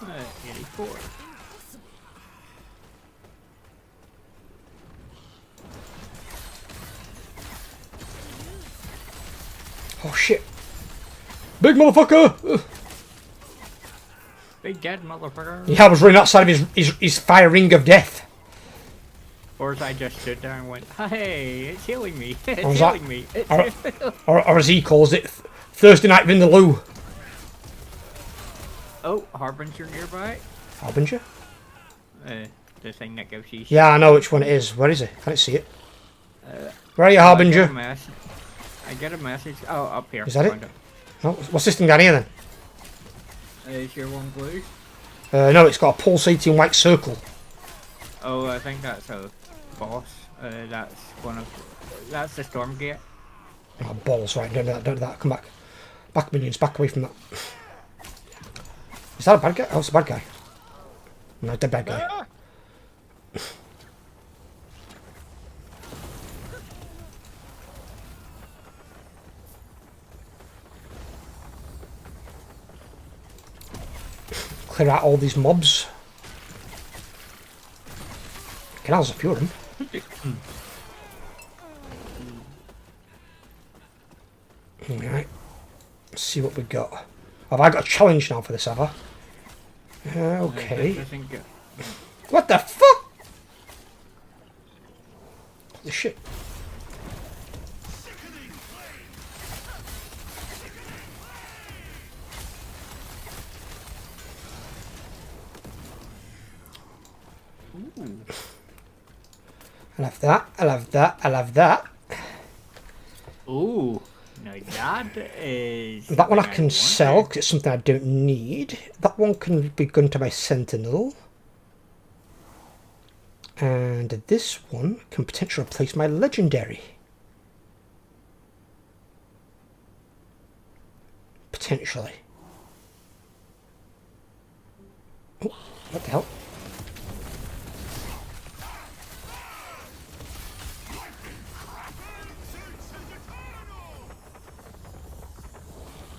Uh, 84. Oh shit. Big motherfucker! Big dead motherfucker. Yeah, I was running outside of his fire ring of death. Or as I just stood there and went, hey, it's healing me. It's was that? healing me. It's Or as he calls it, Thursday night Vindaloo. Oh, Harbinger nearby. Harbinger? The thing that gives you. Yeah, I know which one it is. Where is it? Can't see it. Where are you, Harbinger? I get a message. Oh, up here. Is that it? Found Oh, what's this thing down here then? Is your one blue? No, it's got a pulsating white circle. Oh, I think that's a boss. That's that's the storm gate. Oh, balls, right, don't do that, come back. Back, minions, back away from that. Is that a bad guy? Oh, it's a bad guy. No, dead bad guy. Ah! Clear out all these mobs. Okay, there's a few of them. Alright. Let's see what we got. Have I got a challenge now for this, have I? Okay. What the fuck? The shit. I love that, I love that, I love that. Ooh, now that is. That one I something can want. sell because it's something I don't need. That one can be gone to my Sentinel. And this one can potentially replace my Legendary. Potentially. Oh, what the hell?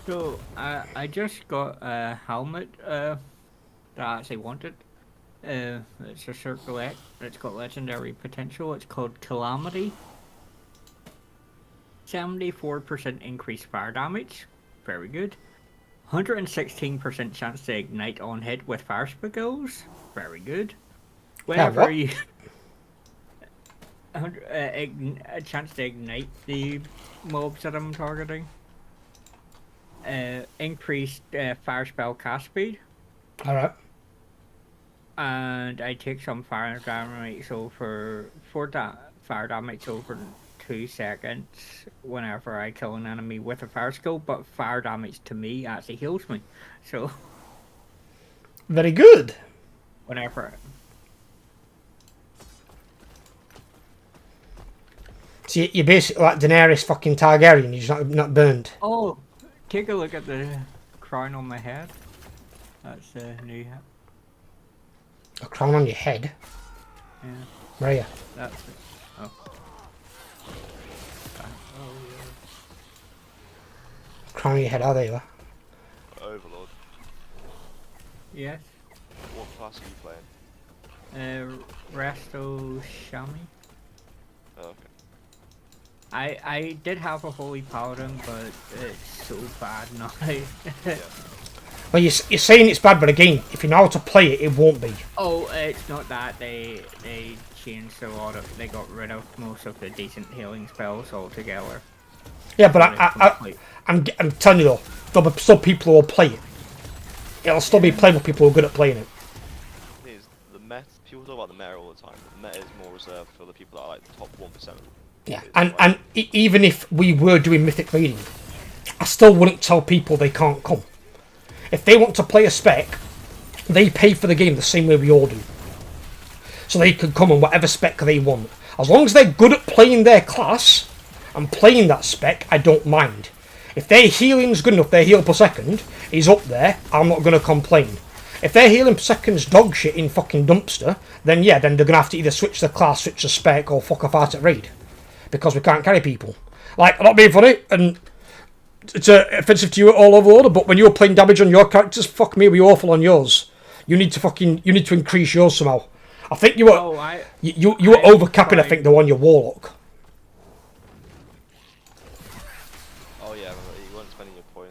So I just got a helmet that I actually wanted. It's a circlet. It's got legendary potential. It's called Calamity. 74% increased fire damage. Very good. 116% chance to ignite on hit with fire spells. Very good. Whenever what? you a chance to ignite the mobs that I'm targeting. Increased fire spell cast speed. Alright. And I take some fire damage over fire damage over 2 seconds whenever I kill an enemy with a fire skill, but fire damage to me actually heals me. So Very good. whenever So you're basically like Daenerys fucking Targaryen, you're just not burned. oh, take a look at the crown on my head. That's the new hat. A crown on your head. Yeah, Where are you? that's it. Oh. Crown on your head, oh there you are. Overlord. Yes. What class are you playing? Resto Shami. Oh, okay. I did have a Holy Paladin, but it's so bad now. Yeah. Well, you're saying it's bad, but again, if you know how to play it, it won't be. Oh, it's not that. They changed a lot of. They got rid of most of the decent healing spells altogether. Yeah, but I'm telling you though, there'll be still people who will play it. It'll still be playable people who are good at playing it. The thing is, the meta, people talk about the meta all the time, but the meta is more reserved for the people that are like the top 1%. Yeah, and even if we were doing Mythic Raiding, I still wouldn't tell people they can't come. If they want to play a spec, they pay for the game the same way we all do. So they can come on whatever spec they want. As long as they're good at playing their class and playing that spec, I don't mind. If their healing's good enough, their heal per second is up there, I'm not going to complain. If their healing per second's dog shit in fucking dumpster, then yeah, then they're going to have to either switch the class, switch the spec, or fuck off out at raid. Because we can't carry people. Like, I'm not being funny, and it's offensive to you all over the order, but when you're playing damage on your characters, fuck me, we're awful on yours. You need to increase yours somehow. I think you were you were overcapping, I think, though, on your warlock. Oh yeah, you weren't spending your point.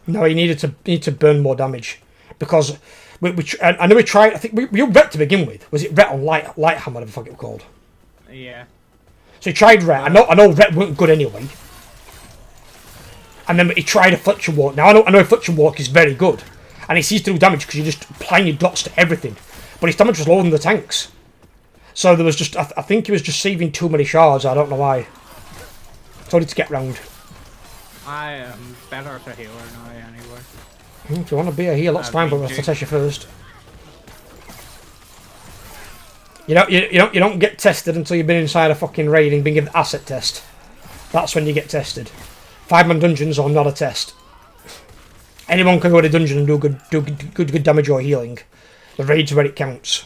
No, you need to burn more damage. Because I know we tried. I think we were Ret to begin with. Was it Ret on Light Hammer, whatever the fuck it was called? Yeah. So he tried Ret. I know Ret weren't good anyway. And then he tried a Fletcher Walk. Now I know Fletcher Walk is very good, and he seems to do damage because you're just applying your dots to everything. But his damage was lower than the tanks. So there was just I think he was just saving too many shards. I don't know why. So I need to get round. I am better as a healer now anyway. If you want to be a healer, that's fine, but we'll have to test you first. You don't get tested until you've been inside a fucking raid and been given the asset test. That's when you get tested. 5-man dungeons are not a test. Anyone can go to a dungeon and do good damage or healing. The raid's where it counts.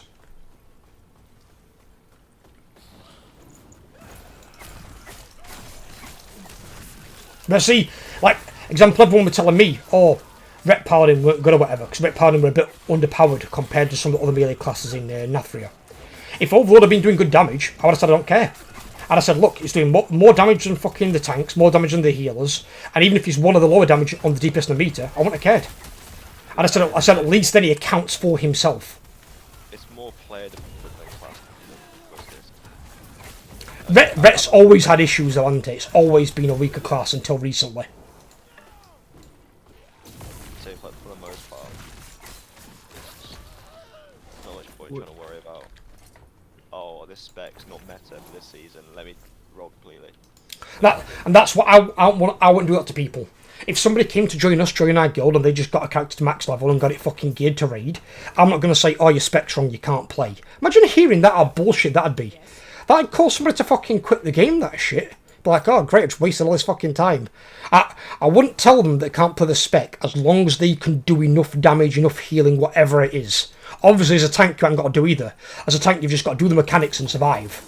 But see, like, example, everyone were telling me, oh, Ret Paladin weren't good or whatever, because Ret Paladin were a bit underpowered compared to some of the other melee classes in Nathria. If Overlord had been doing good damage, I would have said I don't care. And I said, look, he's doing more damage than fucking the tanks, more damage than the healers, and even if he's one of the lower damage on the DPS in the meter, I wouldn't have cared. And I said at least then he accounts for himself. It's more player dependent class. Ret's always had issues though, hasn't it? It's always been a weaker class until recently. So like, for the most part, it's not much point trying to worry about. Oh, this spec's not meta for this season. Let me roll completely. That's what I wouldn't do that to people. If somebody came to join our guild, and they just got a character to max level and got it fucking geared to raid, I'm not going to say, oh, your spec's wrong, you can't play. Imagine hearing that how bullshit that'd be. That'd cause somebody to fucking quit the game, that shit. Be like, oh, great, I've wasted all this fucking time. I wouldn't tell them they can't play the spec as long as they can do enough damage, enough healing, whatever it is. Obviously, as a tank, you haven't got to do either. As a tank, you've just got to do the mechanics and survive.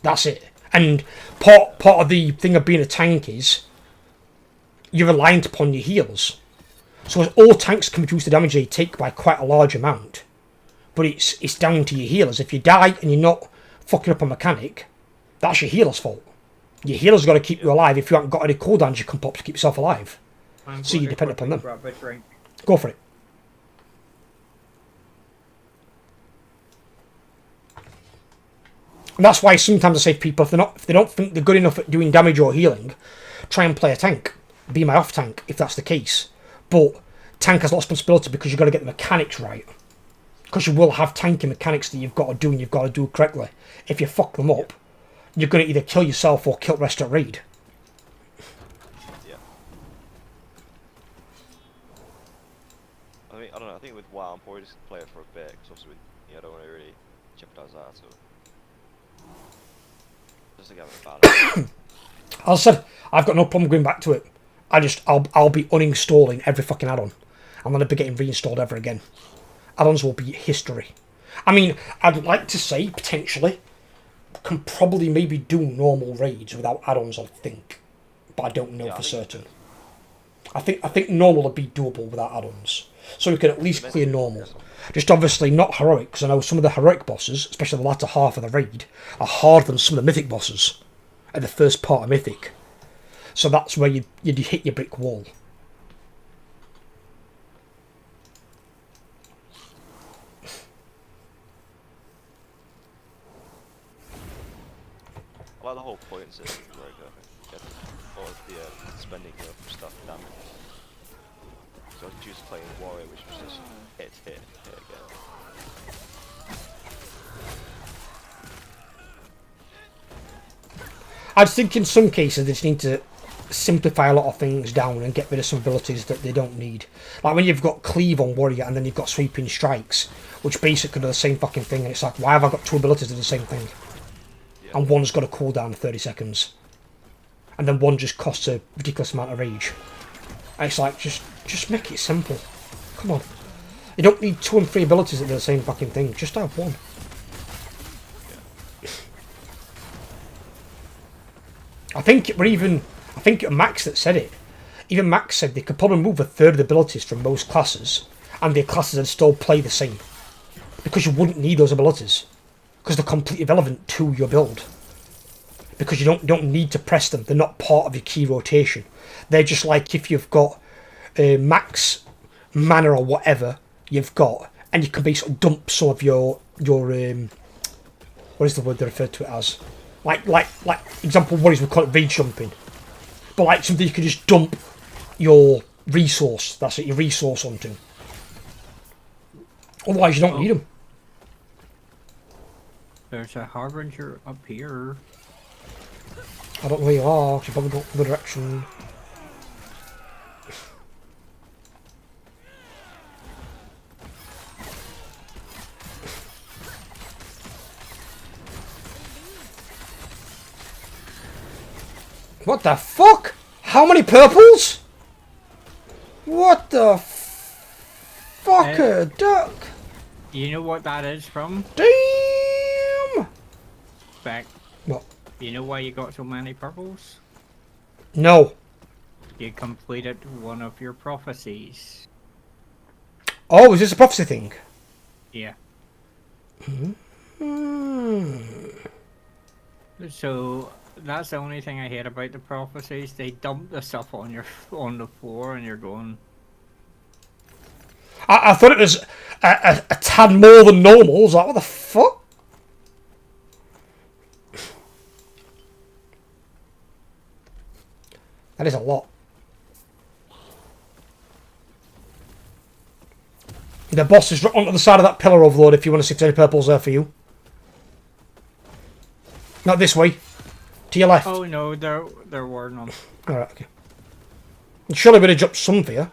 That's it. And part of the thing of being a tank is you're reliant upon your heals. So all tanks can reduce the damage they take by quite a large amount. But it's down to your healers. If you die and you're not fucking up a mechanic, that's your healer's fault. Your healer's got to keep you alive. If you haven't got any cooldowns, you can pop to keep yourself alive. So you depend upon them. Go for it. And that's why sometimes I say to people, if they don't think they're good enough at doing damage or healing, try and play a tank. Be my off tank if that's the case. But tank has a lot of responsibility because you've got to get the mechanics right. Because you will have tanking mechanics that you've got to do and you've got to do correctly. If you fuck them up, you're going to either kill yourself or kill the rest of raid. Yeah. I don't know. I think with WoW, I'm probably just gonna play it for a bit because obviously, I don't want to really jeopardize that. So just to get a balance. As I said, I've got no problem going back to it. I'll be uninstalling every fucking add-on. I'm going to be getting reinstalled ever again. Add-ons will be history. I mean, I'd like to say, potentially, can probably maybe do normal raids without add-ons, I think. But I don't know for certain. I think normal would be doable without add-ons. So we could at least clear normal. Just obviously not heroic, because I know some of the heroic bosses, especially the latter half of the raid, are harder than some of the mythic bosses at the first part of mythic. So that's where you'd hit your brick wall. I like the whole point system where you get all of the spending of stuff damage. So I was just playing warrior, which was just hit again. I think in some cases they just need to simplify a lot of things down and get rid of some abilities that they don't need. Like when you've got cleave on warrior and then you've got sweeping strikes, which basically are the same fucking thing, and it's like, why have I got two abilities that are the same thing? And one's got a cooldown of 30 seconds. and then one just costs a ridiculous amount of rage. And it's like, just make it simple. Come on. You don't need 2 and 3 abilities that do the same fucking thing. Just have one. I think Max that said it. Even Max said they could probably remove a third of the abilities from most classes, and their classes would still play the same. Because you wouldn't need those abilities. Because they're completely irrelevant to your build. Because you don't need to press them. They're not part of your key rotation. They're just like if you've got max mana or whatever you've got, and you can basically dump some of your what is the word they refer to it as? Like example what is we call it rage jumping. But like something you can just dump your resource. That's it, your resource hunting. Otherwise you don't need them. There's a harbinger up here. I don't know where you are, so you've probably got the direction. What the fuck? How many purples? What the fuck a duck? You know what that is from? Damn! Back. What? You know why you got so many purples? No. You completed one of your prophecies. Oh, is this a prophecy thing? Yeah. Hmm. So that's the only thing I hate about the prophecies. They dump the stuff on the floor, and you're going. I thought it was a tad more than normal. I was like, what the fuck? That is a lot. The boss is right onto the side of that pillar overload if you want to see if there's any purples there for you. Not this way. To your left. Oh no, there were none. Alright, okay. And surely we'd have dropped some for you.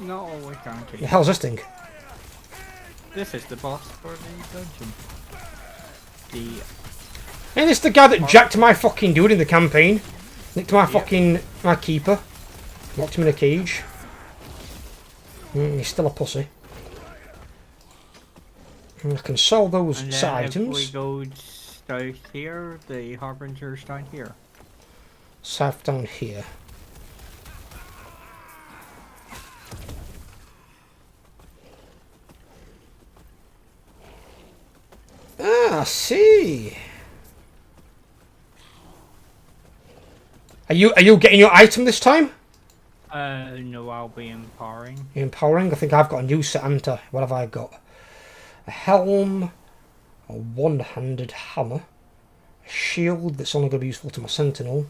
Not always guaranteed. The hell's this thing? This is the boss for the dungeon. Ain't this the guy that jacked my fucking dude in the campaign? Nicked my fucking... my keeper. Locked him in a cage. He's still a pussy. And I can sell those and set then items. if we go south here, the harbinger's down here. South down here. Ah, I see. Are you getting your item this time? No, I'll be empowering. Empowering? I think I've got a new set, haven't I? What have I got? A helm, a one-handed hammer, a shield that's only going to be useful to my sentinel.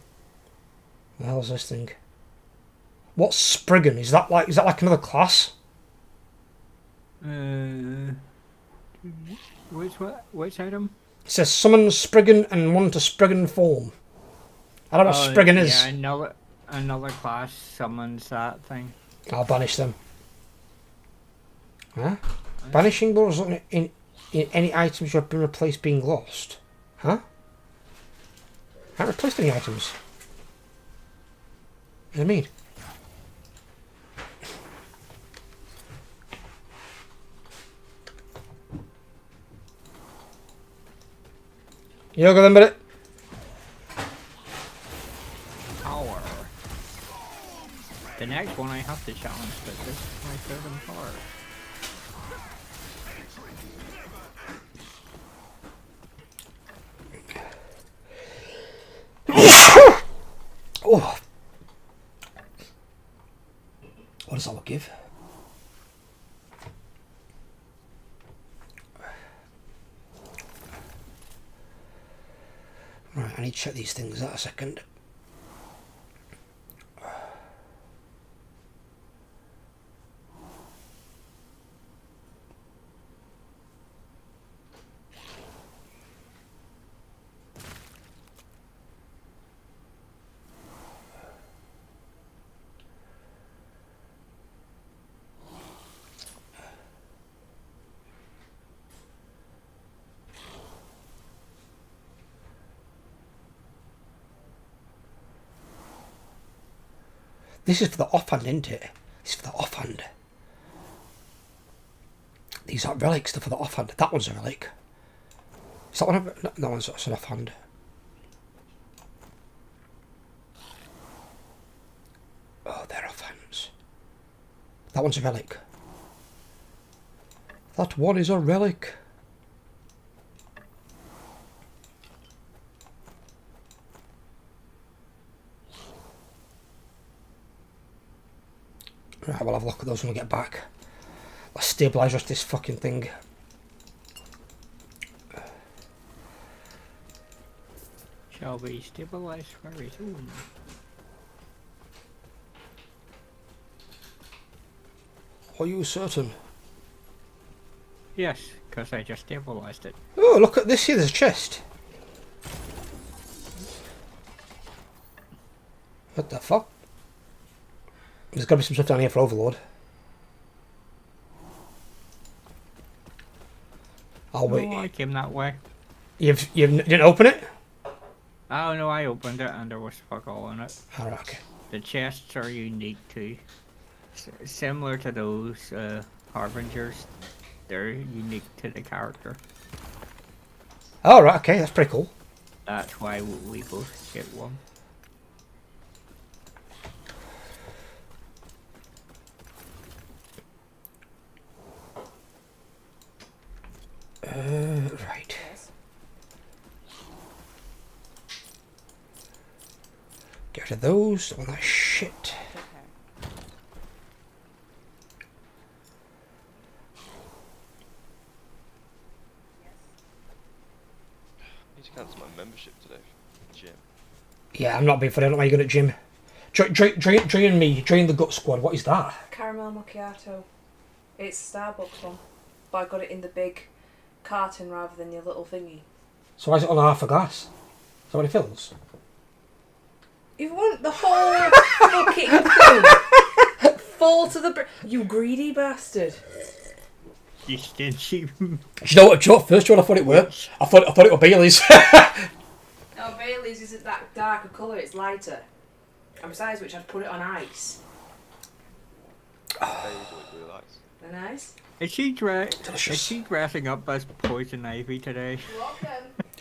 What the hell's this thing? What's Spriggan? Is that like another class? Which item? It says summon Spriggan and one to Spriggan form. I don't know what Spriggan is. Yeah, another class summons that thing. I'll banish them. Huh? Banishing will result in any items you have been replaced being lost. Huh? I haven't replaced any items. What do you mean? You go then, minute. Power. The next one I have to challenge, but this is my third and fourth. Oh. What does that look give? Right, I need to check these things out a second. This is for the offhand, isn't it? This is for the offhand. These aren't relics, they're for the offhand. That one's a relic. Is that one? No, that one's an offhand. Oh, they're offhands. That one's a relic. That one is a relic. Right, we'll have a look at those when we get back. Let's stabilise just this fucking thing. Shall we stabilize very soon? Are you certain? Yes, because I just stabilized it. Oh, look at this here, there's a chest. What the fuck? There's got to be some stuff down here for Overlord. Oh wait, Oh, I came that way. you didn't open it? Oh no, I opened it and there was fuck all in it. Alright, okay. The chests are unique too. Similar to those Harbingers, they're unique to the character. Alright, okay, that's pretty cool. That's why we both get one. Right. Yes. Get rid of those, all that shit. Okay. I need to cancel my membership today. Gym. Yeah, I'm not being funny, I don't know why you're going to gym. Join the gut squad, what is that? Caramel macchiato. It's a Starbucks one, but I got it in the big carton rather than your little thingy. So why is it on half a glass? Is that what it fills? You want the whole fucking thing full to the you greedy bastard. You stingy. Do you know what, Joe? First one I thought it were. I thought it was Bailey's. No, Bailey's isn't that darker colour, it's lighter. And besides which, I'd put it on ice. They usually do ice. They're nice. Is she dressing up as Poison Ivy today?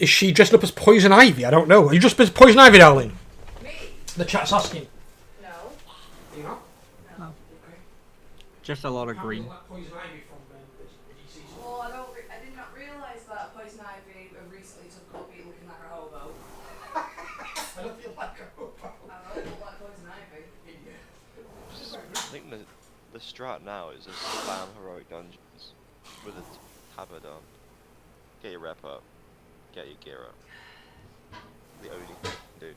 Is she dressed up as Poison Ivy? I don't know. Are you just as Poison Ivy, darling? Me? The chat's asking. No. You not? No. Just a lot of green. Poison Ivy from Well, I did not realise that Poison Ivy recently took up being looking like a hobo. I don't feel like a hobo. I don't look like Poison Ivy. I think the strat now is just spam heroic dungeons with a tabard on. Get your rep up. Get your gear up. The only thing you can do.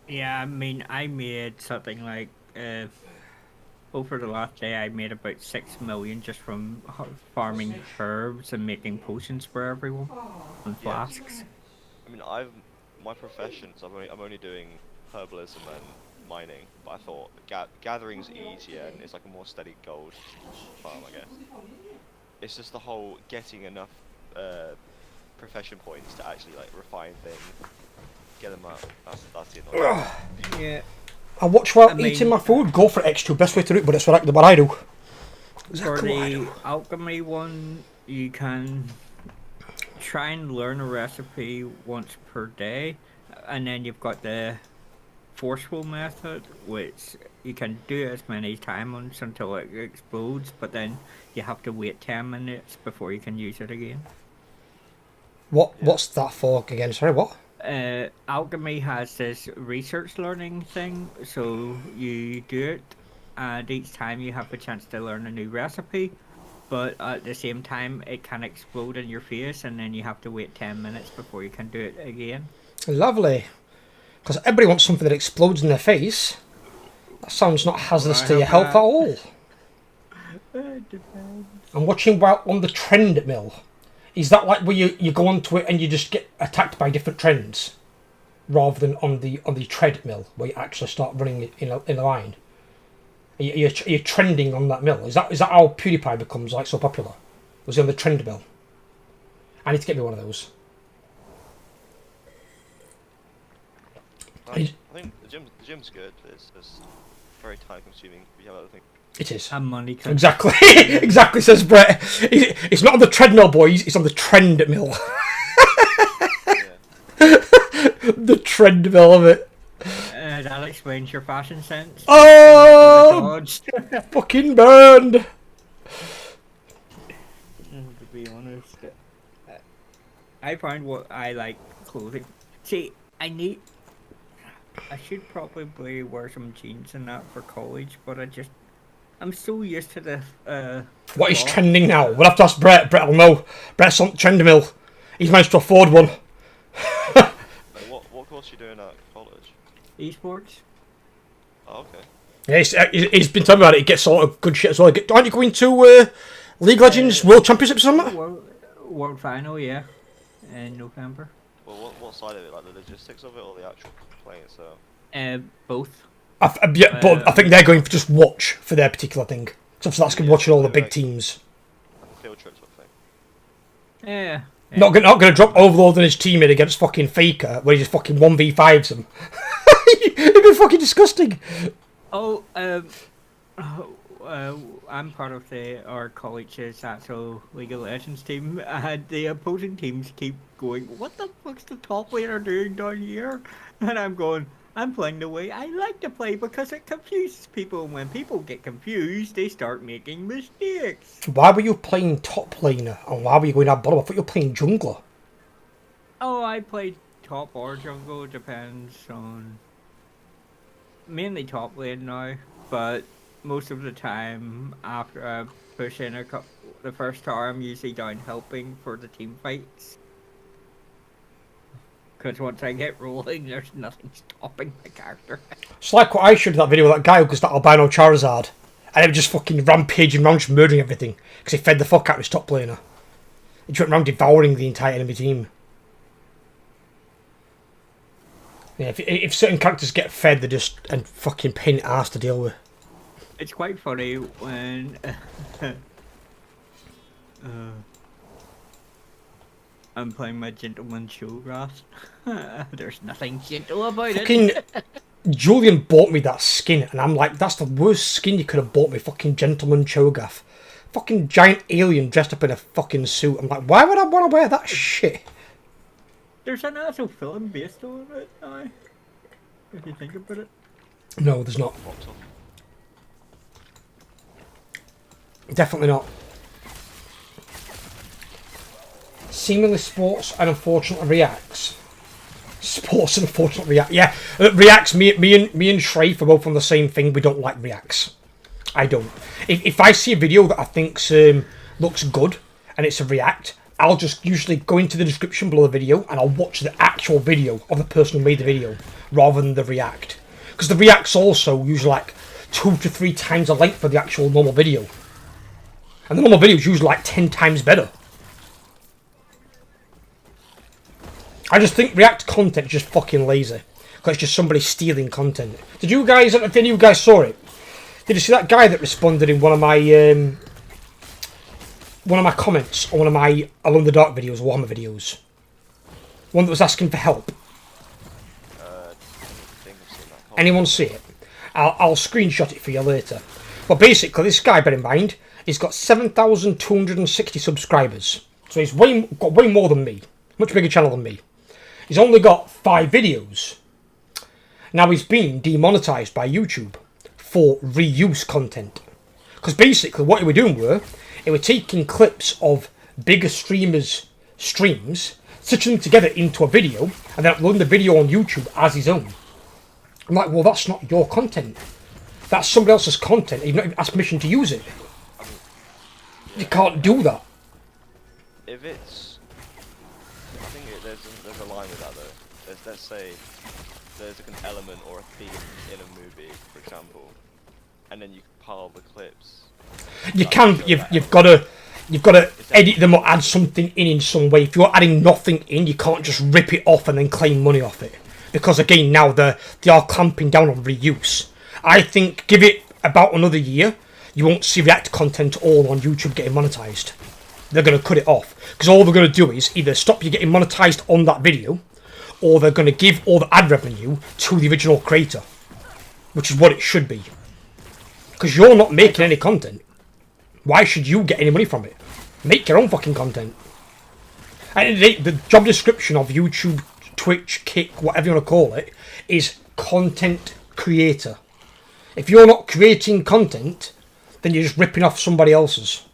Yeah, I mean, I made something like, over the last day I made about 6 million just from farming herbs and making potions for everyone and flasks. I mean, my profession, so I'm only doing herbalism and mining, but I thought gathering's easier and it's like a more steady gold farm, I guess. It's just the whole getting enough profession points to actually like refine things, get them up. That's the annoying. Yeah. I watch while I mean- eating my food. Go for X2. Best way to do it, but it's what I do. For Exactly what I the do. alchemy one, you can try and learn a recipe once per day, and then you've got the forceful method, which you can do it as many times until it explodes, but then you have to wait 10 minutes before you can use it again. What's that for again? Sorry, what? Alchemy has this research learning thing, so you do it, and each time you have a chance to learn a new recipe, but at the same time it can explode in your face, and then you have to wait 10 minutes before you can do it again. Lovely. Because everybody wants something that explodes in their face. That sounds not hazardous I to your have health at that. all. I'm watching while on the trend mill. Is that like where you go onto it and you just get attacked by different trends, rather than on the treadmill where you actually start running it in a line? You're trending on that mill. Is that how PewDiePie becomes like so popular? Was he on the trend mill? I need to get me one of those. I think the gym's good. It's just very time consuming. We have other things. It is. And money. Exactly. Exactly, says Brett. It's not on the treadmill, boys. It's on the trend mill. The trend mill of it. That explains your fashion sense. Oh! Dodged. Fucking burned. To be honest, I find what I like clothing. See, I should probably wear some jeans and that for college, but I'm so used to the. What is cloth. trending now? We'll have to ask Brett. Brett will know. Brett's on trend mill. He's managed to afford one. What course are you doing at college? Esports. Oh, okay. Yeah, he's been talking about it. He gets a lot of good shit as well. Aren't you going to League of Legends World Championships or something? World Final, yeah, in November. Well, what side of it? Like the logistics of it or the actual playing itself? Both. Yeah, but I think they're going for just watch for their particular thing. So that's going to watching all the big teams. Like a field trip sort of thing. Yeah. Not going to drop Overlord and his team in against fucking Faker, where he just fucking 1v5s them. It'd be fucking disgusting. Oh, I'm part of our college's actual League of Legends team, and the opposing teams keep going, what the fuck's the top laner doing down here? And I'm going, I'm playing the way I like to play because it confuses people, and when people get confused, they start making mistakes. Why were you playing top laner, and why were you going at bottom? I thought you were playing jungler. Oh, I play top or jungle, depends on... Mainly top lane now, but most of the time after I push in the first tower, I'm usually down helping for the team fights. Because once I get rolling, there's nothing stopping my character. It's like what I showed in that video with that guy who goes that albino Charizard, and he was just fucking rampaging around, just murdering everything, because he fed the fuck out of his top laner. He just went around devouring the entire enemy team. Yeah, if certain characters get fed, they're just a fucking pain in the ass to deal with. It's quite funny when... I'm playing my Gentleman Showgrass. There's nothing gentle about Fucking it. Julian bought me that skin, and I'm like, that's the worst skin you could have bought me, fucking Gentleman Cho'Gath. Fucking giant alien dressed up in a fucking suit. I'm like, why would I want to wear that shit? There's an actual film based on it now, if you think about it. No, there's not. Box off. Definitely not. Seemingly sports and unfortunately reacts. Sports and unfortunately react. Yeah, reacts. Me and Shrafe are both on the same thing. We don't like reacts. I don't. If I see a video that I think looks good and it's a react, I'll just usually go into the description below the video and I'll watch the actual video of the person who made the video rather than the react. Because the react's also usually like 2 to 3 times the length of the actual normal video. And the normal video is usually like 10 times better. I just think React content is just fucking lazy. Because it's just somebody stealing content. Did you guys, if any of you guys saw it, did you see that guy that responded in one of my comments on one of my Alone in the Dark videos, Warhammer videos? One that was asking for help. I think I've seen that. Anyone see it? I'll screenshot it for you later. But basically, this guy, bear in mind, he's got 7,260 subscribers. So he's got way more than me. Much bigger channel than me. He's only got 5 videos. Now he's been demonetized by YouTube for reuse content. Because basically what he were doing he were taking clips of bigger streamers' streams, stitching them together into a video, and then uploading the video on YouTube as his own. I'm like, well, that's not your content. That's somebody else's content. You've not even asked permission to use it. You can't do that. If it's, I think there's a line with that though. Let's say there's like an element or a theme in a movie, for example, and then you pile the clips. You can. You've got to edit them or add something in some way. If you're adding nothing in, you can't just rip it off and then claim money off it. Because again, now they are clamping down on reuse. I think give it about another year, you won't see React content at all on YouTube getting monetized. They're going to cut it off. Because all they're going to do is either stop you getting monetized on that video, or they're going to give all the ad revenue to the original creator, which is what it should be. Because you're not making any content. Why should you get any money from it? Make your own fucking content. And the job description of YouTube, Twitch, Kick, whatever you want to call it, is content creator. If you're not creating content, then you're just ripping off somebody else's.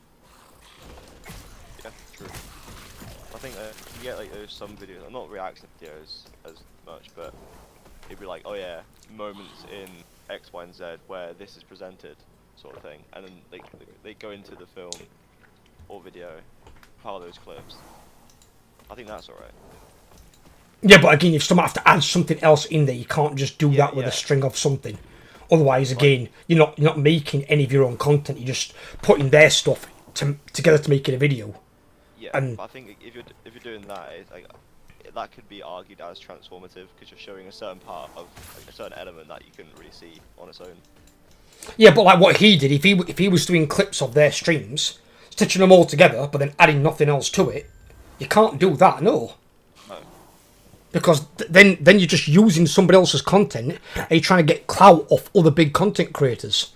Yeah, true. I think you get like those some videos, not reaction videos as much, but it'd be like, oh yeah, moments in X, Y, and Z where this is presented, sort of thing, and then they go into the film or video, pile those clips. I think that's alright. Yeah, but again, you still might have to add something else in there. You can't just do that with a string of something. Otherwise, again, you're not making any of your own content. You're just putting their stuff together to make it a video. Yeah, and but I think if you're doing that, it's like that could be argued as transformative because you're showing a certain part of like, a certain element that you couldn't really see on its own. Yeah, but like what he did, if he was doing clips of their streams, stitching them all together, but then adding nothing else to it, you can't do that, no. No. Because then you're just using somebody else's content and you're trying to get clout off other big content creators.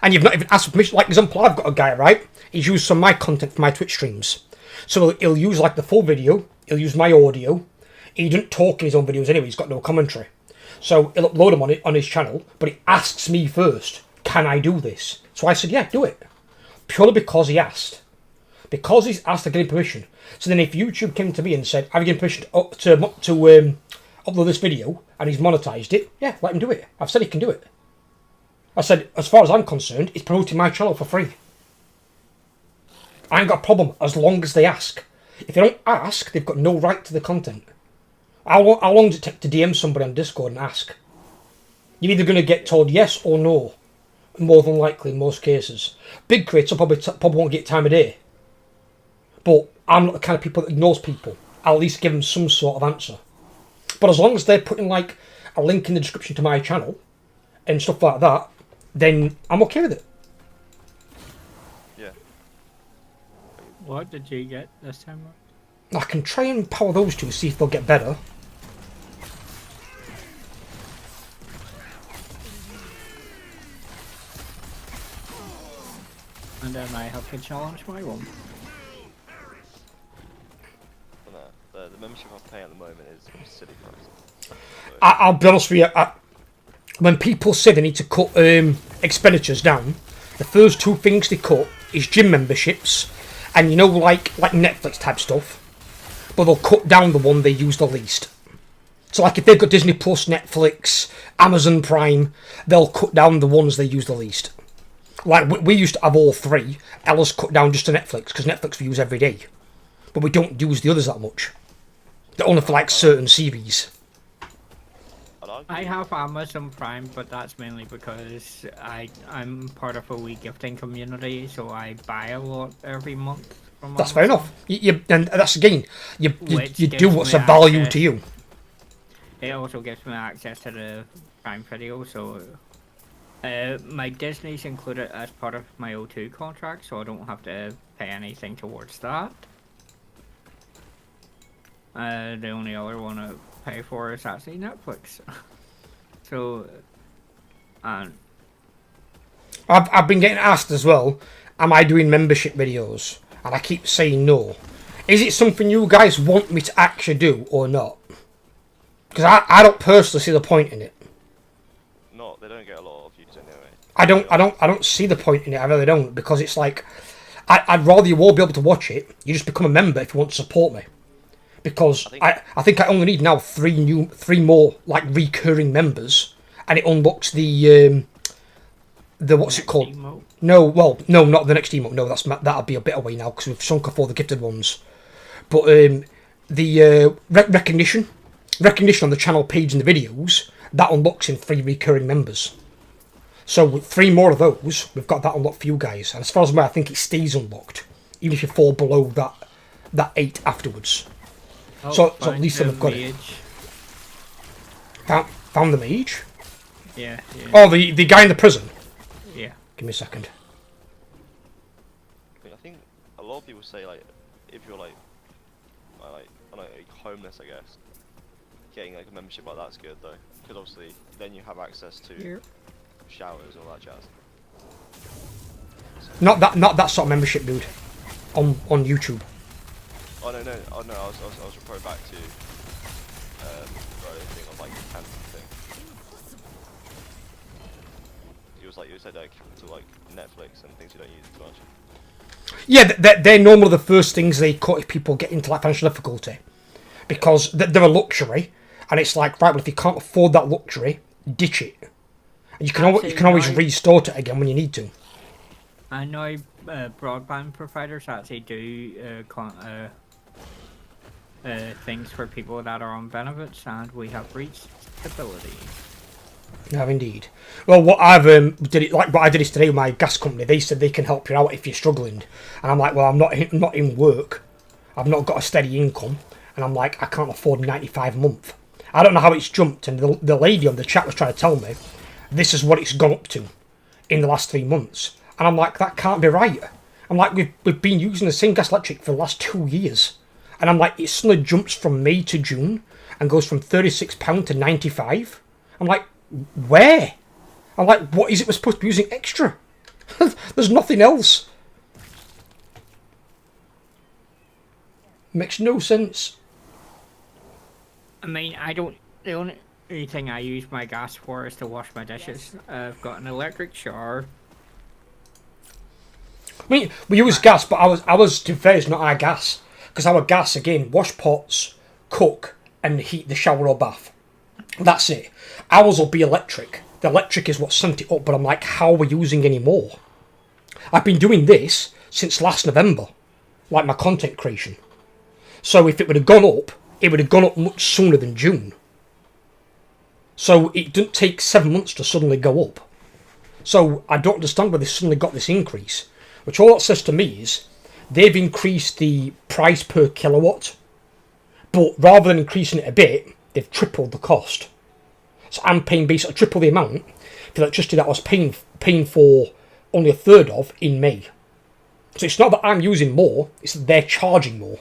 And you've not even asked for permission. Like, example, I've got a guy, right? He's used some of my content for my Twitch streams. So he'll use, like, the full video. He'll use my audio. He doesn't talk in his own videos anyway. He's got no commentary. So he'll upload them on his channel. But he asks me first, can I do this? So I said, yeah, do it. Purely because he asked. Because he's asked to get permission. So then if YouTube came to me and said, have you given permission to upload this video, and he's monetized it, yeah, let him do it. I've said he can do it. I said, as far as I'm concerned, it's promoting my channel for free. I ain't got a problem as long as they ask. If they don't ask, they've got no right to the content. How long does it take to DM somebody on Discord and ask? You're either going to get told yes or no. More than likely in most cases. Big creators probably won't get time of day. But I'm not the kind of people that ignores people. I'll at least give them some sort of answer. But as long as they're putting like a link in the description to my channel and stuff like that, then I'm okay with it. Yeah. What did you get this time? I can try and power those two, see if they'll get better. And then I have to challenge my one. The membership I'm paying at the moment is a silly price. I'll be honest with you, when people say they need to cut expenditures down, the first two things they cut is gym memberships and like Netflix type stuff, but they'll cut down the one they use the least. So like if they've got Disney Plus, Netflix, Amazon Prime, they'll cut down the ones they use the least. Like we used to have all three, Ella's cut down just to Netflix because Netflix we use every day, but we don't use the others that much. They're only for like certain series. I have Amazon Prime, but that's mainly because I'm part of a Wii gifting community, so I buy a lot every month from That's Amazon. fair enough. And that's again, you do gives what's me of value access. to you. It also gives me access to the Prime Video, so my Disney's included as part of my O2 contract, so I don't have to pay anything towards that. The only other one I pay for is actually Netflix. So, I've been getting asked as well, am I doing membership videos? And I keep saying no. Is it something you guys want me to actually do or not? Because I don't personally see the point in it. No, they don't get a lot of views anyway. I don't see the point in it. I really don't, because it's like I'd rather you all be able to watch it. You just become a member if you want to support me. Because I think I only need now three more like recurring members, and it unlocks the what's it called? Emote. No, not the next emote. No, that'll be a bit away now because we've sunk off all the gifted ones. But the recognition on the channel page and the videos, that unlocks in 3 recurring members. So with 3 more of those, we've got that unlocked for you guys. And as far as I'm aware, I think it stays unlocked, even if you fall below that 8 afterwards. Oh, So at least found they've got the it. mage. Found the mage? Yeah. Oh, the guy in the prison? Yeah. Give me a second. I think a lot of people say like, if you're like homeless, I guess, getting like a membership like that's good though, because obviously then you have access to showers and all that jazz. Not that sort of membership, dude. On YouTube. Oh no, I was referring back to the thing on like the camping thing. You said like to like Netflix and things you don't use too much. Yeah, they're normally the first things they cut if people get into like financial difficulty, because they're a luxury, and it's like, right, well, if you can't afford that luxury, ditch it, and you can always restore it again when you need to. I know broadband providers actually do things for people that are on benefits, and we have reached stability. Yeah, indeed. Well, what I did is today with my gas company. They said they can help you out if you're struggling, and I'm like, well, I'm not in work. I've not got a steady income, and I'm like, I can't afford 95 a month. I don't know how it's jumped, and the lady on the chat was trying to tell me this is what it's gone up to in the last 3 months, and I'm like, that can't be right. I'm like, we've been using the same gas electric for the last 2 years, and I'm like, it suddenly jumps from May to June and goes from £36 to 95. I'm like, where? I'm like, what is it we're supposed to be using extra? There's nothing else. Makes no sense. I mean, the only thing I use my gas for is to wash my dishes. I've got an electric shower. I mean, we use gas, but I was to be fair, it's not our gas, because our gas again, wash pots, cook, and heat the shower or bath. That's it. Ours will be electric. The electric is what sent it up, but I'm like, how are we using any more? I've been doing this since last November, like my content creation. So if it would have gone up, it would have gone up much sooner than June. So it didn't take 7 months to suddenly go up. So I don't understand why they suddenly got this increase. Which all that says to me is, they've increased the price per kilowatt, but rather than increasing it a bit, they've tripled the cost. So I'm paying basically triple the amount for electricity that I was paying for only a third of in May. So it's not that I'm using more, it's that they're charging more.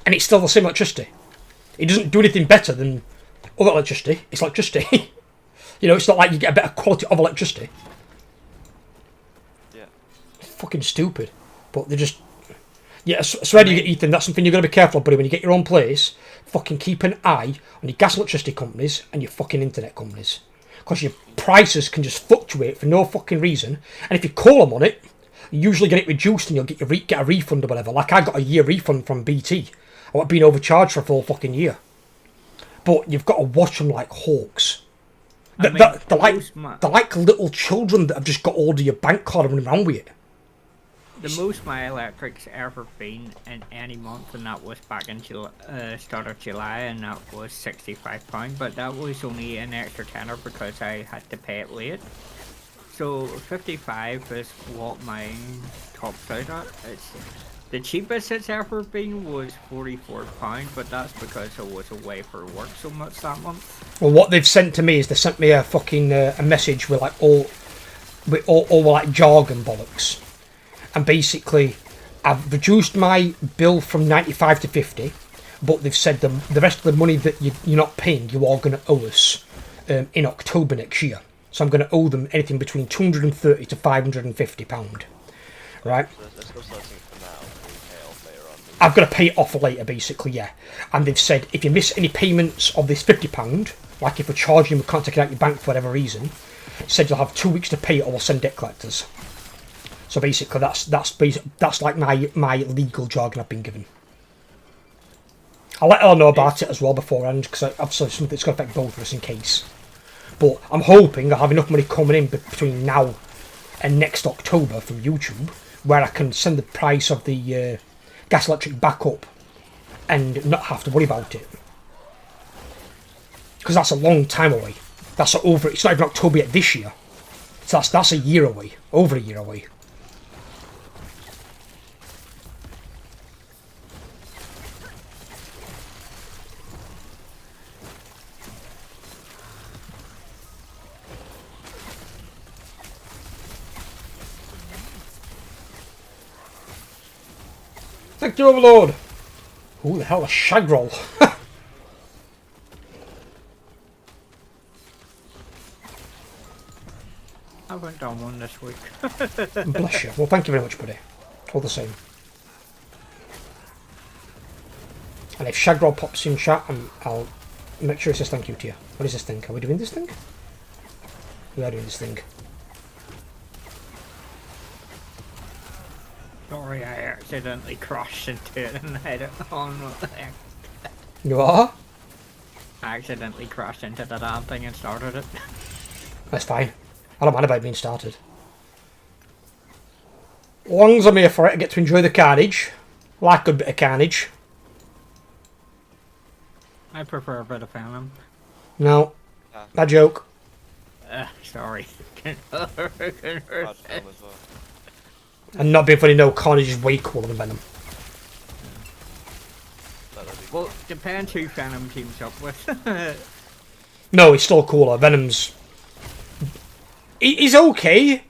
And it's still the same electricity. It doesn't do anything better than other electricity. It's electricity. You know, it's not like you get a better quality of electricity. Yeah. It's fucking stupid. But they're just... Yeah, so where do you get, Ethan? That's something you've got to be careful of, buddy. When you get your own place, fucking keep an eye on your gas and electricity companies and your fucking internet companies. Because your prices can just fluctuate for no fucking reason. And if you call them on it, you usually get it reduced and you'll get a refund or whatever. Like I got a year refund from BT. I was being overcharged for a full fucking year. But you've got to watch them like hawks. They're like little children that have just got hold of your bank card and running around with it. The most my electric's ever been in any month, and that was back in start of July, and that was £65. But that was only an extra tenner because I had to pay it late. So 55 is what mine tops out at. The cheapest it's ever been was £44, but that's because I was away for work so much that month. Well, what they've sent to me is they sent me a fucking a message with all like jargon bollocks, and basically I've reduced my bill from 95 to 50, but they've said the rest of the money that you're not paying, you are going to owe us in October next year. So I'm going to owe them anything between £230 to £550, right? I've got to pay it off later, basically, yeah. And they've said if you miss any payments of this £50, like if we're charging you, we can't take it out of your bank for whatever reason, said you'll have 2 weeks to pay it or we'll send debt collectors. So basically, that's like my legal jargon I've been given. I'll let her know about it as well beforehand, because obviously something that's going to affect both of us in case. But I'm hoping I have enough money coming in between now and next October from YouTube, where I can send the price of the gas electric back up and not have to worry about it. Because that's a long time away. It's not even October yet this year. So that's a year away, over a year away. Thank you, Overlord. Who the hell, a shag roll? haven't done one this week. Bless you. Well, thank you very much, buddy. All the same. And if Shagrod pops in chat, I'll make sure it says thank you to you. What is this thing? Are we doing this thing? We are doing this thing. Sorry, I accidentally crashed into it and had it on. What the heck? You are? I accidentally crashed into the damn thing and started it. That's fine. I don't mind about being started. As long as I'm here for it, I get to enjoy the carnage. Like a good bit of carnage. I prefer a bit of Phantom. No. Bad joke. Sorry. Bad film as well. And not being funny, no, carnage is way cooler than Venom. That'd be Well, depends who Phantom teams up with. No, it's still cooler. Venom's... He's okay.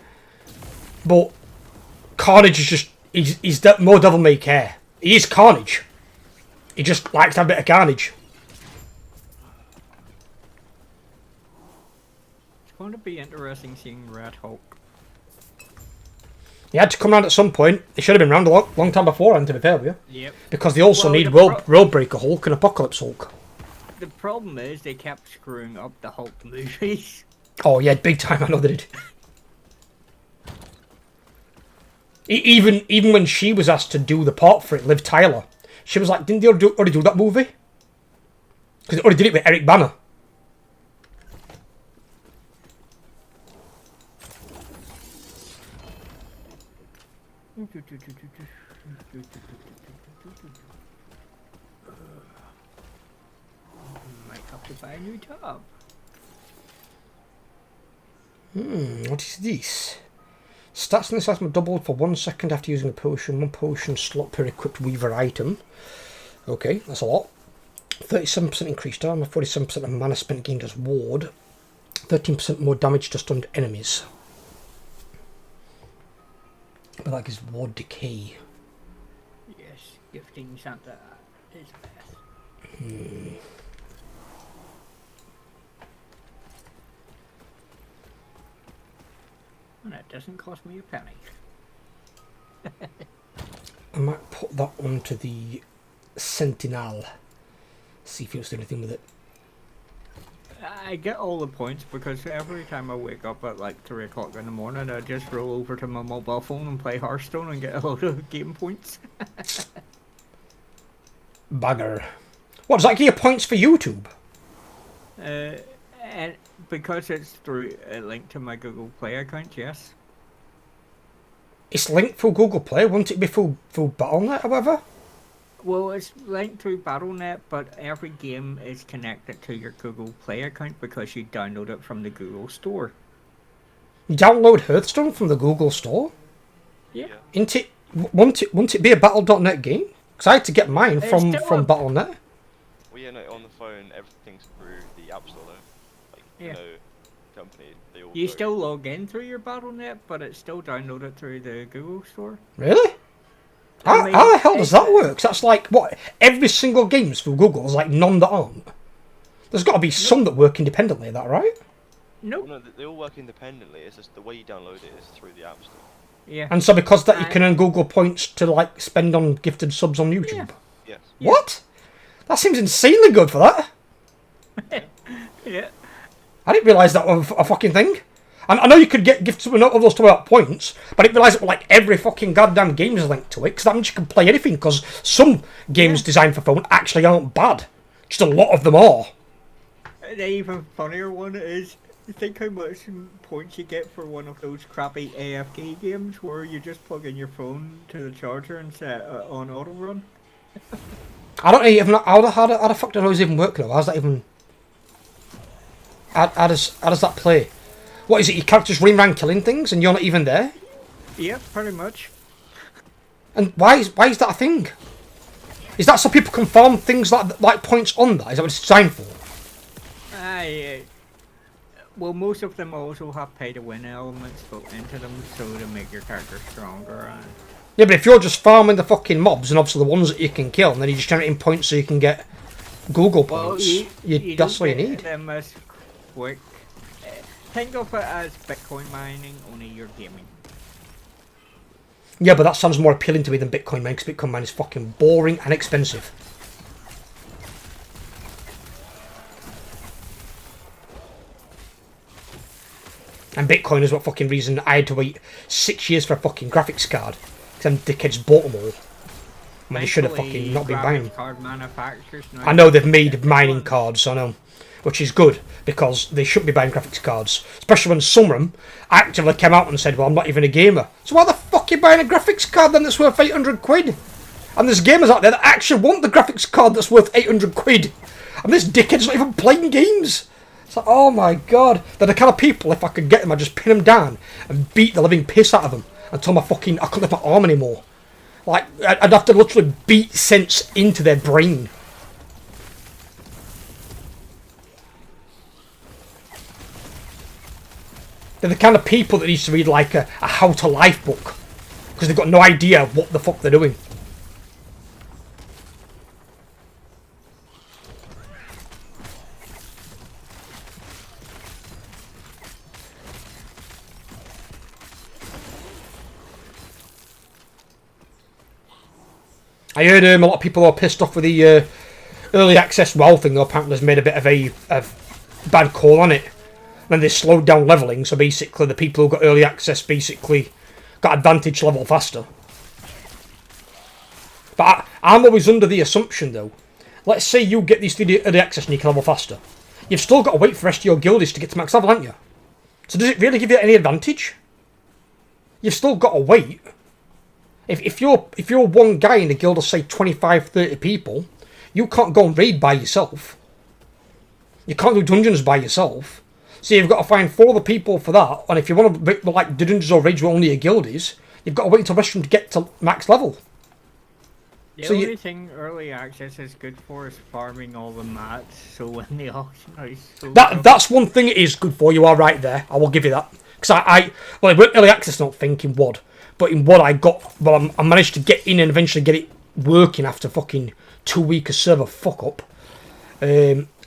But Carnage is just... He's more Devil May Care. He is Carnage. He just likes to have a bit of carnage. It's going to be interesting seeing Red Hulk. He had to come round at some point. He should have been round a long time before, and to be fair with you. Yep. Because they also Well, need the Worldbreaker Hulk and Apocalypse Hulk. The problem is they kept screwing up the Hulk movies. Oh yeah, big time, I know they did. Even when she was asked to do the part for it, Liv Tyler, she was like, didn't they already do that movie? Because they already did it with Eric Bana. Might have to buy a new job. What is this? Stats in this item are doubled for 1 second after using a potion. 1 potion slot per equipped Weaver item. Okay, that's a lot. 37% increased armor, 47% of mana spent gained as ward. 13% more damage to stunned enemies. But that gives ward decay. Yes, gifting Santa is best. And it doesn't cost me a penny. I might put that onto the Sentinel. See if he was doing anything with it. I get all the points because every time I wake up at like 3 o'clock in the morning, I just roll over to my mobile phone and play Hearthstone and get a load of game points. Bagger. What, does that give you points for YouTube? And because it's through a link to my Google Play account, yes. It's linked through Google Play, won't it be through Battle.net, however? Well, it's linked through Battle.net, but every game is connected to your Google Play account because you download it from the Google Store. You download Hearthstone from the Google Store? Yeah. Won't it be a Battle.net game? Because I had to get mine It's from still a- Battle.net. Well, yeah, no, on the phone, everything's through the App Store, though. Like, Yeah. company, they all You go- still log in through your Battle.net, but it's still downloaded through the Google Store. Really? I mean, How the hell does it's- that work? 'Cause that's like, what, every single game's through Google? There's like none that aren't. There's got to be some that work independently, is that right? Nope. Well, no, they all work independently. It's just the way you download it is through the App Store. Yeah. And so because that you Right. can earn Google points to like spend on gifted subs on YouTube? Yes. Yeah. What? That seems insanely good for that. Yeah. I didn't realise that was a fucking thing. And I know you could get gifts of those to out points, but I didn't realise that like every fucking goddamn game is linked to it, because that means you can play anything, because some games designed for phone actually aren't bad. Just a lot of them are. The even funnier one is, think how much points you get for one of those crappy AFK games where you just plug in your phone to the charger and set it on auto run. I don't even know how the fuck do those even work though? How's that even... How does that play? What is it, your character's running around killing things and you're not even there? Yeah, pretty much. And why is that a thing? Is that so people can farm things like points on that? Is that what it's designed for? Well, most of them also have pay-to-win elements built into them, so to make your character stronger. And Yeah, but if you're just farming the fucking mobs and obviously the ones that you can kill, and then you're just generating points so you can get Google points, you that's all you don't get need. them as quick. Think of it as Bitcoin mining, only you're gaming. Yeah, but that sounds more appealing to me than Bitcoin mining, because Bitcoin mining is fucking boring and expensive. And Bitcoin is what fucking reason I had to wait 6 years for a fucking graphics card. Because them dickheads bought them all. I mean, they should have fucking not been buying them. Card manufacturers now I know they've made mining cards, I know. Which is good, because they shouldn't be buying graphics cards. Especially when some of them actively came out and said, well, I'm not even a gamer. So why the fuck are you buying a graphics card then that's worth 800 quid? And there's gamers out there that actually want the graphics card that's worth 800 quid. And this dickhead's not even playing games. It's like, oh my god. They're the kind of people, if I could get them, I'd just pin them down and beat the living piss out of them until I couldn't lift my arm anymore. Like, I'd have to literally beat sense into their brain. They're the kind of people that needs to read like a how to life book. Because they've got no idea what the fuck they're doing. I heard a lot of people are pissed off with the early access WoW thing. Apparently has made a bit of a bad call on it. Then they slowed down leveling, so basically the people who got early access basically got advantage level faster. But I'm always under the assumption though, let's say you get these early access and you can level faster. You've still got to wait for the rest of your guildies to get to max level, haven't you? So does it really give you any advantage? You've still got to wait. If you're one guy in a guild of say 25, 30 people, you can't go and raid by yourself. You can't do dungeons by yourself. So you've got to find 4 other people for that, and if you want to like do dungeons or raids where only your guild is, you've got to wait until the rest of them to get to max level. The So only thing early access is good for is farming all the mats, so when the auction house goes up- That's one thing it is good for. You are right there. I will give you that. Because well, early access, I don't think in WoD, but in WoD I managed to get in and eventually get it working after fucking 2 weeks of server fuck up.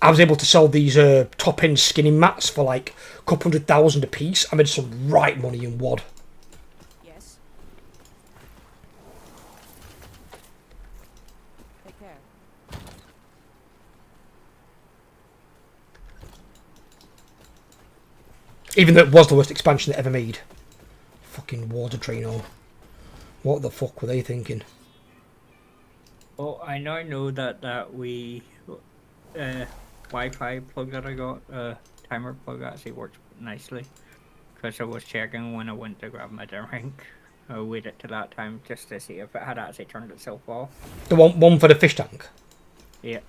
I was able to sell these top end skinning mats for like a couple 100,000 a piece. I made some right money in WoD. Yes. Take care. Even though it was the worst expansion they ever made. Fucking water Drano. What the fuck were they thinking? Oh, I now know that we Wi-Fi plug that I got, timer plug actually works nicely. Because I was checking when I went to grab my drink. I waited to that time just to see if it had actually turned itself off. The one for the fish tank? Yeah.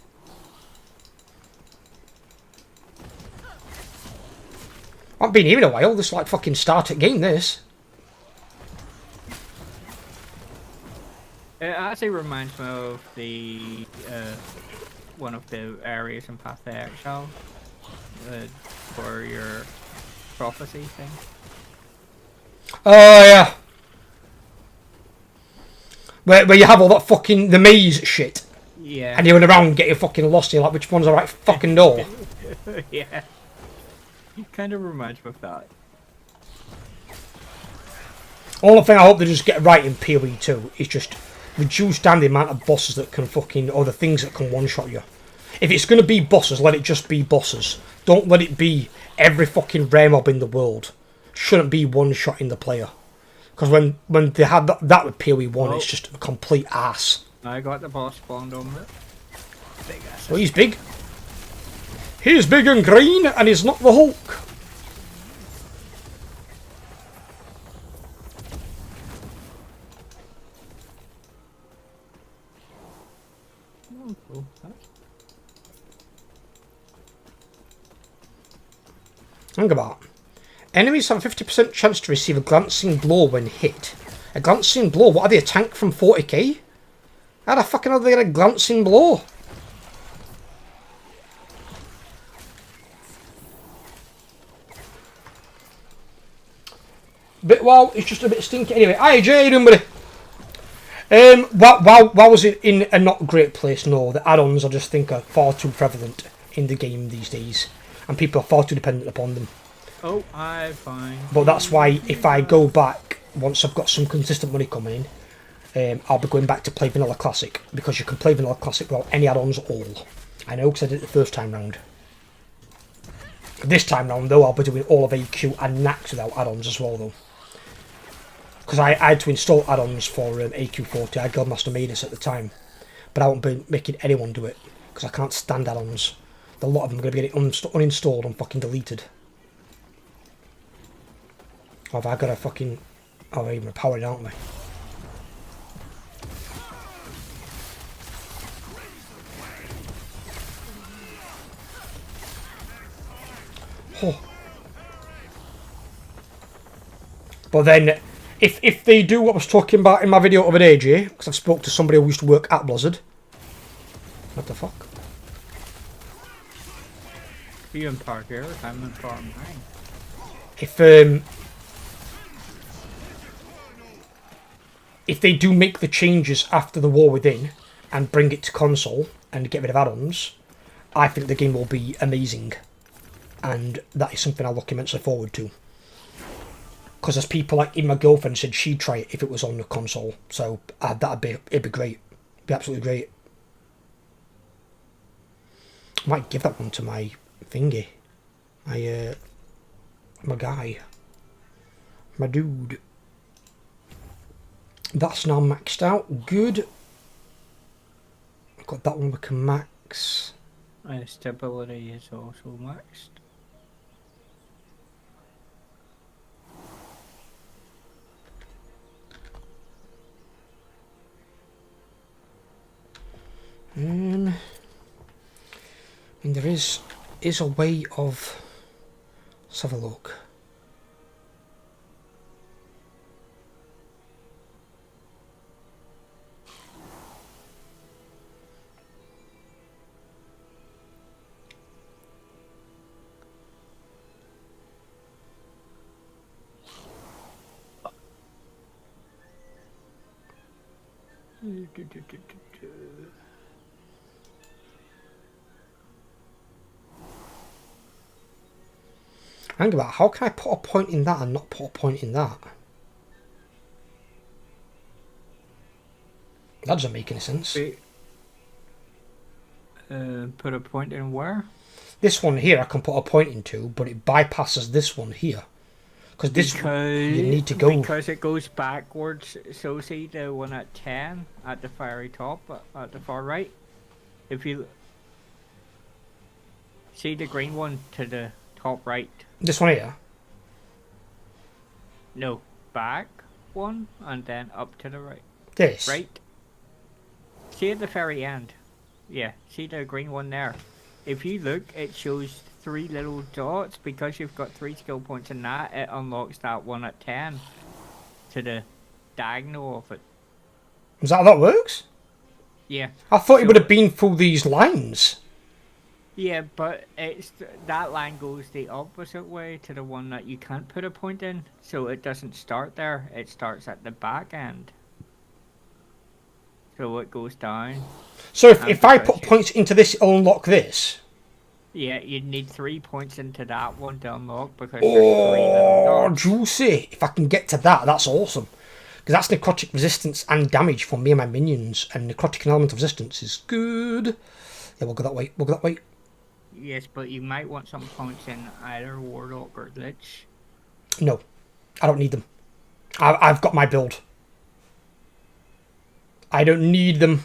I've been here in a while. This is like fucking started game, this. It actually reminds me of the one of the areas in Path to Exile for your prophecy thing. Oh yeah. Where you have all that fucking the maze shit. Yeah. And you're around getting fucking lost. You're like, which one's the right fucking door? Yeah. It kind of reminds me of that. Only thing I hope they just get right in PoE 2 is just reduce down the amount of bosses that can fucking, or the things that can one-shot you. If it's going to be bosses, let it just be bosses. Don't let it be every fucking rare mob in the world. Shouldn't be one-shotting the player. Because when they had that with PoE 1, it's just a complete ass. I got the boss spawned on it. Big ass. Well, he's big. He's big and green, and he's not the Hulk. Oh, cool. Think about it. Enemies have a 50% chance to receive a glancing blow when hit. A glancing blow? What are they, a tank from 40k? How the fucking are they get a glancing blow? But wow, it's just a bit stinky. Anyway, hi Jay, how you doing, buddy? WoW was in a not great place. No, the add-ons I just think are far too prevalent in the game these days, and people are far too dependent upon them. Oh, I fine. But that's why if I go back, once I've got some consistent money coming in, I'll be going back to play Vanilla Classic, because you can play Vanilla Classic without any add-ons at all. I know, because I did it the first time round. This time round, though, I'll be doing all of AQ and NAX without add-ons as well, though. Because I had to install add-ons for AQ40. I had Guildmaster Midas at the time. But I won't be making anyone do it, because I can't stand add-ons. A lot of them are going to be getting uninstalled and fucking deleted. Oh, have I got a fucking... Oh, we're even powered, aren't we? Oh. But then, if they do what I was talking about in my video of an AJ, because I've spoke to somebody who used to work at Blizzard. What the fuck? You in Park Air, I'm in Farm 9. If they do make the changes after the War Within and bring it to console and get rid of add-ons, I think the game will be amazing. And that is something I look immensely forward to. Because there's people like my girlfriend said she'd try it if it was on the console. So it'd be great. It'd be absolutely great. I might give that one to my thingy. My guy. My dude. That's now maxed out. Good. I've got that one we can max. And stability is also maxed. I mean, there is a way of... Let's have a look. Hang about, how can I put a point in that and not put a point in that? That doesn't make any sense. Put a point in where? This one here I can put a point into, but it bypasses this one here. Because this you need to go... Because it goes backwards. So see the one at 10 at the fiery top at the far right? If you... See the green one to the top right? This one here? No, back one and then up to the right. This? Right? See at the very end? Yeah, see the green one there? If you look, it shows 3 little dots. Because you've got 3 skill points in that, it unlocks that one at 10 to the diagonal of it. Is that how that works? Yeah. I thought it would have been through these lines. Yeah, but that line goes the opposite way to the one that you can't put a point in. So it doesn't start there, it starts at the back end. So it goes down. So if I put points into this, it'll unlock this? Yeah, you'd need 3 points into that one to unlock because there's 3 little dots. Juicy. If I can get to that, that's awesome. Because that's necrotic resistance and damage for me and my minions. And necrotic and elemental resistance is good. Yeah, we'll go that way. We'll go that way. Yes, but you might want some points in either Warlock or Glitch. No, I don't need them. I've got my build. I don't need them.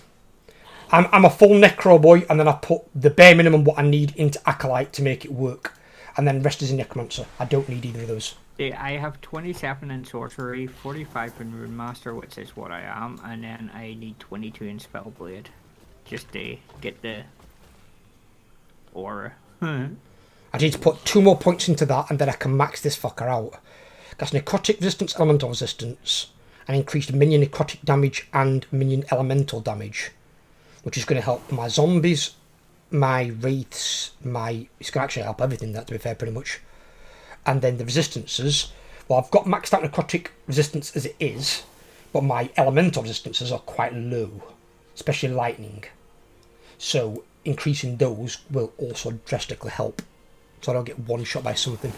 I'm a full Necro boy, and then I put the bare minimum what I need into Acolyte to make it work. And then rest is in Necromancer. I don't need either of those. See, I have 27 in Sorcery, 45 in Rune Master, which is what I am, and then I need 22 in Spellblade. Just to get the aura. I need to put 2 more points into that, and then I can max this fucker out. That's necrotic resistance, elemental resistance, and increased minion necrotic damage and minion elemental damage, which is going to help my zombies, my wraiths, it's going to actually help everything, that to be fair, pretty much. And then the resistances, well, I've got maxed out necrotic resistance as it is, but my elemental resistances are quite low, especially lightning. So increasing those will also drastically help, so I don't get one shot by something.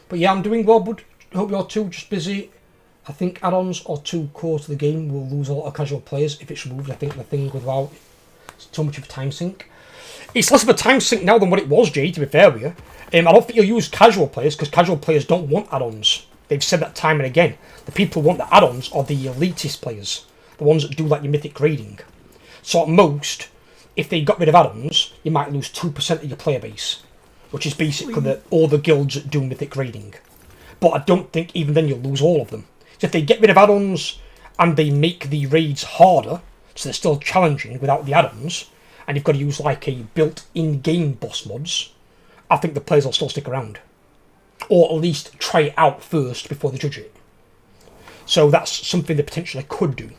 But yeah, I'm doing well, bud. Hope you're too. Just busy. I think add-ons are too core to the game. Will lose a lot of casual players if it's removed. I think the thing with WoW, it's too much of a time sink. It's less of a time sink now than what it was, Jay, to be fair with you. I don't think you'll use casual players because casual players don't want add-ons. They've said that time and again. The people who want the add-ons are the elitist players. The ones that do like your mythic grading. So at most, if they got rid of add-ons, you might lose 2% of your player base. Which is basically all the guilds that do mythic grading. But I don't think even then you'll lose all of them. So if they get rid of add-ons and they make the raids harder, so they're still challenging without the add-ons, and you've got to use like a built-in game boss mods, I think the players will still stick around. Or at least try it out first before they judge it. So that's something they potentially could do.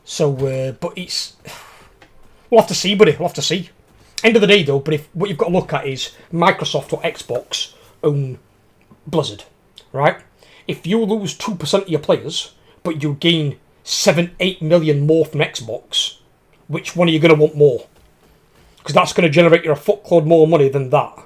So, but it's... We'll have to see, buddy. We'll have to see. End of the day, though, but if what you've got to look at is Microsoft or Xbox own Blizzard, right? If you lose 2% of your players, but you gain 7-8 million more from Xbox, which one are you going to want more? Because that's going to generate you a fuckload more money than that.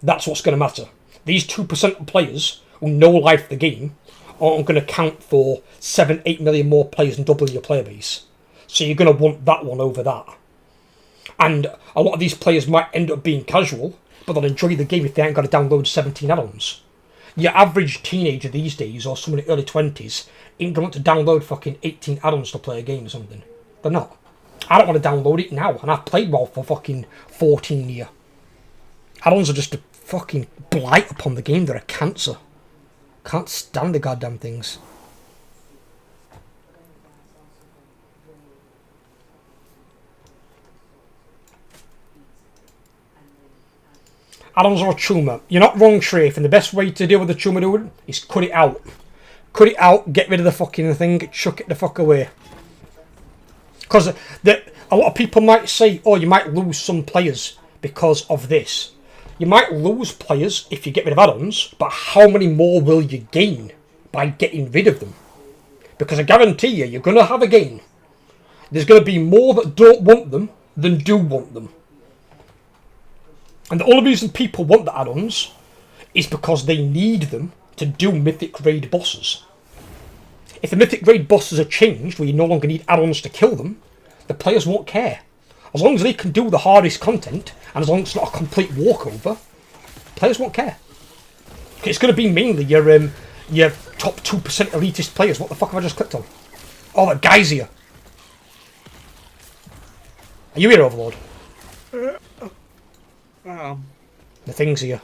That's what's going to matter. These 2% of players who know life the game aren't going to count for 7-8 million more players and double your player base. So you're going to want that one over that. And a lot of these players might end up being casual, but they'll enjoy the game if they ain't got to download 17 add-ons. Your average teenager these days, or someone in the early 20s, ain't going to download fucking 18 add-ons to play a game or something. They're not. I don't want to download it now, and I've played WoW for fucking 14 years. Add-ons are just a fucking blight upon the game. They're a cancer. Can't stand the goddamn things. Add-ons are a tumour. You're not wrong, Trafe, and the best way to deal with the tumour, dude, is cut it out. Cut it out, get rid of the fucking thing, chuck it the fuck away. Because a lot of people might say, oh, you might lose some players because of this. You might lose players if you get rid of add-ons, but how many more will you gain by getting rid of them? Because I guarantee you, you're going to have a gain. There's going to be more that don't want them than do want them. And the only reason people want the add-ons is because they need them to do mythic raid bosses. If the mythic raid bosses are changed, where you no longer need add-ons to kill them, the players won't care. As long as they can do the hardest content, and as long as it's not a complete walkover, players won't care. It's going to be mainly your top 2% elitist players. What the fuck have I just clicked on? Oh, that guy's here. Are you here, Overlord? The thing's here.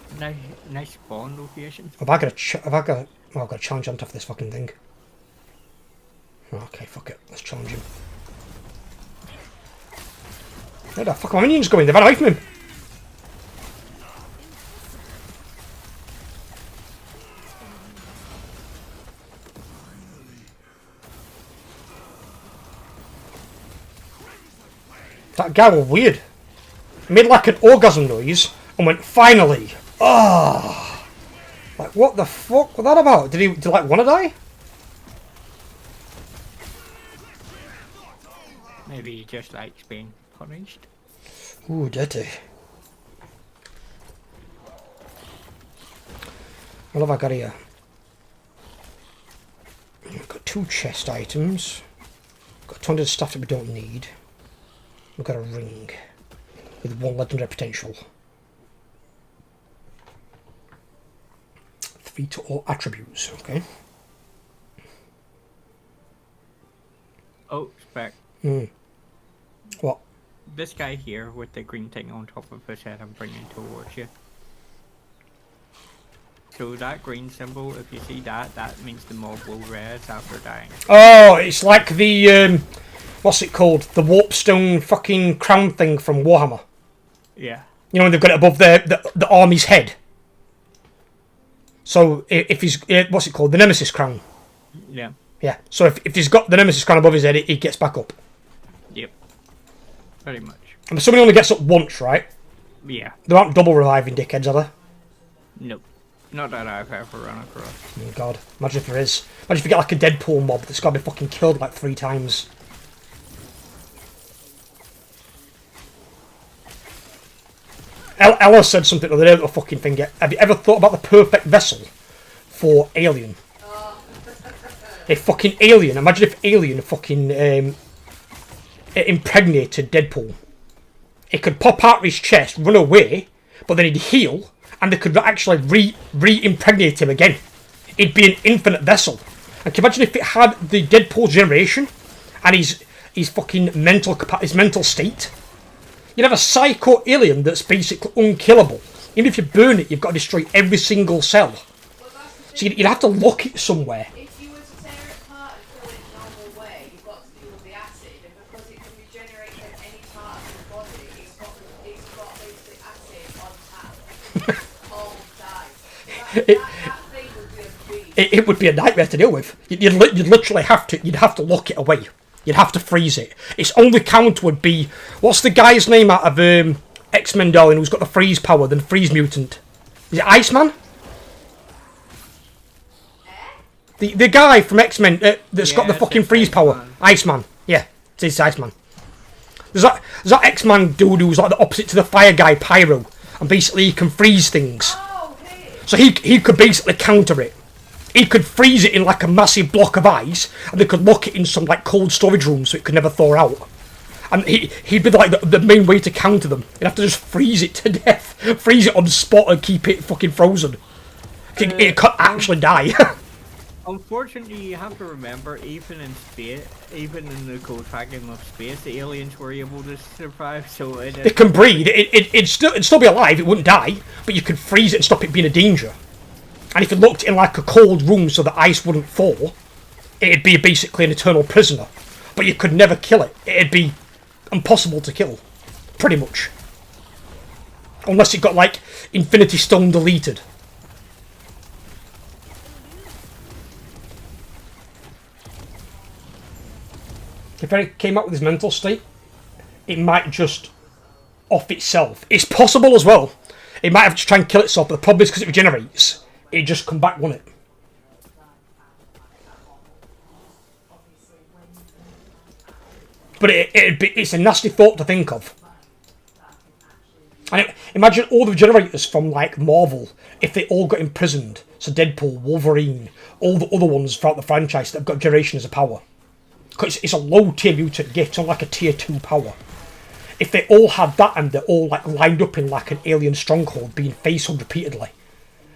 Nice spawn location. I've got a challenge on top of this fucking thing. Okay, fuck it. Let's challenge him. Where the fuck are my minions going? They've had away from him. That guy was weird. He made like an orgasm noise and went, finally! Ah! Oh. Like, what the fuck was that about? Did he like want to die? Maybe he just likes being punished. Ooh, dirty. What have I got here? I've got 2 chest items. Got 200 stuff that we don't need. We've got a ring with 1 legendary potential. 3 to all attributes, okay. Oh, Spec. What? This guy here with the green thing on top of his head I'm bringing towards you. So that green symbol, if you see that, that means the mob will res after dying. Oh, it's like the, what's it called? The warpstone fucking crown thing from Warhammer. Yeah. You know when they've got it above the army's head? So if he's, what's it called? The Nemesis crown. Yeah. Yeah, so if he's got the Nemesis crown above his head, he gets back up. Yep. Pretty much. I'm assuming he only gets up once, right? Yeah. There aren't double reviving dickheads, are there? Nope. Not that I've ever run across. Oh god, imagine if there is. Imagine if you get like a Deadpool mob that's got to be fucking killed like 3 times. Ella said something the other day about the fucking thing. Have you ever thought about the perfect vessel for Alien? A fucking Alien. Imagine if Alien fucking impregnated Deadpool. It could pop out of his chest, run away, but then he'd heal, and they could actually re-impregnate him again. It'd be an infinite vessel. And can you imagine if it had the Deadpool generation and his fucking his mental state? You'd have a psycho alien that's basically unkillable. Even if you burn it, you've got to destroy every single cell. So you'd have to lock it somewhere. If you were to tear it apart and kill it the normal way, you've got to deal with the acid, and because it can regenerate in any part of the body, it's got basically acid on tap all the time. So that thing would be a beast. It would be a nightmare to deal with. You'd literally have to lock it away. You'd have to freeze it. Its only counter would be, what's the guy's name out of X-Men, darling, who's got the freeze power, the freeze mutant? Is it Iceman? The guy from X-Men that's got the fucking freeze power. Iceman. Yeah, it's Iceman. There's that X-Man dude who's like the opposite to the fire guy, Pyro, and basically he can freeze things. Oh, hey. So he could basically counter it. He could freeze it in like a massive block of ice, and they could lock it in some like cold storage room so it could never thaw out. And he'd be like the main way to counter them. You'd have to just freeze it to death, freeze it on the spot, and keep it fucking frozen. It could actually die. Unfortunately, you have to remember, even in space, even in the cold vacuum of space, the aliens were able to survive. So it can breed. It'd still be alive. It wouldn't die, but you could freeze it and stop it being a danger. And if you looked in like a cold room so the ice wouldn't thaw, it'd be basically an eternal prisoner. But you could never kill it. It'd be impossible to kill, pretty much. Unless it got like Infinity Stone deleted. If it came out with his mental state, it might just off itself. It's possible as well. It might have to try and kill itself, but the problem is because it regenerates. It'd just come back, wouldn't it? But it's a nasty thought to think of. And imagine all the generators from like Marvel, if they all got imprisoned. So Deadpool, Wolverine, all the other ones throughout the franchise that have got generation as a power. Because it's a low tier mutant gift, it's not like a tier 2 power. If they all had that and they're all like lined up in like an alien stronghold, being face-hugged repeatedly,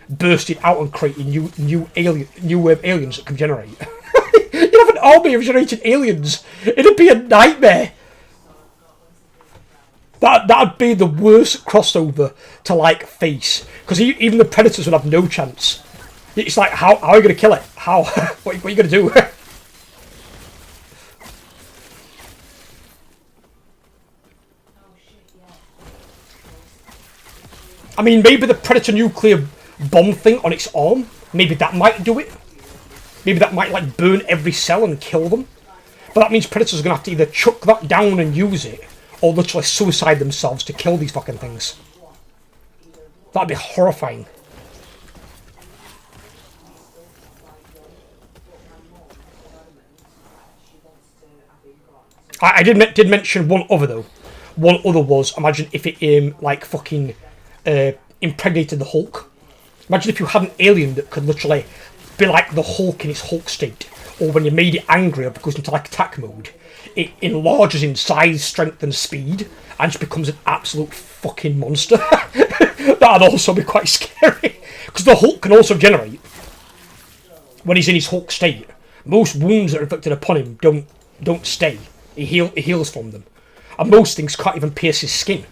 bursting out and creating new aliens that can generate. You'd have an army of generated aliens. It'd be a nightmare. That'd be the worst crossover to like face, because even the predators would have no chance. It's like, how are you going to kill it? How? What are you going to do? I mean, maybe the Predator nuclear bomb thing on its arm, maybe that might do it. Maybe that might like burn every cell and kill them. But that means Predators are going to have to either chuck that down and use it, or literally suicide themselves to kill these fucking things. That'd be horrifying. I did mention one other though. One other was, imagine if it like fucking impregnated the Hulk. Imagine if you had an alien that could literally be like the Hulk in its Hulk state, or when you made it angry or it goes into like attack mode, it enlarges in size, strength and speed and just becomes an absolute fucking monster. That'd also be quite scary, because the Hulk can also generate when he's in his Hulk state. Most wounds that are inflicted upon him don't stay. He heals from them, and most things can't even pierce his skin.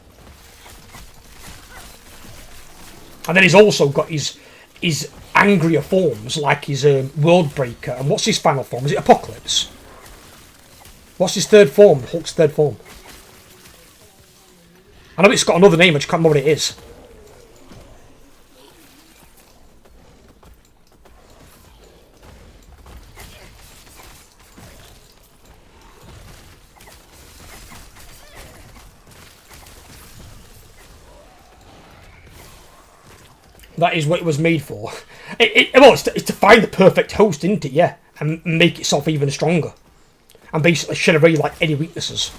And then he's also got his angrier forms, like his World Breaker. And what's his final form? Is it Apocalypse? What's his third form? Hulk's third form. I know it's got another name, I just can't remember what it is. That is what it was made for. Well, it's to find the perfect host, isn't it? Yeah, and make itself even stronger, and basically shed away like any weaknesses.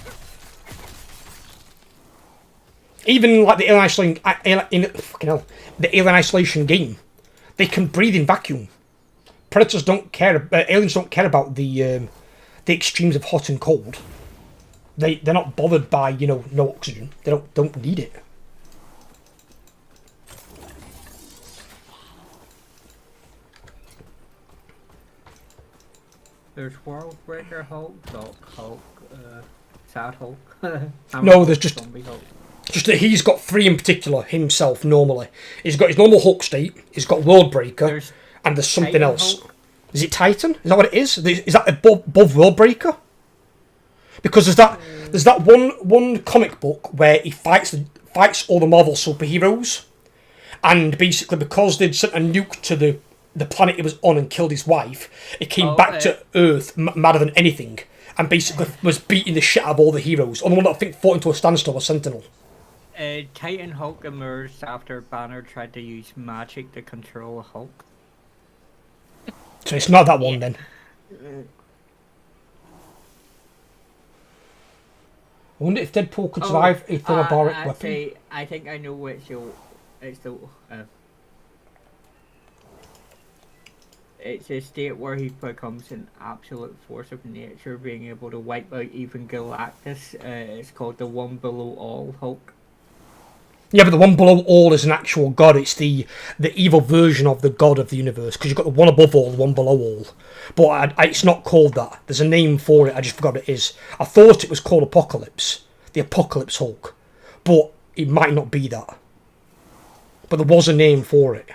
Even like the fucking hell, the Alien Isolation game, they can breathe in vacuum. Predators don't care. Aliens don't care about the extremes of hot and cold. They're not bothered by no oxygen. They don't need it. There's World Breaker Hulk, Doc Hulk, Sad Hulk. No, there's just Zombie Hulk. Just that he's got three in particular himself normally. He's got his normal Hulk state, he's got World Breaker, and there's something Titan else. Hulk. Is it Titan? Is that what it is? Is that above World Breaker? Because there's that one comic book where he fights all the Marvel superheroes, and basically because they'd sent a nuke to the planet he was on and killed his wife, it came back to Earth madder than anything, and basically was beating the shit out of all the heroes. Only one that I think fought into a standstill was Sentinel. Titan Hulk emerged after Banner tried to use magic to control Hulk. So it's not that one then. I wonder if Deadpool could survive a thermobaric weapon. I think I know which it's a state where he becomes an absolute force of nature, being able to wipe out even Galactus. It's called the One Below All Hulk. Yeah, but the one below all is an actual god. It's the evil version of the god of the universe. Because you've got the one above all, the one below all. But it's not called that. There's a name for it. I just forgot what it is. I thought it was called Apocalypse. The Apocalypse Hulk. But it might not be that. But there was a name for it.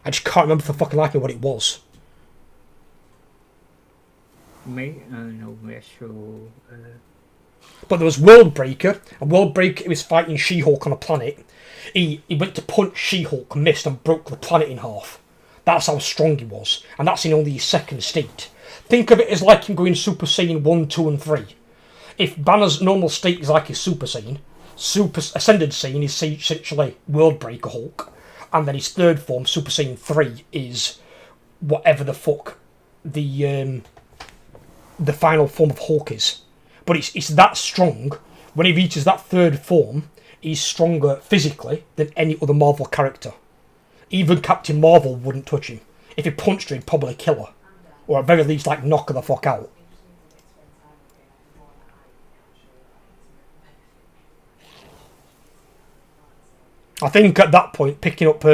I just can't remember for fucking life what it was. Me? No, Metro. But there was World Breaker, and World Breaker he was fighting She-Hulk on a planet. He went to punch She-Hulk, missed, and broke the planet in half. That's how strong he was, and that's in only his second state. Think of it as like him going Super Saiyan 1, 2, and 3. If Banner's normal state is like his Super Saiyan, Super Ascended Saiyan is essentially World Breaker Hulk, and then his third form, Super Saiyan 3, is whatever the fuck the final form of Hulk is. But it's that strong. When he reaches that third form, he's stronger physically than any other Marvel character. Even Captain Marvel wouldn't touch him. If he punched her, he'd probably kill her. Or at very least, like, knock her the fuck out. I think at that point, picking up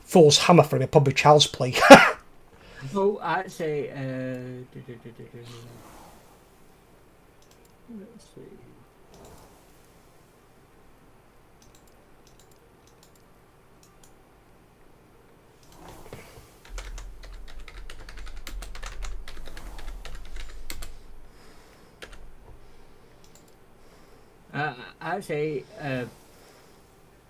Thor's hammer for him would probably child's play. Oh, I'd say, let's see. I'd say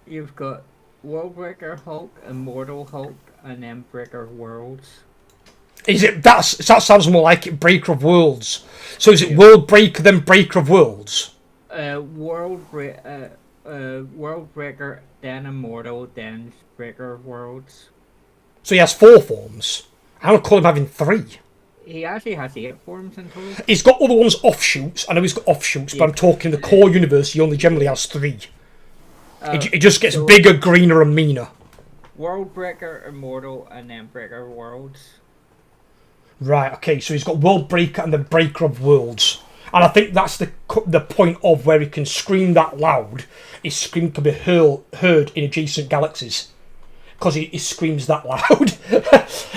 you've got World Breaker Hulk, Immortal Hulk, and then Breaker Worlds. Is it that sounds more like it, Breaker of Worlds. So is it World Breaker then Breaker of Worlds? World Breaker, then Immortal, then Breaker of Worlds. So he has 4 forms. I don't call him having 3. He actually has 8 forms in total. He's got other ones offshoots. I know he's got offshoots, but I'm talking the core universe. He only generally has 3. It just gets bigger, greener, and meaner. World Breaker, Immortal, and then Breaker Worlds. Right. Okay. So he's got World Breaker and the Breaker of Worlds, and I think that's the point of where he can scream that loud. His scream can be heard in adjacent galaxies. Because he screams that loud.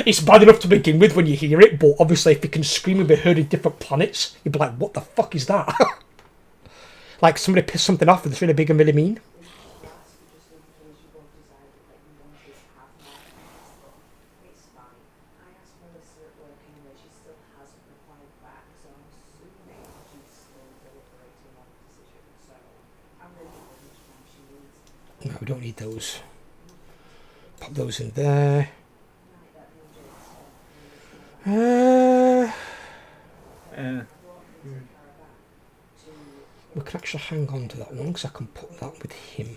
It's bad enough to begin with when you hear it, but obviously if he can scream and be heard in different planets, you'd be like, what the fuck is that? Like somebody pissed something off that's really big and really mean. No, we don't need those. Pop those in there. We can actually hang on to that one because I can put that with him.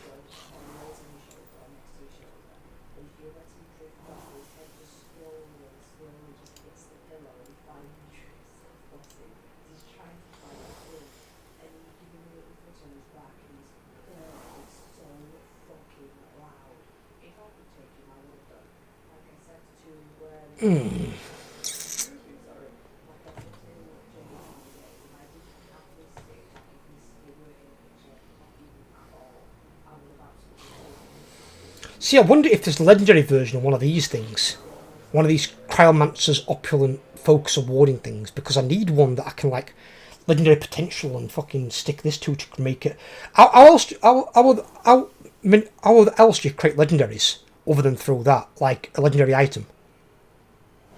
See, I wonder if there's a legendary version of one of these things. One of these Cryomancer's opulent focus awarding things, because I need one that I can, like, legendary potential and fucking stick this to make it. How else do you create legendaries other than through that, like a legendary item?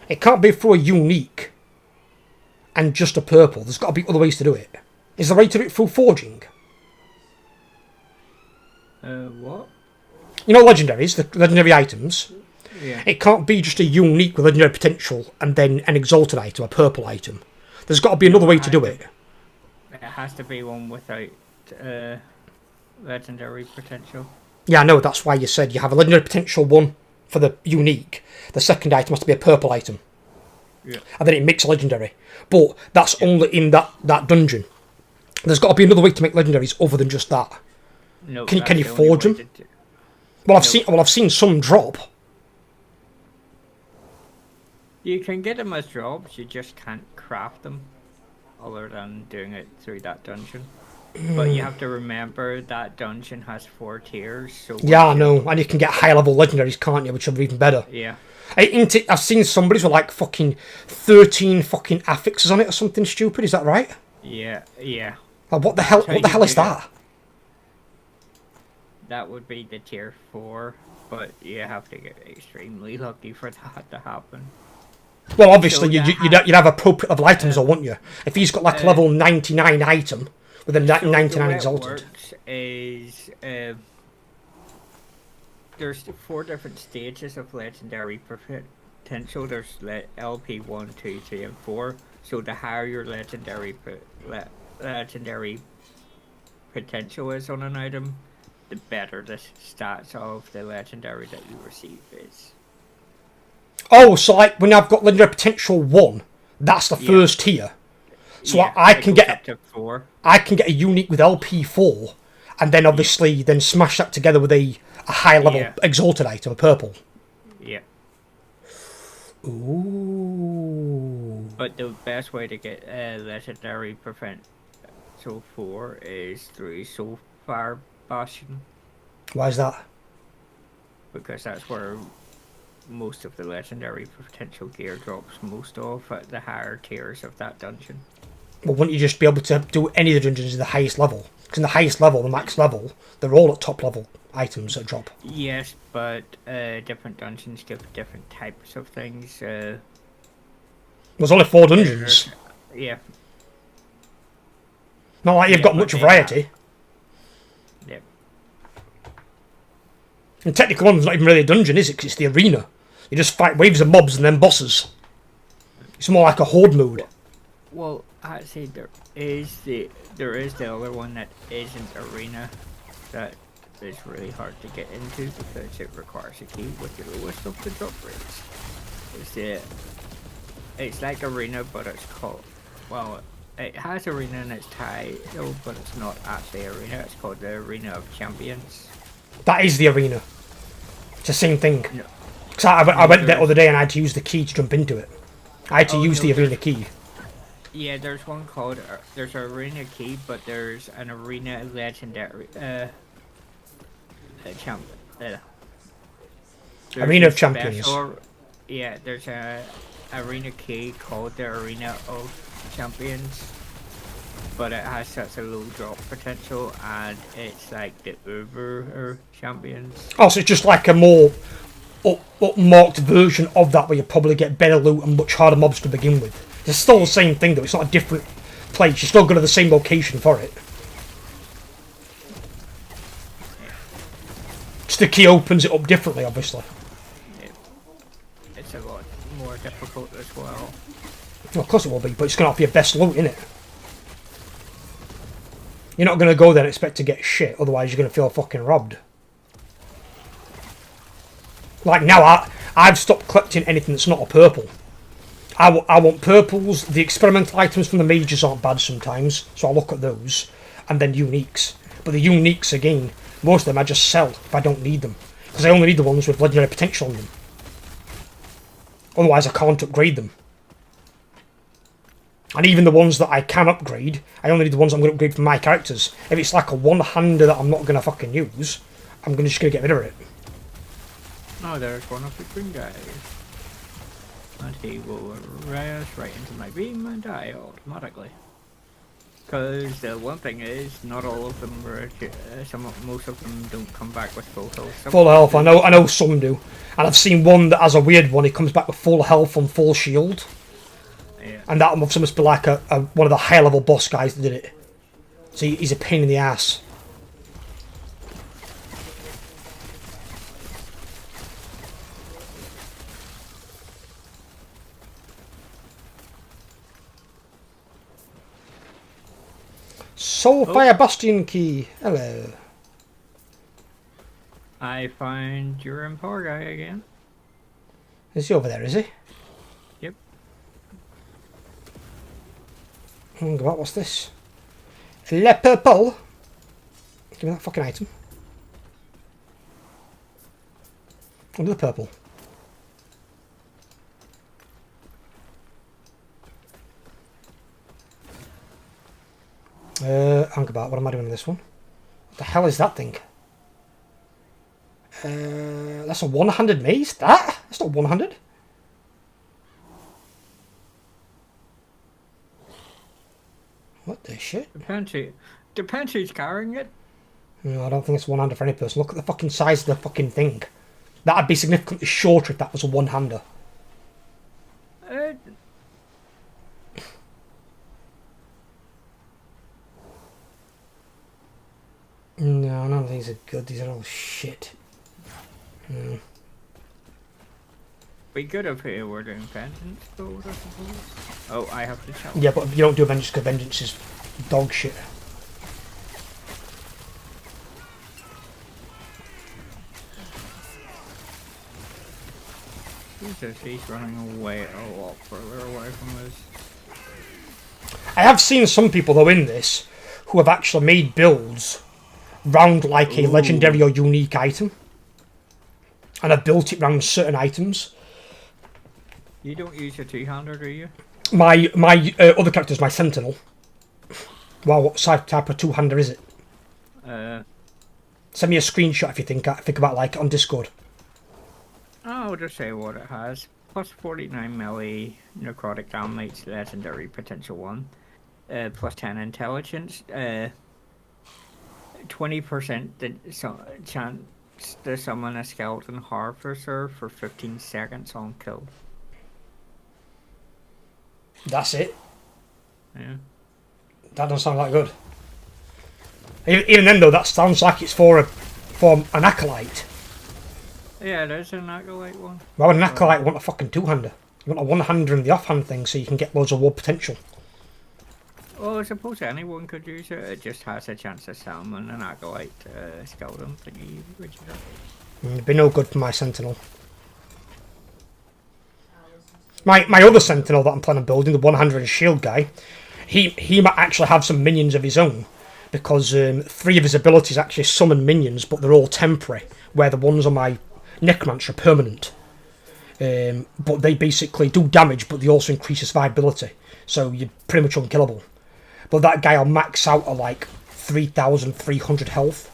It can't be through a unique and just a purple. There's got to be other ways to do it. Is there a way to do it through forging? What? You know legendaries, the legendary items? Yeah. It can't be just a unique with legendary potential and then an exalted item, a purple item. There's got to be another way to do it. It has to be one without legendary potential. Yeah, I know, that's why you said you have a legendary potential one for the unique. The second item has to be a purple item. Yeah. And then it makes a legendary. But that's only in that dungeon. There's got to be another way to make legendaries other than just that. No, Can you that's the only forge way them? to do- Well, I've seen some drop. You can get them as jobs, you just can't craft them other than doing it through that dungeon. But you have to remember that dungeon has 4 tiers. So Yeah, I once know. And you can get high level legendaries, can't you? Which are even better. Yeah. I've seen somebody's with like fucking 13 fucking affixes on it or something stupid. Is that right? Yeah. Like, what the hell? how What the you hell is do it. that? That would be the tier 4, but you have to get extremely lucky for that to happen. Well, obviously, So you'd have appropriate level items, though, wouldn't you? If he's got like a level 99 item with a So 99 the way it exalted. works is there's 4 different stages of legendary potential. There's LP 1, 2, 3, and 4. So the higher your legendary potential is on an item, the better the stats of the legendary that you receive is. Oh, so like when I've got legendary potential 1, that's the first tier. So Yeah, I it can goes get up to 4. I can get a unique with LP4, and then obviously then smash that together with a high level Yeah. exalted item, a purple. Yeah. Ooh. But the best way to get legendary potential 4 is through Soulfire Bastion, Why is that? because that's where most of the legendary potential gear drops most of at the higher tiers of that dungeon. Well, wouldn't you just be able to do any of the dungeons at the highest level? Because in the highest level, the max level, they're all at top level items that drop. Yes, but different dungeons give different types of things. There's only 4 dungeons. Yeah. Not like you've Yeah, got but much they variety. Yep. And technically, one's not even really a dungeon, is it? Because it's the arena. You just fight waves of mobs and then bosses. It's more like a horde mode. Well, actually, there is the other one that isn't arena that is really hard to get into because it requires a key with the lowest of the drop rates. It's like arena, but it's called, well, it has arena in its title, but it's not actually arena. It's called the Arena of Champions. That is the arena. It's the same thing. No. Because I went there there the other day and I had to use the key to jump into it. I had to Oh, use no, the arena there's- key. Yeah, there's one called there's an arena key, but there's an arena legendary Arena a of Champions. Yeah, there's a arena key called the Arena of Champions, but it has such a low drop potential, and it's like the Uber Champions. Oh, so it's just like a more upmarked version of that, where you probably get better loot and much harder mobs to begin with. It's still the same thing, though. It's not a different place. You still go to the same location for it. Just the key opens it up differently, obviously. It's a lot more difficult as well. Well, of course it will be, but it's going to offer you best loot, innit? You're not going to go there and expect to get shit, otherwise you're going to feel fucking robbed. Like now, I've stopped collecting anything that's not a purple. I want purples. The experimental items from the mages aren't bad sometimes, so I'll look at those. And then uniques. But the uniques, again, most of them I just sell if I don't need them. Because I only need the ones with legendary potential on them. Otherwise, I can't upgrade them. And even the ones that I can upgrade, I only need the ones I'm going to upgrade for my characters. If it's like a one-hander that I'm not going to fucking use, I'm just going to get rid of it. Oh, there's one of the green guys. And he will race right into my beam and die automatically. Because the one thing is, not all of them are, most of them don't come back with full health. Some Full health, I know some do. And I've seen one that has a weird one, he comes back with full health and full shield. Yeah. And that must be like one of the high level boss guys that did it. So he's a pain in the ass. Soulfire Bastion key. Hello. I find your Empower guy again. Is he over there, is he? Yep. What's this? Le purple. Give me that fucking item. Under the purple. Hang about, what am I doing with this one? What the hell is that thing? That's a one-handed mace? That's not one-handed. What the shit? Depends who's carrying it. No, I don't think it's one-handed for any person. Look at the fucking size of the fucking thing. That'd be significantly shorter if that was a one-hander. No, none of these are good. These are all shit. We could have here we're doing vengeance build, I suppose. Oh, I have to tell. Yeah, but you don't do vengeance because vengeance is dog shit. Jesus, he's running away a lot further away from us. I have seen some people though in this who have actually made builds round like a legendary or unique item, and have built it round certain items. You don't use your two-hander, do you? My other character is my sentinel. Well, what type of two-hander is it? Send me a screenshot if you think about like on Discord. I'll just say what it has. Plus 49 melee necrotic damage, legendary potential 1. Plus 10 intelligence. 20% chance to summon a skeleton harvester for 15 seconds on kill. That's it. Yeah. That doesn't sound that good. Even then though, that sounds like it's for an acolyte. Yeah, there's an acolyte one. Why would an acolyte want a fucking two-hander? You want a one-hander and the off-hand thing so you can get loads of war potential. Well, I suppose anyone could use it. It just has a chance to summon an acolyte skeleton thingy, which It'd be no good for my sentinel. My other sentinel that I'm planning on building, the one-hander and shield guy, he might actually have some minions of his own, because 3 of his abilities actually summon minions, but they're all temporary, where the ones on my necromancer are permanent. But they basically do damage, but they also increase his survivability, so you're pretty much unkillable. But that guy will max out at like 3,300 health.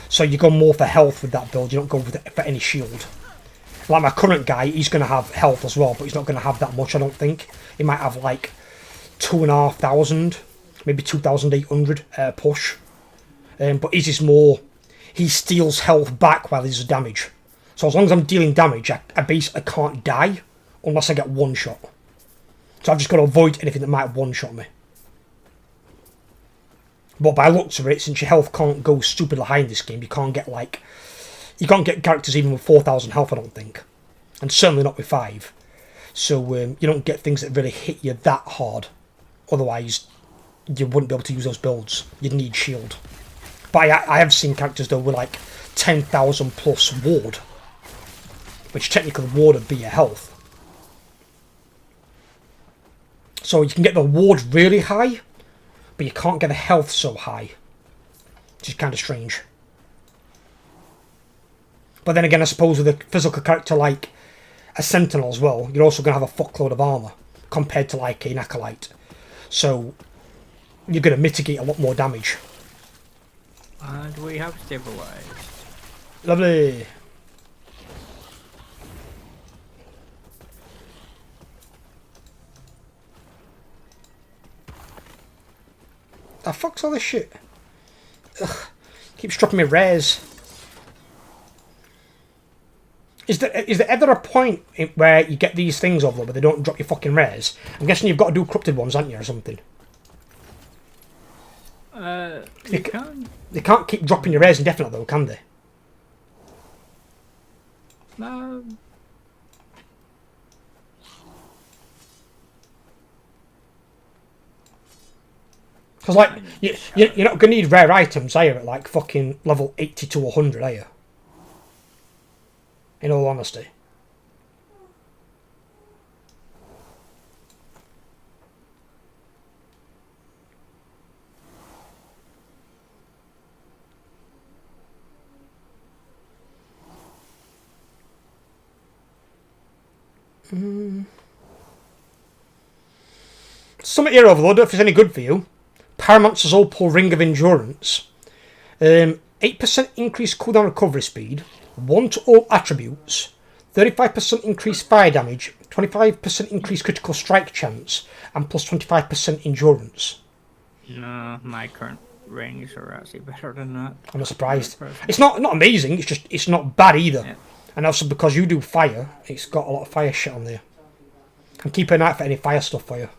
So you go more for health with that build, you don't go for any shield. Like my current guy, he's going to have health as well, but he's not going to have that much, I don't think. He might have like 2,500, maybe 2,800 push. But his is more, he steals health back while he does damage. So as long as I'm dealing damage, I basically can't die unless I get one shot. So I've just got to avoid anything that might one-shot me. But by looks of it, since your health can't go stupidly high in this game, you can't get characters even with 4,000 health, I don't think. And certainly not with 5. So you don't get things that really hit you that hard. Otherwise, you wouldn't be able to use those builds. You'd need shield. But I have seen characters though with like 10,000 plus ward. Which technically ward would be your health. So you can get the ward really high, but you can't get the health so high. Which is kind of strange. But then again, I suppose with a physical character like a Sentinel as well, you're also going to have a fuckload of armour compared to like an Acolyte. So you're going to mitigate a lot more damage. And we have stabilized. Lovely. The fuck's all this shit? Ugh. Keeps dropping me rares. Is there ever a point where you get these things over where they don't drop your fucking rares? I'm guessing you've got to do corrupted ones, haven't you, or something? You can. They can't keep dropping your rares indefinitely, though, can they? No. Because, like, you're not going to need rare items, are you, at, like, fucking level 80 to 100, are you? In all honesty. Summit here, Overlord, if it's any good for you. Paramancer's Opal Ring of Endurance. 8% increased cooldown recovery speed. 1 to all attributes. 35% increased fire damage. 25% increased critical strike chance. And plus 25% endurance. No, my current rings are actually better than that. I'm not surprised. It's not amazing, it's not bad either. Yeah. And also because you do fire, it's got a lot of fire shit on there. And keep an eye out for any fire stuff for you.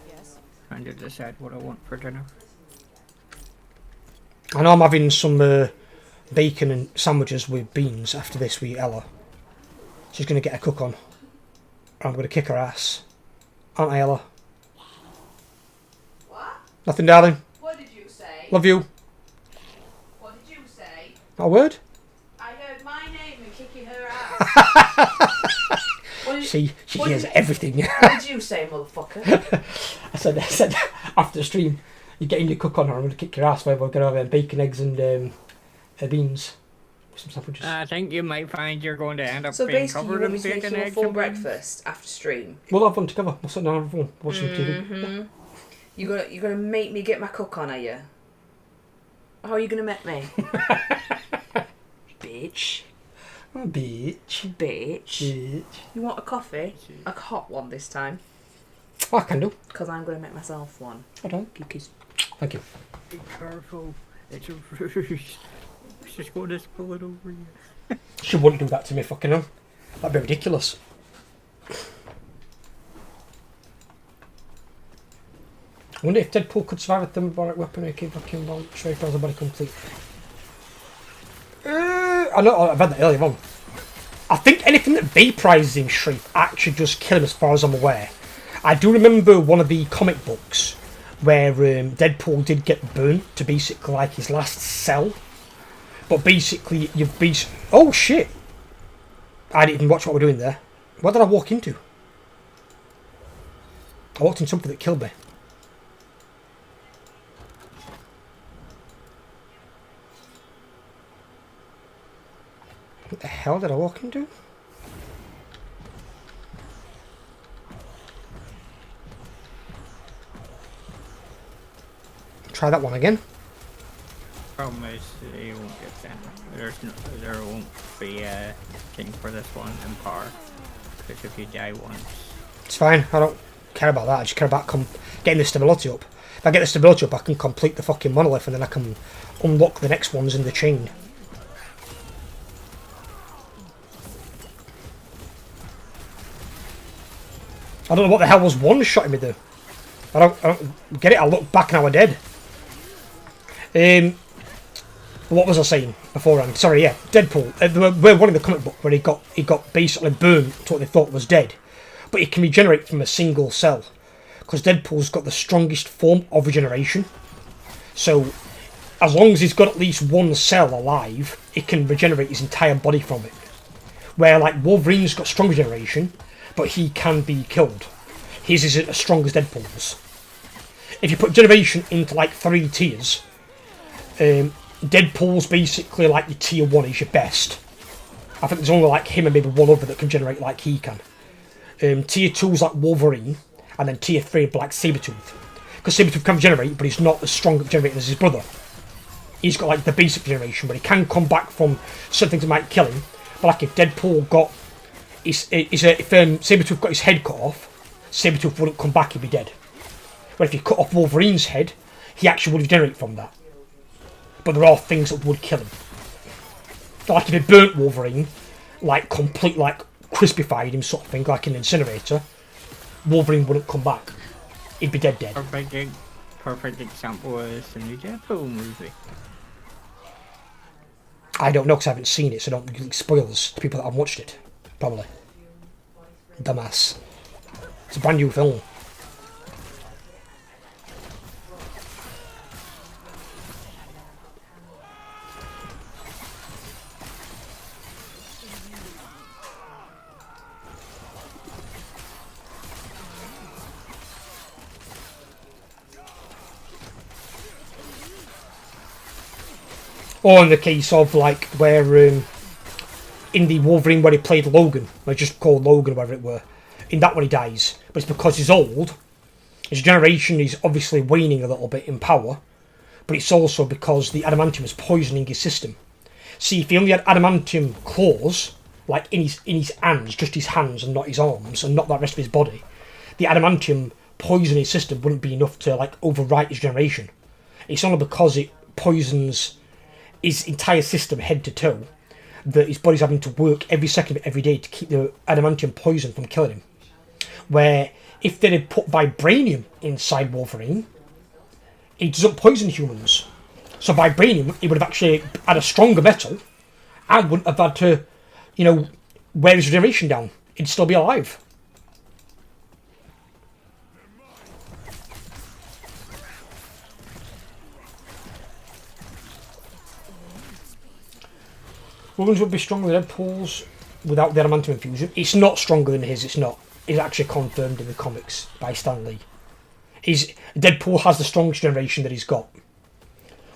Yes. Trying to decide what I want for dinner. I know I'm having some bacon and sandwiches with beans after this with Ella. She's going to get a cook on. I'm going to kick her ass. Aren't I, Ella? What? Nothing, darling. What did you say? Love you. What did you say? Not a word? I heard my name and kicking her ass. She what hears did- everything. What did you say, motherfucker? I said after the stream, you're getting your cook on her, I'm going to kick your ass where we're going to have bacon, eggs and beans. Some sandwiches. I think you might find you're going to end up So being basically, you covered want in me to make bacon, you a eggs, full and beans. breakfast after stream? We'll have one together. We'll sit down and have one. Watch some TV. You're gonna make me get my cook on, are you? How are you gonna make me? Bitch. Oh, bitch. Bitch. Bitch. You want a coffee? A hot one this time. Oh, I can do. Because I'm gonna make myself one. Hold on. Cookies. Thank you. Be careful. It's a ruse. She's going to spill it over you. She wouldn't do that to me, fucking hell. That'd be ridiculous. I wonder if Deadpool could survive a thermobaric weapon or keep fucking bomb straight across the body complete. I know, I've had that earlier on. I think anything that vaporizes him straight actually does kill him as far as I'm aware. I do remember one of the comic books where Deadpool did get burnt to basically like his last cell. But basically, you've been... Oh, shit! I didn't even watch what we're doing there. What did I walk into? I walked into something that killed me. What the hell did I walk into? Try that one again. Problem is, you won't get them. There won't be a thing for this one in power. Because if you die once, It's fine. I don't care about that. I just care about getting the stability up. If I get the stability up, I can complete the fucking monolith and then I can unlock the next ones in the chain. I don't know what the hell was one-shotting me though. I don't get it. I look back and I were dead. What was I saying beforehand? Sorry, yeah, Deadpool. We're one in the comic book where he got basically burned to what they thought was dead, but it can regenerate from a single cell because Deadpool's got the strongest form of regeneration. So as long as he's got at least one cell alive, it can regenerate his entire body from it. Where like Wolverine's got strong regeneration, but he can be killed. His isn't as strong as Deadpool's. if you put generation into like 3 tiers, Deadpool's basically like your tier 1 is your best. I think there's only like him and maybe one other that can generate like he can. Tier 2's like Wolverine, and then tier 3 would be like Sabretooth. Because Sabretooth can generate, but he's not as strong at generating as his brother. He's got like the basic generation, but he can come back from certain things that might kill him. But like if Deadpool got if Sabretooth got his head cut off, Sabretooth wouldn't come back, he'd be dead. But if you cut off Wolverine's head, he actually would regenerate from that. But there are things that would kill him. Like if it burnt Wolverine, like complete, like crispified him sort of thing, like an incinerator, Wolverine wouldn't come back. He'd be dead. Perfect example is the new Deadpool movie. I don't know because I haven't seen it, so don't give spoilers to people that haven't watched it. Probably. Dumbass. It's a brand new film. Or in the case of like where in the Wolverine where he played Logan, like just called Logan, whatever it were, in that one he dies, but it's because he's old. His generation is obviously waning a little bit in power, but it's also because the adamantium is poisoning his system. See, if he only had adamantium claws, like in his hands, just his hands and not his arms, and not the rest of his body, the adamantium poisoning his system wouldn't be enough to like overwrite his generation. It's only because it poisons his entire system head to toe that his body's having to work every second of every day to keep the adamantium poison from killing him. Where if they had put vibranium inside Wolverine, it doesn't poison humans. So vibranium, it would have actually had a stronger metal and wouldn't have had to, wear his regeneration down. He'd still be alive. Wolverine's would be stronger than Deadpool's without the adamantium infusion. It's not stronger than his, it's not. It's actually confirmed in the comics by Stan Lee. Deadpool has the strongest generation that he's got.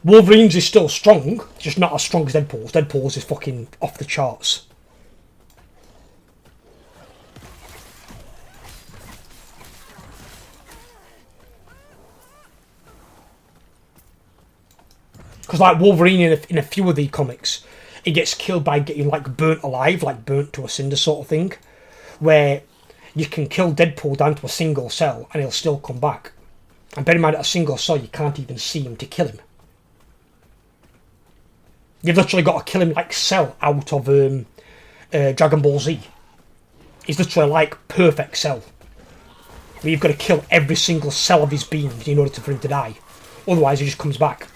Wolverine's is still strong, just not as strong as Deadpool's. Deadpool's is fucking off the charts. Because like Wolverine in a few of the comics, he gets killed by getting like burnt alive, like burnt to a cinder sort of thing, where you can kill Deadpool down to a single cell and he'll still come back. And bear in mind, at a single cell you can't even see him to kill him. You've literally got to kill him like Cell out of Dragon Ball Z. He's literally like perfect Cell. Where you've got to kill every single cell of his being in order for him to die. Otherwise he just comes back.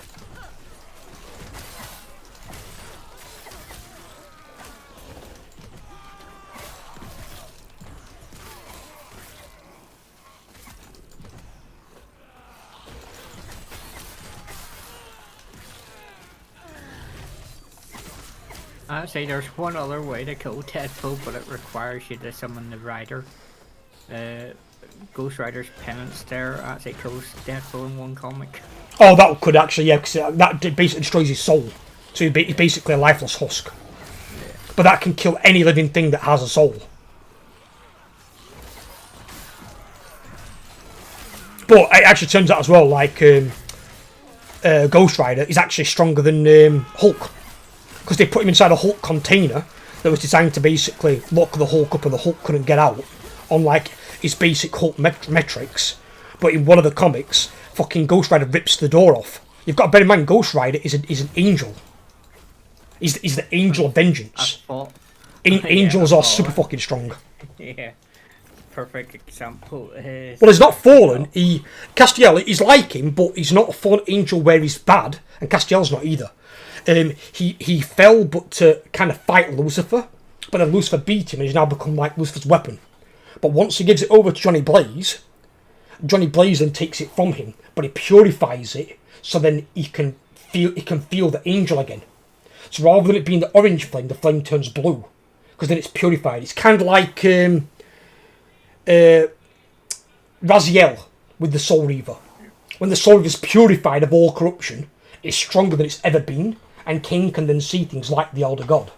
I'd say there's one other way to kill Deadpool, but it requires you to summon the Rider. Ghost Rider's penance there actually kills Deadpool in one comic. Oh, that could actually, yeah, because that basically destroys his soul. So he's basically a lifeless husk. Yeah. But that can kill any living thing that has a soul. But it actually turns out as well, like, Ghost Rider is actually stronger than Hulk. Because they put him inside a Hulk container that was designed to basically lock the Hulk up and the Hulk couldn't get out, on like his basic Hulk metrics. But in one of the comics, fucking Ghost Rider rips the door off. You've got to bear in mind, Ghost Rider is an angel. He's the angel of vengeance. Angels are super fucking strong. Yeah. Perfect example is... Well, he's not fallen. Castiel is like him, but he's not a fallen angel where he's bad, and Castiel's not either. He fell but to kind of fight Lucifer, but then Lucifer beat him and he's now become like Lucifer's weapon. But once he gives it over to Johnny Blaze then takes it from him, but he purifies it so then he can feel the angel again. So rather than it being the orange flame, the flame turns blue because then it's purified. It's kind of like Raziel with the Soul Reaver. When the soul is purified of all corruption, it's stronger than it's ever been, and Cain can then see things like the Elder God.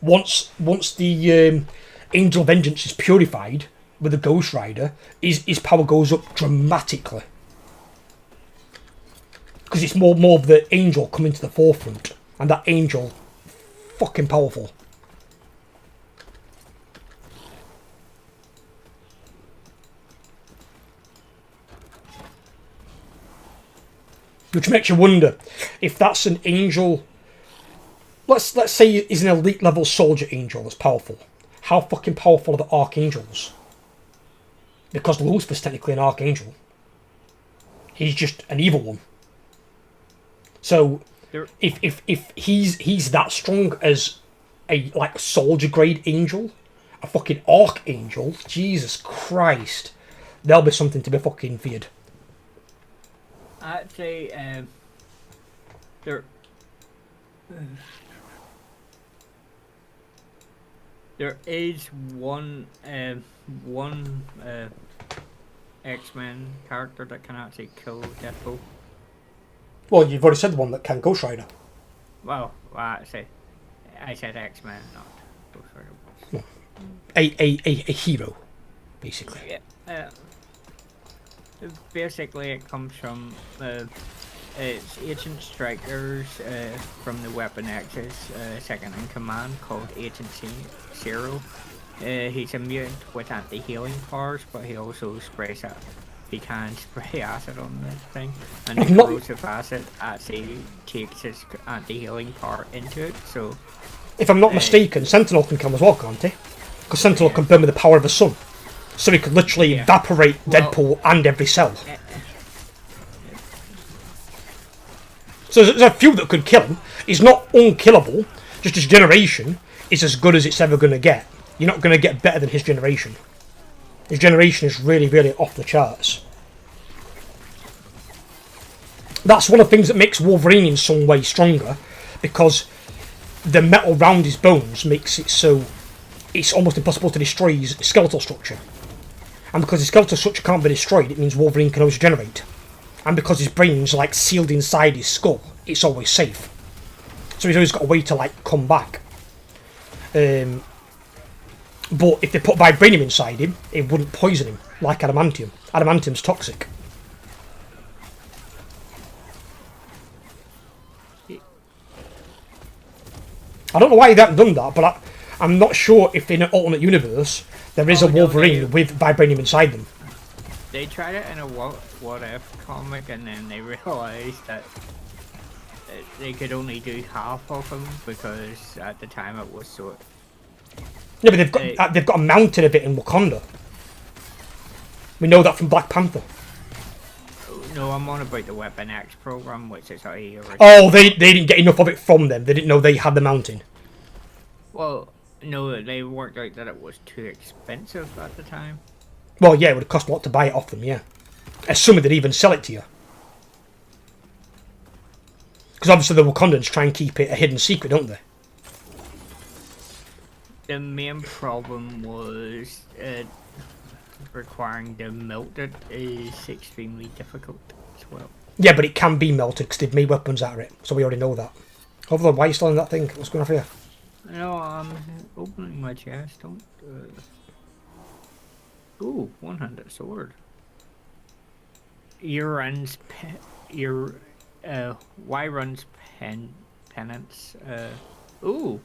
Once the Angel of Vengeance is purified with the Ghost Rider, his power goes up dramatically. Because it's more of the angel coming to the forefront, and that angel, fucking powerful. Which makes you wonder if that's an angel. Let's say he's an elite level soldier angel that's powerful. How fucking powerful are the archangels? Because Lucifer's technically an archangel. He's just an evil one. So if he's that strong as a like soldier grade angel, a fucking archangel, Jesus Christ, there'll be something to be fucking feared. I'd say there is one X-Men character that can actually kill Deadpool. Well, you've already said the one that can Ghost Rider. Well, I said X-Men, not Ghost Rider. A hero, basically. Yeah. Basically, it comes from it's Agent Strikers from the Weapon X's second in command called Agent Zero. He's immune with anti-healing powers, but he also sprays it. He can spray acid on the thing, and the corrosive acid actually takes his anti-healing power into it. So, if I'm not mistaken, Sentinel can come as well, can't he? Because Sentinel can burn with the power of the sun. So he could literally evaporate Deadpool and every cell. So there's a few that could kill him. He's not unkillable, just his generation is as good as it's ever going to get. You're not going to get better than his generation. His generation is really, really off the charts. That's one of the things that makes Wolverine in some way stronger, because the metal around his bones makes it so it's almost impossible to destroy his skeletal structure. And because his skeletal structure can't be destroyed, it means Wolverine can always regenerate. And because his brain's like sealed inside his skull, it's always safe. So he's always got a way to like come back. But if they put vibranium inside him, it wouldn't poison him like adamantium. Adamantium's toxic. I don't know why they haven't done that, but I'm not sure if in an alternate universe there is a Wolverine with vibranium inside them. They tried it in a what if comic, and then they realised that they could only do half of them because at the time it was so. Yeah, but they've got a mountain of it in Wakanda. We know that from Black Panther. No, I'm on about the Weapon X program, which is how he originally... Oh, they didn't get enough of it from them. They didn't know they had the mountain. Well, no, they worked out that it was too expensive at the time. Well, yeah, it would have cost a lot to buy it off them, yeah. Assuming they'd even sell it to you. Because obviously the Wakandans try and keep it a hidden secret, don't they? The main problem was requiring them melted is extremely difficult as well. Yeah, but it can be melted because they've made weapons out of it, so we already know that. Hold on, why are you still in that thing? What's going on for you? No, I'm opening my chest. Don't. Ooh, one-handed sword. Wyron's penance. Ooh.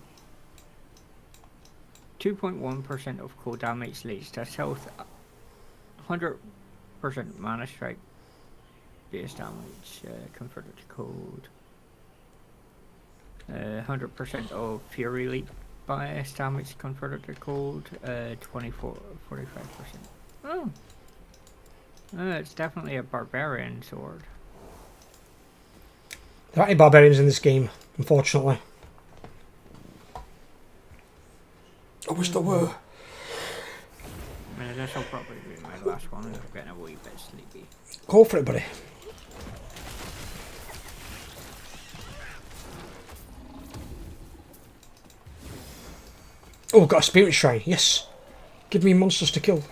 2.1% of cold damage leads to health. 100% mana strike base damage converted to cold. 100% of fury leap bias damage converted to cold. 45%. Oh. It's definitely a barbarian sword. There aren't any barbarians in this game, unfortunately. I wish there were. This will probably be my last one. I'm getting a wee bit sleepy. Go for it, buddy. Oh, got a spirit shrine. Yes. Give me monsters to kill.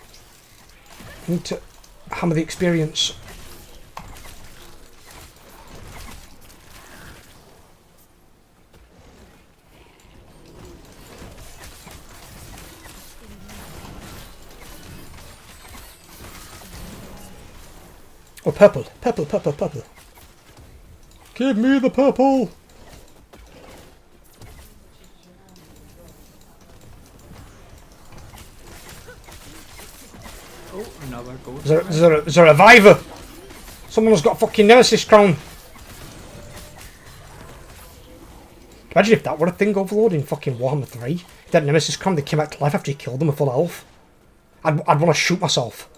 I need to hammer the experience. Oh, purple. Purple, purple, purple. Give me the purple. Oh, another ghost. Is there a reviver? Someone's got a fucking Nemesis crown. Imagine if that were a thing overload in fucking Warhammer 3. That Nemesis crown, they came back to life after you killed them with full health. I'd want to shoot myself.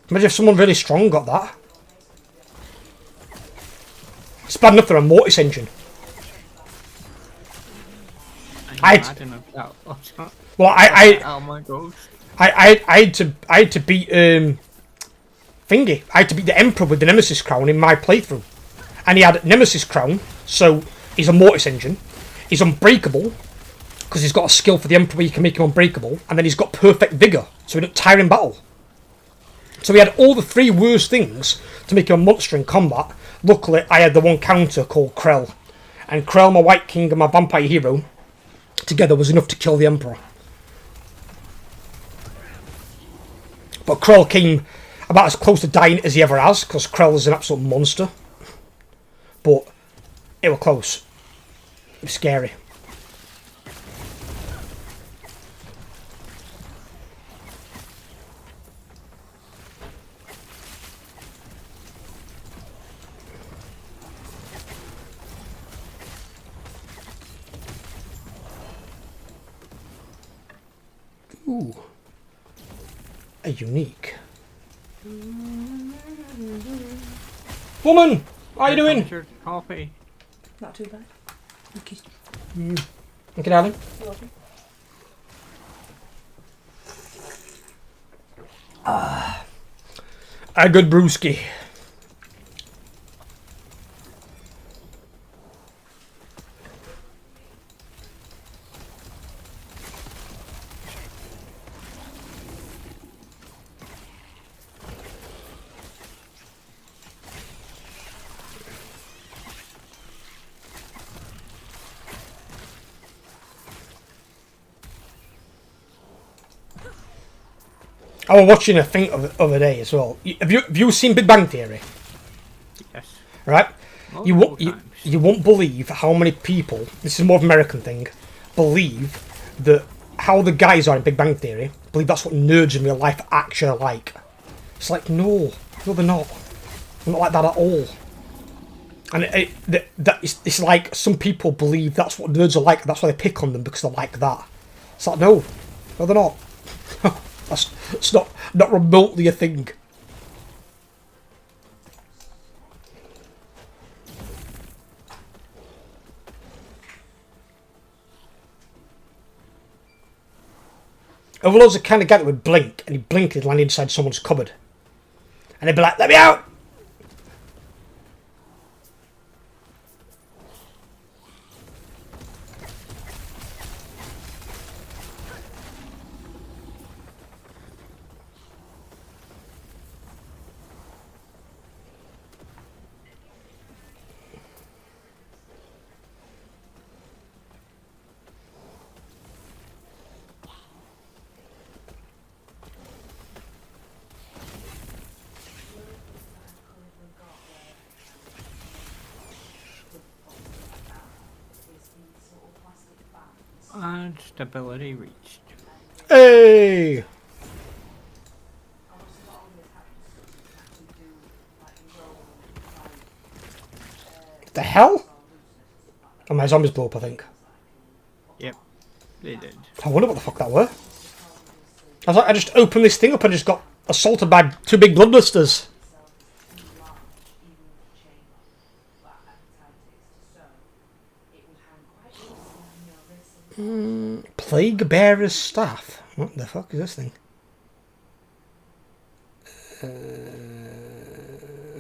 Imagine if someone really strong got that. It's bad enough they're a Mortis engine. Well, Oh my god. I had to beat Thingy. I had to beat the Emperor with the Nemesis crown in my playthrough, and he had Nemesis crown, so he's a Mortis engine. He's unbreakable because he's got a skill for the Emperor where you can make him unbreakable, and then he's got perfect vigor, so he don't tire in battle. So he had all the three worst things to make him a monster in combat. Luckily, I had the one counter called Krell, and Krell, my White King, and my Vampire Hero together was enough to kill the Emperor. But Krell came about as close to dying as he ever has, because Krell is an absolute monster. But it was close. It was scary. Ooh. A unique. Woman! How you doing? Your coffee. Not too bad. Okay. Okay, darling. You're welcome. A good brewski. I was watching a thing of the other day as well. Have you seen Big Bang Theory? Yes. Right? You Multiple times. you won't believe how many people, this is more of an American thing, believe that how the guys are in Big Bang Theory, believe that's what nerds in real life actually are like. It's like, no, they're not. They're not like that at all. And it's like some people believe that's what nerds are like, that's why they pick on them, because they're like that. It's like, no, they're not. It's not remotely a thing. Overlord's the kind of guy that would blink, and he'd blink and he'd land inside someone's cupboard. And they'd be like, let me out! And stability reached. Hey! What the hell? Oh, my zombies blew up, I think. Yep, they did. I wonder what the fuck that were. I was like, I just opened this thing up and just got assaulted by two big bloodlusters. Plague Bearer's Staff. What the fuck is this thing?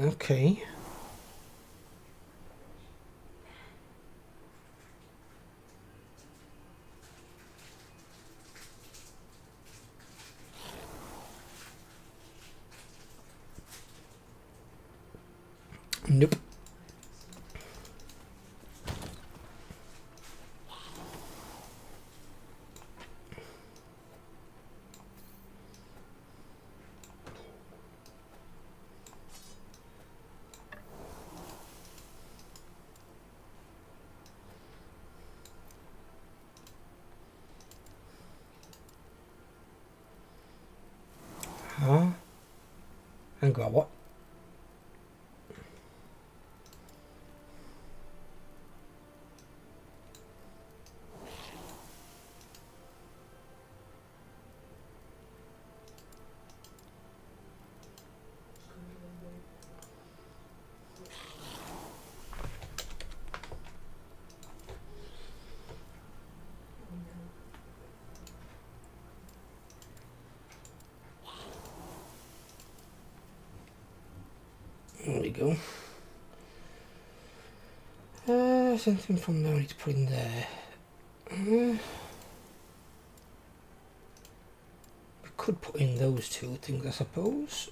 Okay. Nope. And go, what? There we go. Something from there I need to put in there. We could put in those two things, I suppose.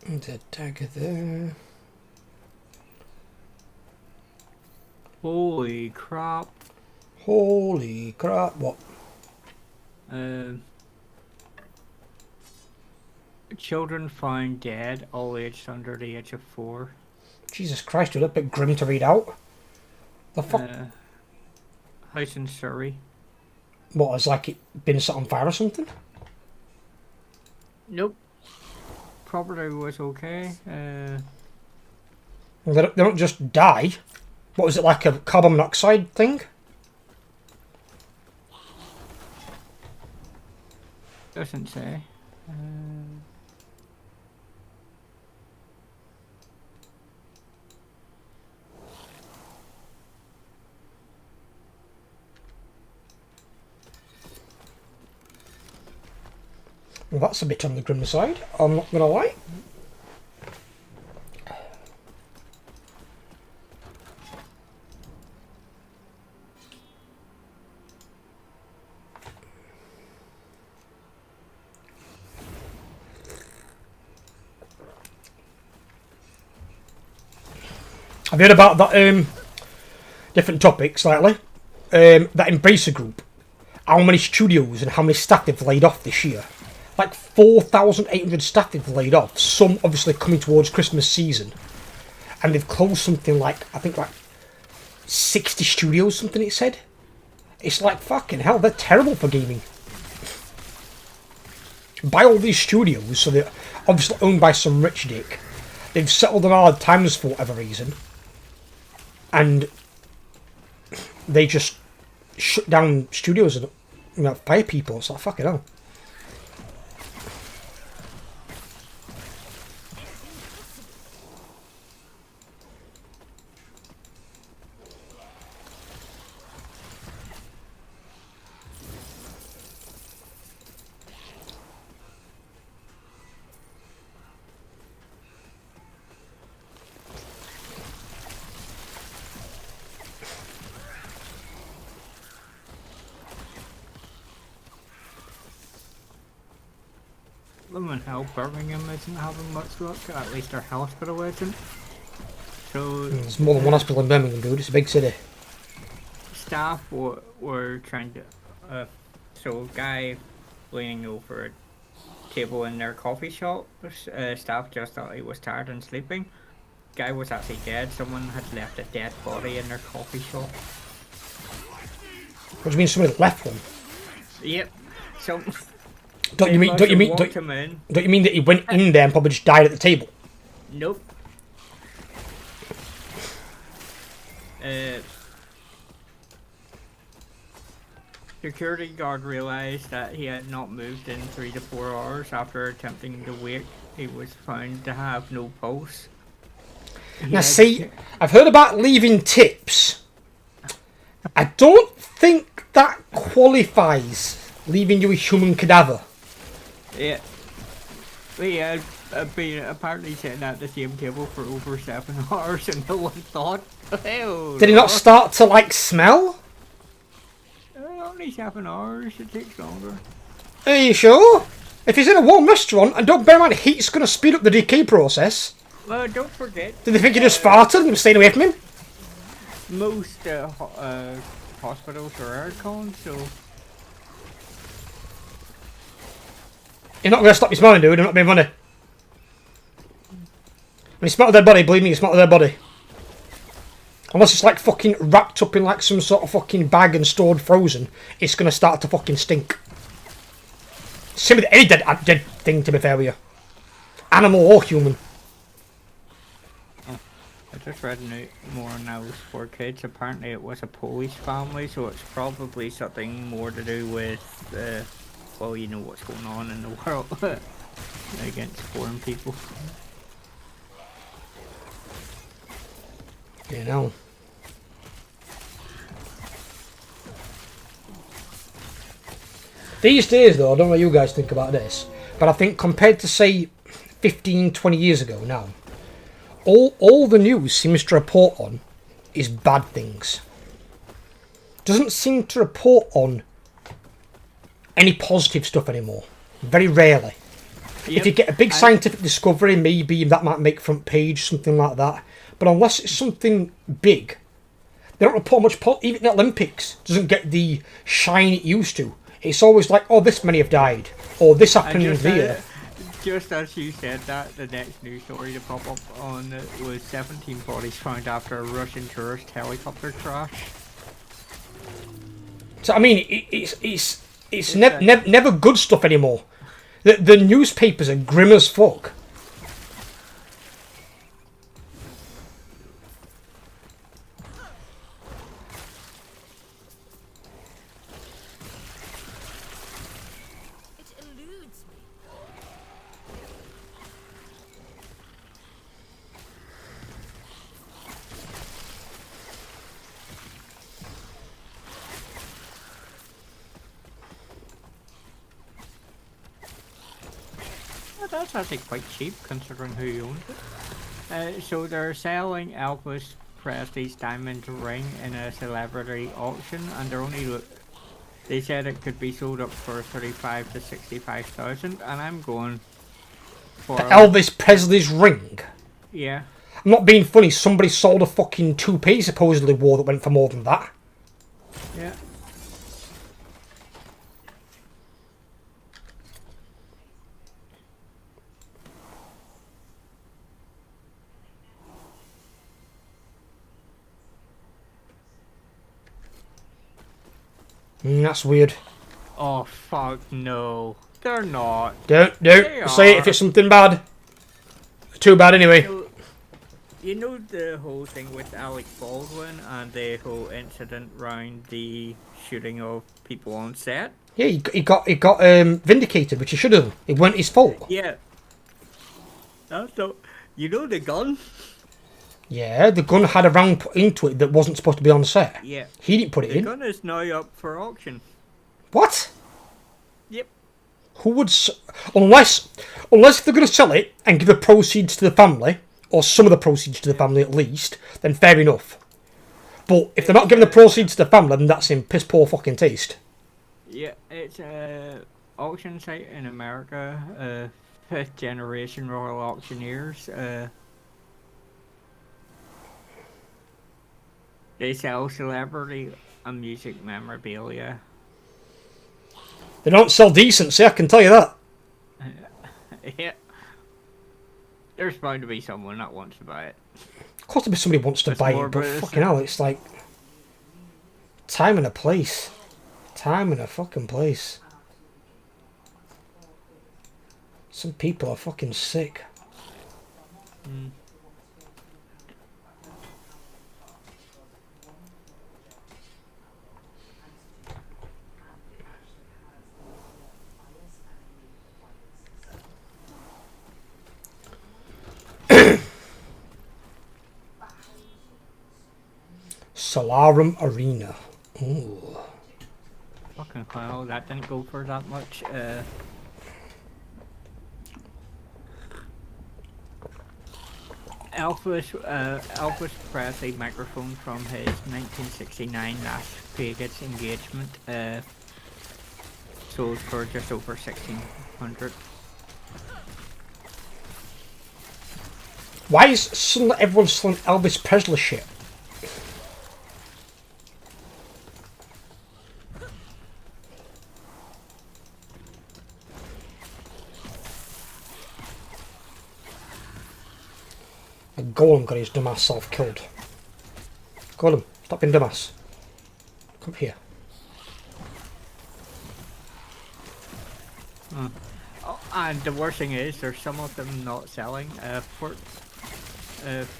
And a dagger there. Holy crap. Holy crap, what? Children found dead, all aged under the age of 4. Jesus Christ, dude, that's a bit grim to read out. The fuck? House in Surrey. What, has like it been set on fire or something? Nope. Property was okay. Well, they don't just die. What was it, like a carbon monoxide thing? Doesn't say. Well, that's a bit on the grim side, I'm not gonna lie. I've heard about that, different topic slightly, that Embracer Group, how many studios and how many staff they've laid off this year. Like 4,800 staff they've laid off, some obviously coming towards Christmas season. And they've closed something like, I think like 60 studios, something it said. It's like, fucking hell, they're terrible for gaming. Buy all these studios, so they're obviously owned by some rich dick. They've settled on hard times for whatever reason. And they just shut down studios and, you know, fire people. It's like, fucking hell. Blooming hell, Birmingham isn't having much luck, at least our hospital isn't. So There's more than one hospital in Birmingham, dude. It's a big city. staff were trying to, so a guy leaning over a table in their coffee shop, staff just thought he was tired and sleeping. Guy was actually dead. Someone had left a dead body in their coffee shop. What do you mean somebody left one? Yep. So Don't you mean that he went in there and probably just died at the table? Nope. Security guard realized that he had not moved in 3 to 4 hours after attempting to wake. He was found to have no pulse. Now see, I've heard about leaving tips. I don't think that qualifies leaving you a human cadaver. Yeah. He had been apparently sitting at the same table for over 7 hours and no one thought. Oh, Did he not start to like smell? Only 7 hours, it takes longer. Are you sure? If he's in a warm restaurant, and don't bear in mind heat's going to speed up the decay process. Well, don't forget. Did they think he just farted and he was staying away from him? Most hospitals are aircon, so. You're not going to stop me smelling, dude. I'm not being funny. When you smell a dead body, believe me, you smell a dead body. Unless it's like fucking wrapped up in like some sort of fucking bag and stored frozen, it's gonna start to fucking stink. Same with any dead thing, to be fair with you. Animal or human. I just read more news for kids. Apparently it was a Polish family, so it's probably something more to do with, well, you know what's going on in the world against foreign people. You know. These days, though, I don't know what you guys think about this, but I think compared to, say, 15, 20 years ago now, all the news seems to report on is bad things. Doesn't seem to report on any positive stuff anymore. Very rarely. Yep. If you get a big scientific discovery, maybe that might make front page, something like that. But unless it's something big, they don't report much. Even the Olympics doesn't get the shine it used to. It's always like, oh, this many have died, or this happened here. Just as you said that, the next news story to pop up on was 17 bodies found after a Russian tourist helicopter crash. So I mean, it's never good stuff anymore. The newspapers are grim as fuck. It eludes me. Well, that's actually quite cheap considering who owns it. So they're selling Elvis Presley's diamond ring in a celebrity auction, and they said it could be sold up for 35 to 65,000, and I'm going for Elvis Presley's ring. Yeah. I'm not being funny. Somebody sold a fucking toupee supposedly wore that went for more than that. Yeah. That's weird. Oh fuck no, they're not. Don't They say it if are. it's something bad. Too bad anyway. You know the whole thing with Alec Baldwin and the whole incident around the shooting of people on set? Yeah, he got vindicated, which he should have. It weren't his fault. Yeah. That's no. You know the gun? Yeah, the gun had a round put into it that wasn't supposed to be on set. Yeah. He didn't put it The in. gun is now up for auction. What? Yep. Who would... Unless they're going to sell it and give the proceeds to the family, or some of the proceeds to the family at least, then fair enough. But if they're not giving the proceeds to the family, then that's in piss poor fucking taste. Yeah, it's a auction site in America. 5th generation Royal Auctioneers. They sell celebrity and music memorabilia. They don't sell decency, I can tell you that. Yeah. There's bound to be someone that wants to buy it. Of course there'll be somebody who wants to It's buy more it, but British fucking hell, it's like... Time and a place. Time and a fucking place. Some people are fucking sick. Mm. Solarum Arena. Ooh. Fucking hell, that didn't go for that much. Elvis Presley microphone from his 1969 Las Vegas engagement sold for just over 1,600. Why is suddenly everyone selling Elvis Presley shit? A golem got his dumbass self killed. Golem, stop being dumbass. Come here. Oh, and the worst thing is, there's some of them not selling.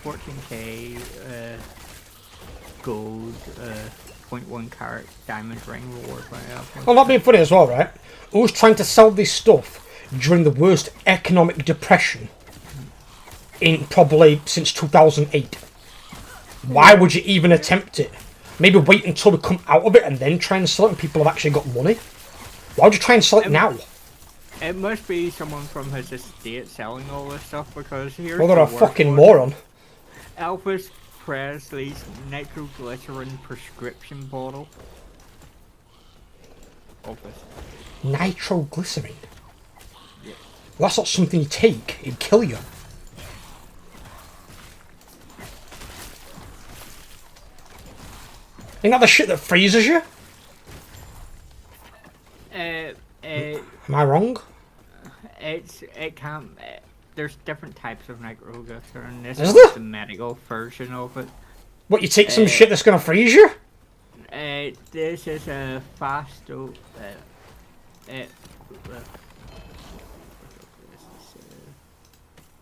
14k gold, 0.1 carat diamond ring reward. Well, not being funny as well, right? I was trying to sell this stuff during the worst economic depression in probably since 2008. Why would you even attempt it? Maybe wait until we come out of it and then try and sell it and people have actually got money. Why would you try and sell it now? It must be someone from his estate selling all this stuff, because here's Well, they're a the word fucking for it. moron. Elvis Presley's nitroglycerin prescription bottle. Elvis. Nitroglycerin? Well, that's not something you take. It'd kill you. Ain't that the shit that freezes you? Am I wrong? It can't. There's different types of nitroglycerin. This Is is there? the medical version of it. What, you take some shit that's gonna freeze you? This is a fasto.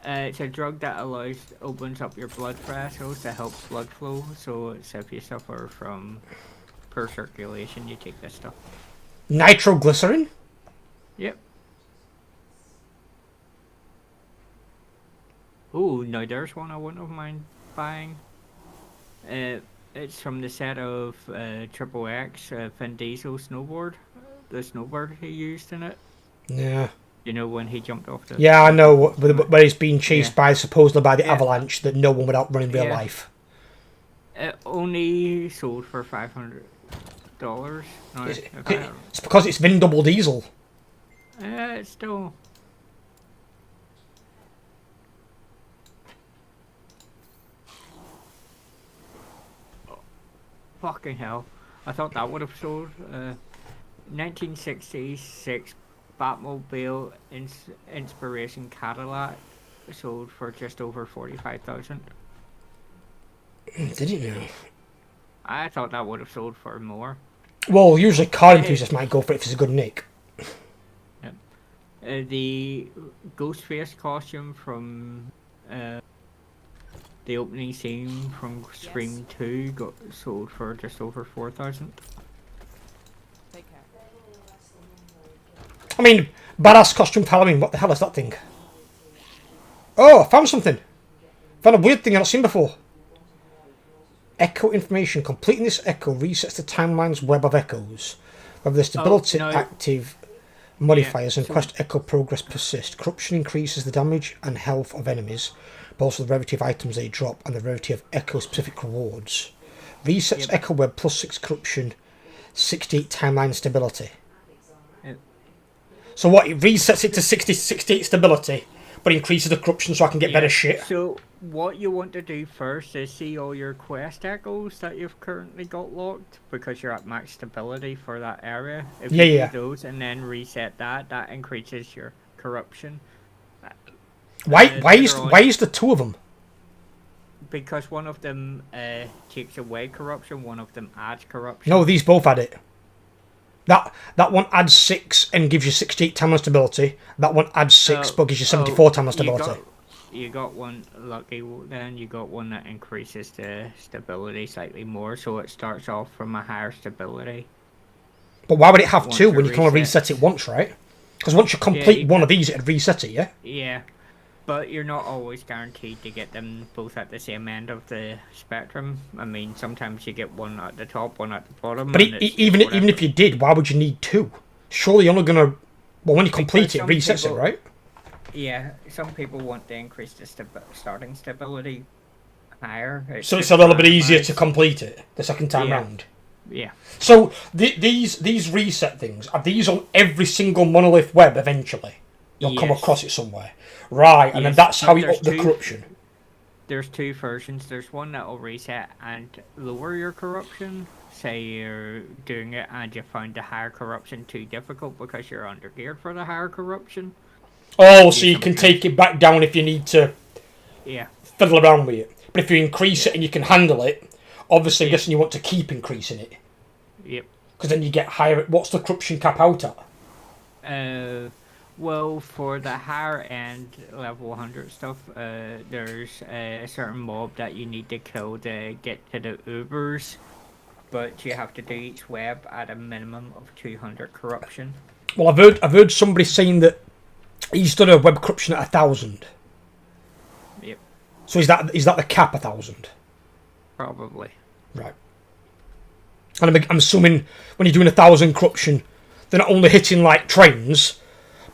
It's a drug that opens up your blood vessels to help blood flow. So it's if you suffer from poor circulation, you take this stuff. Nitroglycerin? Yep. Oh, now there's one I wouldn't have mind buying. It's from the set of Triple X Vin Diesel snowboard. The snowboard he used in it. Yeah. You know, when he jumped off the... Yeah, I know, where he's being chased by, supposedly by the Yeah. avalanche that no one would outrun in real Yeah. life. It only sold for $500. No, It's because it's Vin Double Diesel. it's still... Fucking hell. I thought that would have sold. 1966 Batmobile Inspiration Cadillac sold for just over 45,000. Did you know? I thought that would have sold for more. Well, usually car enthusiasts might go for it if it's a good nick. The Ghostface costume from the opening scene from Scream 2 got sold for just over 4,000. Take care. I mean, badass costume for Halloween, what the hell is that thing? Oh, I found something. Found a weird thing I've not seen before. Echo information. Completing this echo resets the timeline's web of echoes. Whether the stability no. active modifiers and so- quest echo progress persist. Corruption increases the damage and health of enemies, but also the rarity of items they drop and the rarity of echo specific rewards. Resets echo web plus 6 corruption, 68 timeline stability. Yep. So what, it resets it to 68 stability, but increases the corruption so I can get better shit? So what you want to do first is see all your quest echoes that you've currently got locked, because you're at max stability for that area. If Yeah, you yeah. do those and then reset that increases your corruption. Why later on- is the two of them? Because one of them takes away corruption, one of them adds corruption. No, these both add it. That one adds 6 and gives you 68 timeline stability. That one adds 6 but gives you 74 timeline stability. You got one lucky, then you got one that increases the stability slightly more, so it starts off from a higher stability. But why would it have Once two it when you can only resets. reset it once, right? Because once you complete you one can- of these, it'd reset it, yeah? Yeah, but you're not always guaranteed to get them both at the same end of the spectrum. I mean, sometimes you get one at the top, one at the bottom. But and it's even whatever. if you did, why would you need two? Surely you're only gonna... Well, when you complete it, some resets people- it, right? Yeah, some people want to increase the starting stability higher. So it's just a little bit easier to randomized. complete it the second time Yeah. round. Yeah. So these reset things, are these on every single monolith web eventually? You'll come Yes. across it somewhere. Right, and then Yes, that's how but you there's up the two- corruption. There's two versions. There's one that will reset and lower your corruption. Say you're doing it and you find the higher corruption too difficult because you're under geared for the higher corruption. Oh, so you can sometimes- take it back down if you need to Yeah. fiddle around with it. But if you increase it and you can handle it, obviously I'm guessing you want to keep increasing it. Yep. Because then you get higher. What's the corruption cap out at? Well, for the higher end level 100 stuff, there's a certain mob that you need to kill to get to the Ubers, but you have to do each web at a minimum of 200 corruption. Well, I've heard somebody saying that he's done a web corruption at 1,000. Yep. So is that the cap 1,000? Probably. Right. And I'm assuming when you're doing 1,000 corruption, they're not only hitting like trains,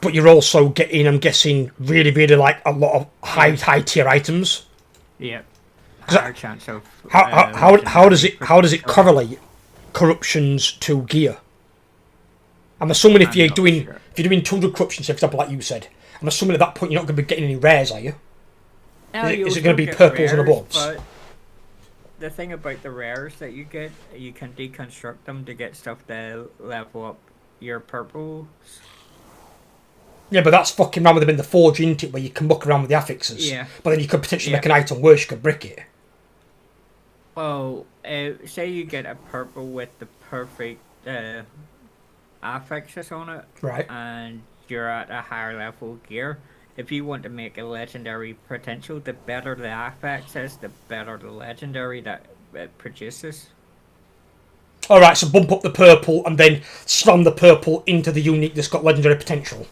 but you're also getting, I'm guessing, really, really like a lot of high tier items. Yep. Higher chance of. How does it correlate corruptions to gear? I'm assuming if you're doing 200 corruptions, for example, like you said, I'm assuming at that point you're not going to be getting any rares, are you? Is it going to be purples and above? But the thing about the rares that you get, you can deconstruct them to get stuff to level up your purples. Yeah, but that's fucking around with them in the forge, isn't it? Where you can muck around with the affixes. Yeah. But then you could potentially make an item worse. You could brick it. Well, say you get a purple with the perfect affixes on it, Right. and you're at a higher level gear. If you want to make a legendary potential, the better the affixes, the better the legendary that it produces. Alright, so bump up the purple and then slam the purple into the unique that's got legendary potential.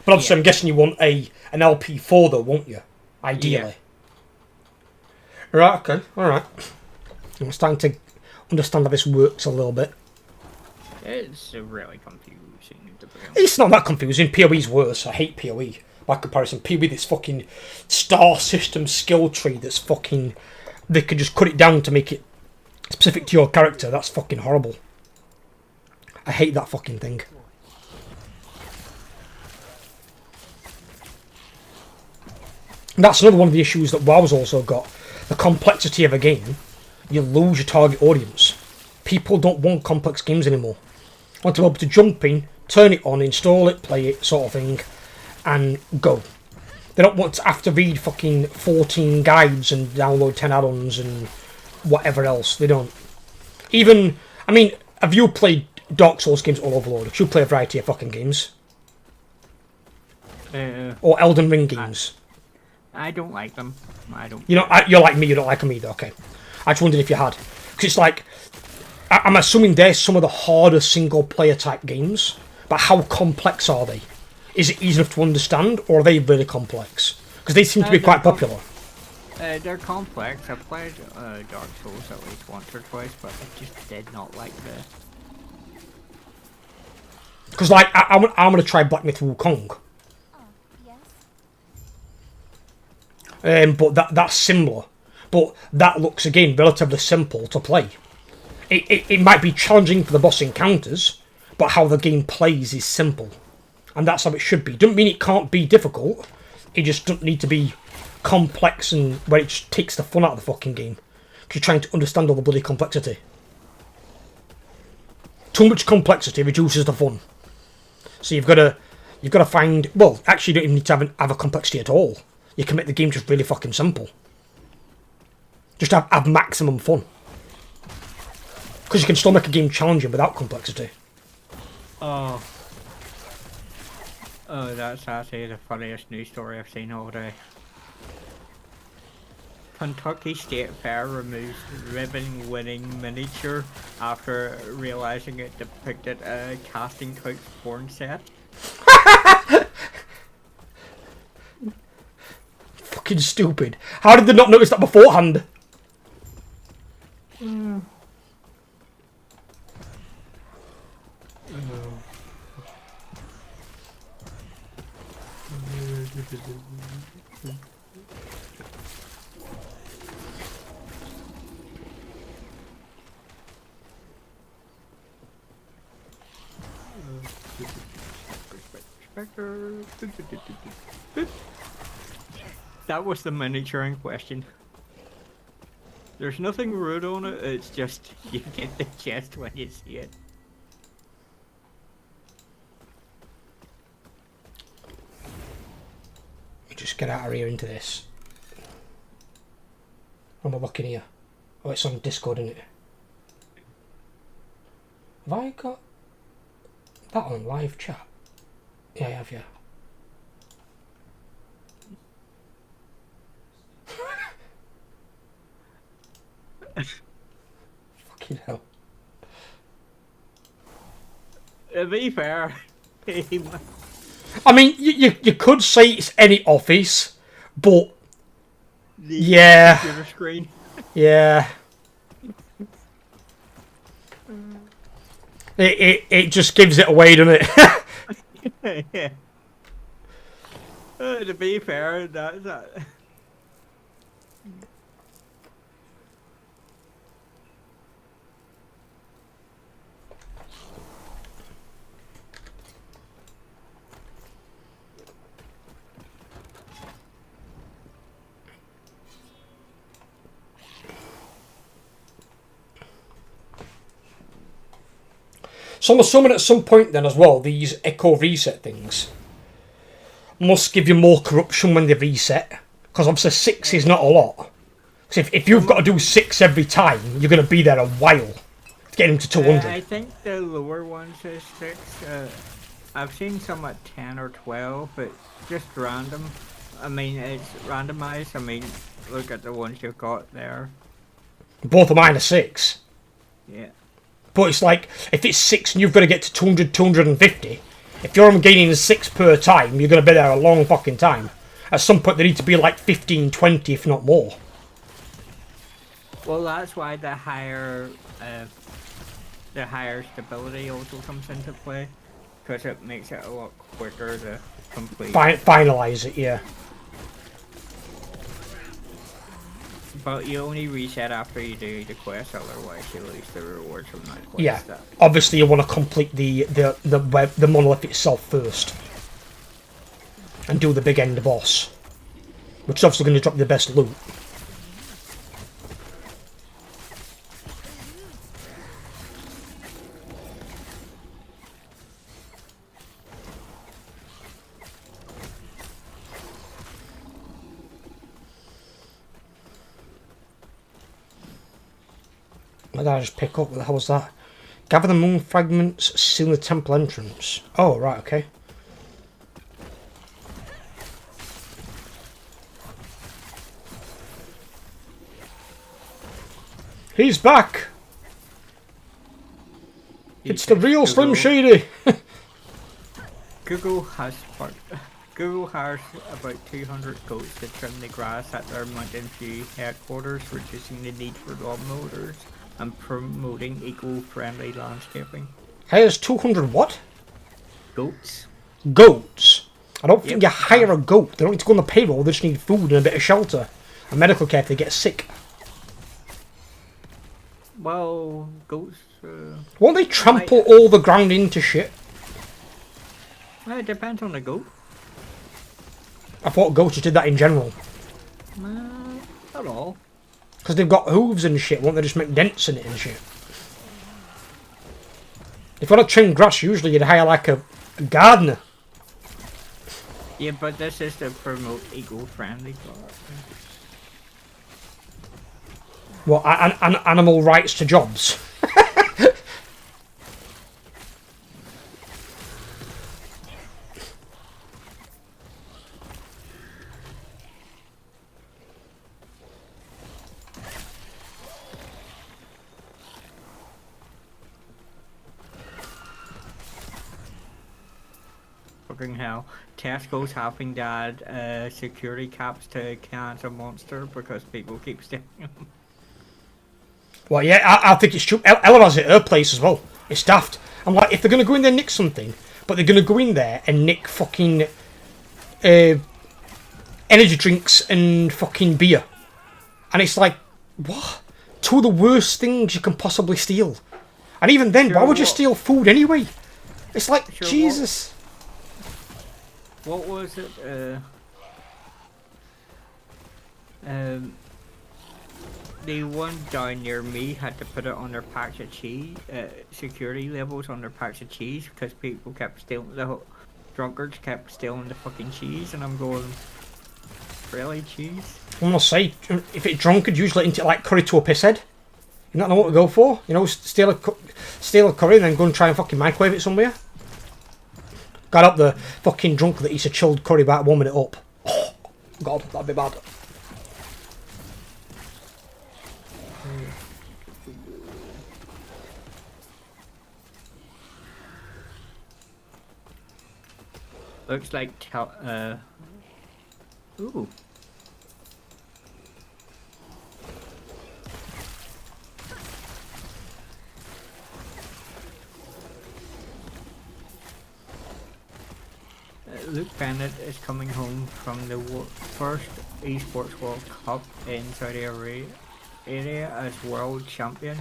But obviously I'm guessing you want an LP4 though, won't you? Ideally. Yeah. Right, okay, alright. I'm starting to understand how this works a little bit. It's really confusing. It's not that confusing. PoE's worse. I hate PoE by comparison. PoE, this fucking star system skill tree that's fucking... They could just cut it down to make it specific to your character. That's fucking horrible. I hate that fucking thing. And that's another one of the issues that WoW's also got. The complexity of a game. You lose your target audience. People don't want complex games anymore. Want to be able to jump in, turn it on, install it, play it, sort of thing, and go. They don't want to have to read fucking 14 guides and download 10 add-ons and whatever else. They don't. Even, I mean, have you played Dark Souls games or Overlord? You play a variety of fucking games. Or Elden Ring games. I don't like them. I don't. You know, you're like me. You don't like them either. Okay. I just wondered if you had, because it's like, I'm assuming they're some of the harder single-player type games. But how complex are they? Is it easy enough to understand, or are they really complex? Because they seem to be quite popular. They're complex. I've played Dark Souls at least once or twice, but I just did not like the. Because like, I'm going to try Black Myth Wukong. But that's similar. But that looks, again, relatively simple to play. It might be challenging for the boss encounters, but how the game plays is simple. And that's how it should be. Doesn't mean it can't be difficult. It just doesn't need to be complex and where it just takes the fun out of the fucking game. Because you're trying to understand all the bloody complexity. Too much complexity reduces the fun. So you've got to find... Well, actually you don't even need to have a complexity at all. You can make the game just really fucking simple. Just have maximum fun. Because you can still make a game challenging without complexity. Oh, that's actually the funniest news story I've seen all day. Kentucky State Fair removes ribbon-winning miniature after realizing it depicted a casting couch porn set. Fucking stupid. How did they not notice that beforehand? That was the miniature in question. There's nothing rude on it, it's just you get the chest when you see it. Just get out of here into this. Am I looking here? Oh, it's on Discord, isn't it? Have I got that on live chat? Yeah, I have, yeah. Fucking hell. To be fair, I mean, you could say it's any office, but the yeah, computer screen. yeah. It just gives it away, doesn't it? Yeah. To be fair, that. So I'm assuming at some point then as well, these echo reset things must give you more corruption when they reset. Because obviously 6 is not a lot. So if you've got to do 6 every time, you're going to be there a while to get him to 200. I think the lower ones is 6. I've seen some at 10 or 12, but just random. I mean, it's randomized. I mean, look at the ones you've got there. Both of mine are 6. Yeah. But it's like, if it's 6 and you've got to get to 200, 250, if you're only gaining 6 per time, you're going to be there a long fucking time. At some point, they need to be like 15, 20, if not more. Well, that's why the higher stability also comes into play, because it makes it a lot quicker to complete. Finalize it, yeah. But you only reset after you do the quest, otherwise you lose the rewards from that quest. Yeah. Obviously, you want to complete the monolith itself first, and do the big end boss, which is obviously going to drop you the best loot. What did I just pick up? What the hell was that? Gather the moon fragments, seal the temple entrance. Oh, right, okay. He's back! It's the real Slim Shady! Google has about 200 goats to trim the grass at their Mountain View headquarters, reducing the need for lawnmowers and promoting eco-friendly landscaping. Hey, there's 200 what? Goats. Goats. I don't think Yep. you hire a goat. They don't need to go on the payroll. They just need food and a bit of shelter and medical care if they get sick. Well, goats. Won't they trample all the ground into shit? Well, it depends on the goat. I thought goats just did that in general. Not all. Because they've got hooves and shit. Won't they just make dents in it and shit? If you want to trim grass, usually you'd hire like a gardener. Yeah, but this is to promote eco-friendly gardening. What, animal rights to jobs? Fucking hell. Tesco's having to add security caps to cans of Monster because people keep stealing them. Well, yeah, I think it's true. Ella has it at her place as well. It's daft. I'm like, if they're going to go in there and nick something, but they're going to go in there and nick fucking energy drinks and fucking beer. And it's like, what? 2 of the worst things you can possibly steal. And even then, why would you steal food anyway? It's like, Jesus. What was it? The one down near me had to put it on their packs of cheese, security levels on their packs of cheese because people kept stealing, drunkards kept stealing the fucking cheese, and I'm going, Really, cheese? I'm gonna say, if it's drunkard, usually into like curry to a piss head. You don't know what to go for. You know, steal a curry and then go and try and fucking microwave it somewhere. Got up the fucking drunk that eats a chilled curry about warming it up. Oh, God, that'd be bad. Looks like ooh. Luke Bennett is coming home from the first Esports World Cup in Saudi Arabia as world champion.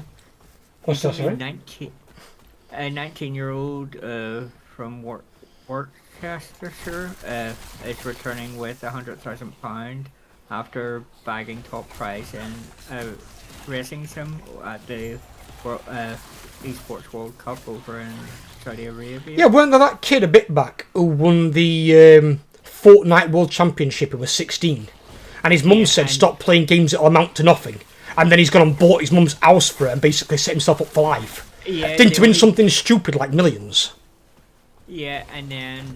What's that, sorry? 19-year-old from Worcestershire is returning with £100,000 after bagging top prize in a racing sim at the Esports World Cup over in Saudi Arabia. Yeah, weren't there that kid a bit back who won the Fortnite World Championship? He was 16, and his mum said stop playing games that'll amount to nothing, and then he's gone and bought his mum's house for it and basically set himself up for life. Yeah, Didn't win something stupid like millions. Yeah, and then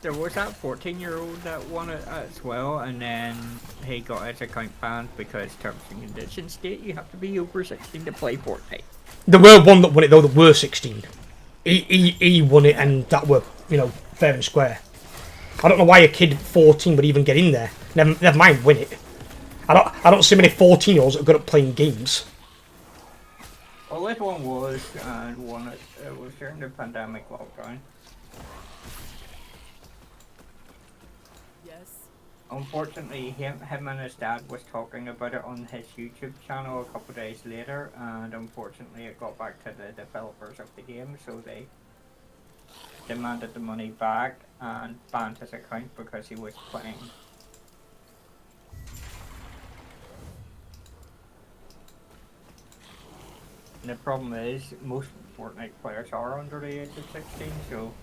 there was that 14-year-old that won it as well, and then he got his account banned because terms and conditions state you have to be over 16 to play Fortnite. There were one that won it though that were 16. He won it, and that were, you know, fair and square. I don't know why a kid 14 would even get in there. Never mind win it. I don't see many 14-year-olds that are good at playing games. Well, this one was, and won it. It was during the pandemic lockdown. Unfortunately, him and his dad was talking about it on his YouTube channel a couple of days later, and unfortunately it got back to the developers of the game, so they demanded the money back and banned his account because he was playing. And the problem is, most Fortnite players are under the age of 16, so...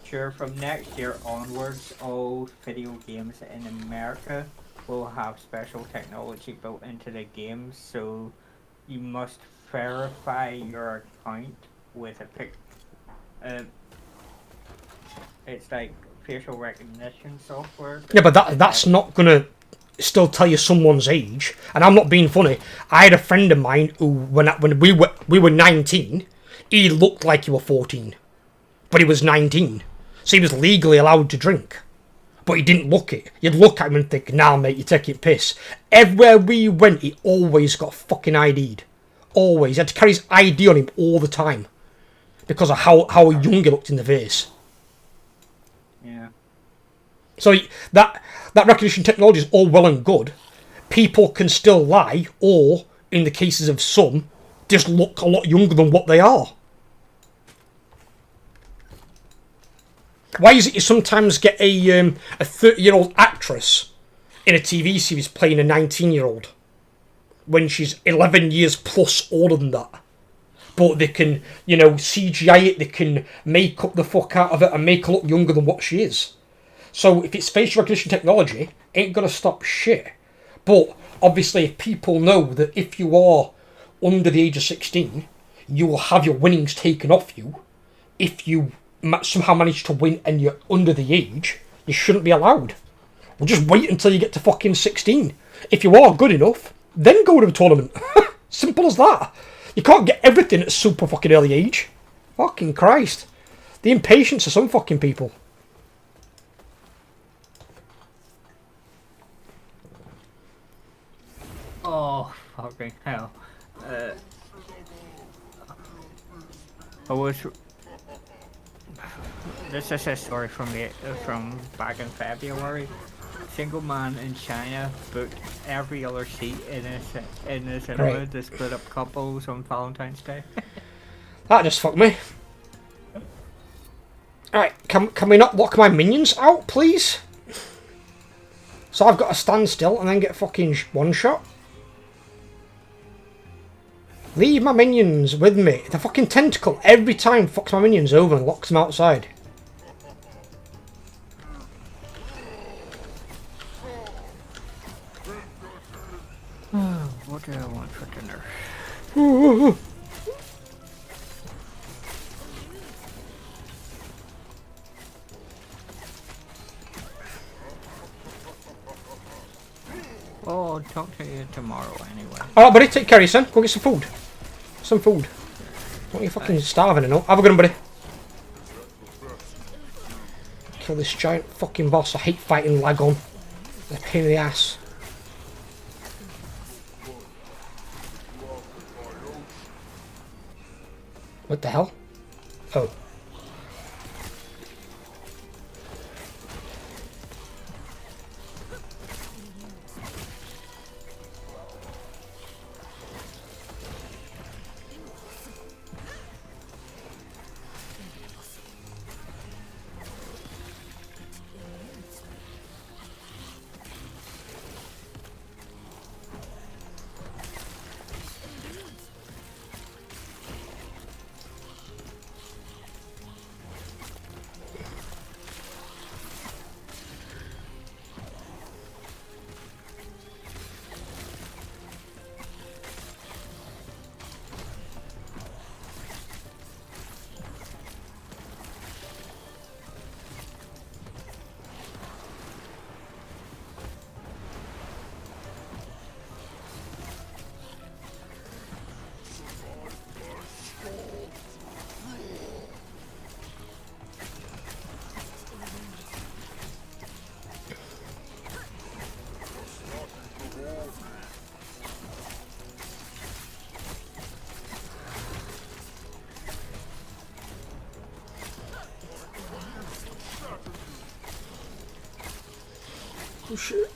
Sure, from next year onwards, all video games in America will have special technology built into the games, so you must verify your account with a pic. It's like facial recognition software. Yeah, but that's not gonna still tell you someone's age. And I'm not being funny. I had a friend of mine who, when we were 19, he looked like he was 14, but he was 19. So he was legally allowed to drink. But he didn't look it. You'd look at him and think, nah, mate, you're taking piss. Everywhere we went, he always got fucking ID'd. Always. He had to carry his ID on him all the time. Because of how young he looked in the face. Yeah. So that recognition technology is all well and good. People can still lie, or, in the cases of some, just look a lot younger than what they are. Why is it you sometimes get a 30-year-old actress in a TV series playing a 19-year-old when she's 11 years plus older than that? But they can, you know, CGI it, they can make up the fuck out of it and make her look younger than what she is. So if it's facial recognition technology, ain't gonna stop shit. But obviously if people know that if you are under the age of 16, you will have your winnings taken off you. If you somehow manage to win and you're under the age, you shouldn't be allowed. Well, just wait until you get to fucking 16. If you are good enough, then go to the tournament. Simple as that. You can't get everything at a super fucking early age. Fucking Christ. The impatience of some fucking people. Oh, fucking hell. This is a story from back in February. Single man in China booked every other seat in the cinema Right. to split up couples on Valentine's Day. That just fucked me. Alright, can we not lock my minions out, please? So I've got to stand still and then get fucking one shot? Leave my minions with me. The fucking tentacle every time fucks my minions over and locks them outside. What do I want for dinner? Oh, I'll talk to you tomorrow anyway. Alright, buddy, take care of you, son. Go get some food. Some food. Don't you fucking starving and all. Have a good one, buddy. Kill this giant fucking boss. I hate fighting Lagon. They're a pain in the ass. What the hell? Oh. Oh shit.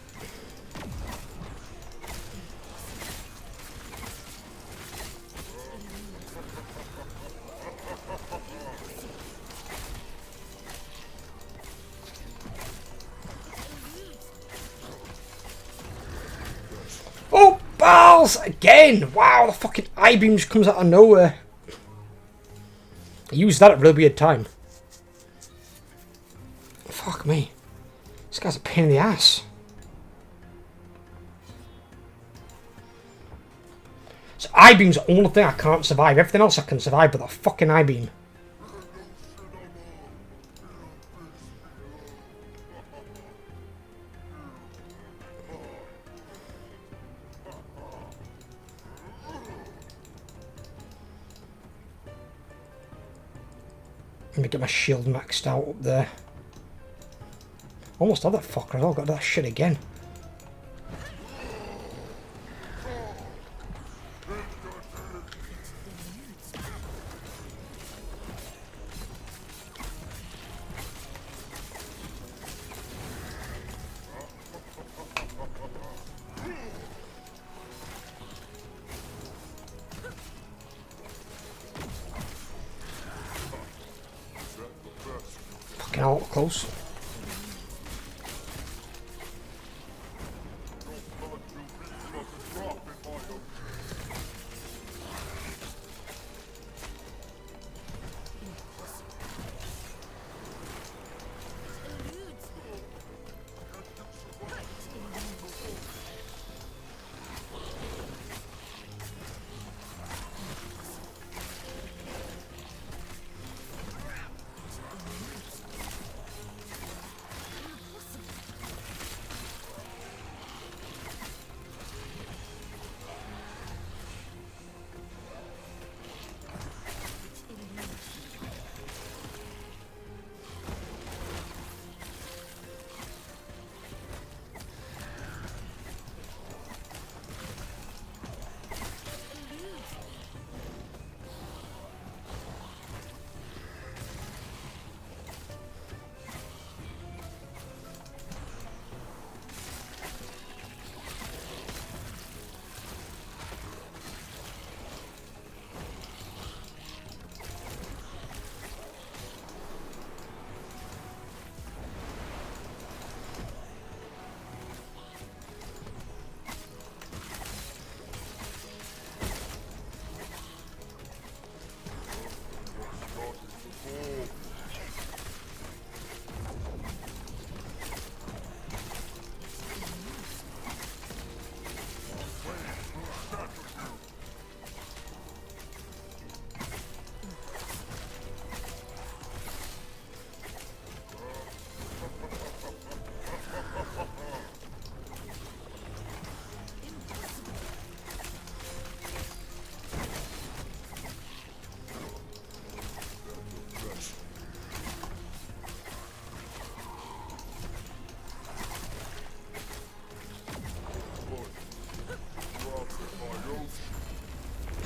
Oh, balls! Again! Wow, the fucking I-beam just comes out of nowhere. I used that at a really weird time. Fuck me. This guy's a pain in the ass. So I-beam's the only thing I can't survive. Everything else I can survive, but that fucking I-beam. Let me get my shield maxed out up there. Almost had that fucker. I've got that shit again. Fucking hell, close.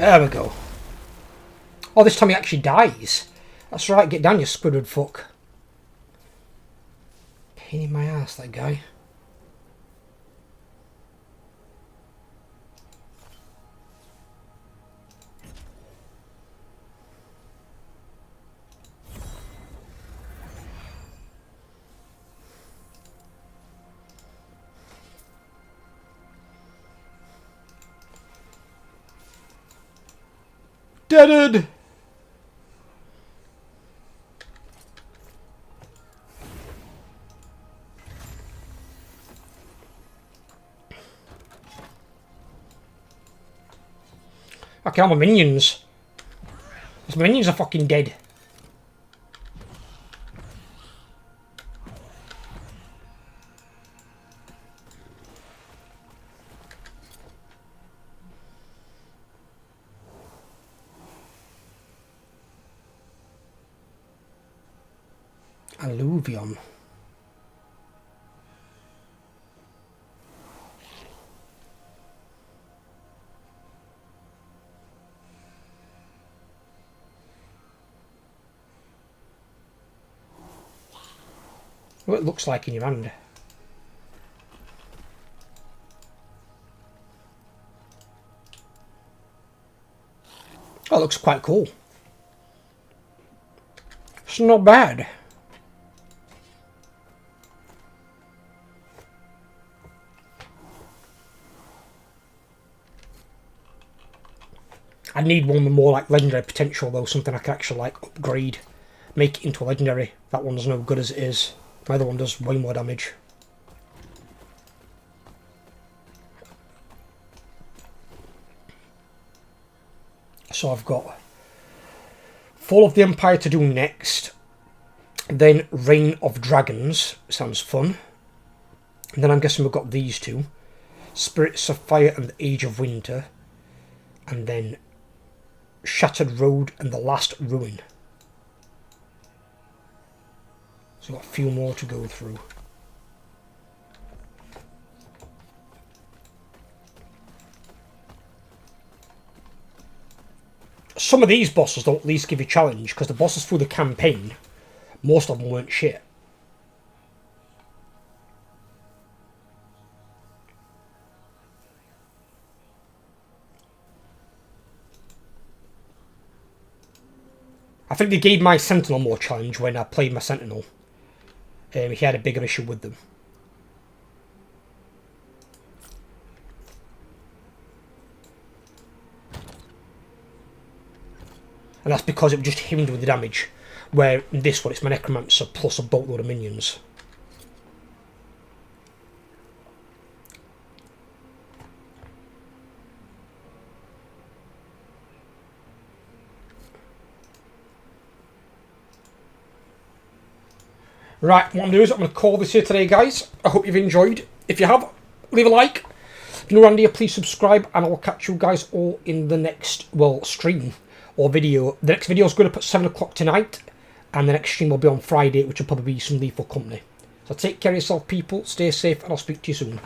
There we go. Oh, this time he actually dies. That's right, get down, you Squidward fuck. Pain in my ass, that guy. Deaded! Okay, all my minions. Those minions are fucking dead. Alluvion. What it looks like in your hand. Oh, it looks quite cool. It's not bad. I need one with more like legendary potential though, something I can actually like upgrade, make it into a legendary. That one's no good as it is. My other one does way more damage. So I've got Fall of the Empire to do next, then Reign of Dragons, sounds fun. And then I'm guessing we've got these two, Spirits of Fire and the Age of Winter, and then Shattered Road and the Last Ruin. So we've got a few more to go through. Some of these bosses don't at least give you a challenge, because the bosses through the campaign, most of them weren't shit. I think they gave my Sentinel more challenge when I played my Sentinel. He had a bigger issue with them. And that's because it was just him doing the damage. Where in this one it's my Necromancer plus a boatload of minions. Right, what I'm doing is I'm going to call this here today, guys. I hope you've enjoyed. If you have, leave a like. If you're new around here, please subscribe, and I will catch you guys all in the next, well, stream or video. The next video is going to put 7 o'clock tonight, and the next stream will be on Friday, which will probably be some Lethal Company. So take care of yourself, people. Stay safe, and I'll speak to you soon.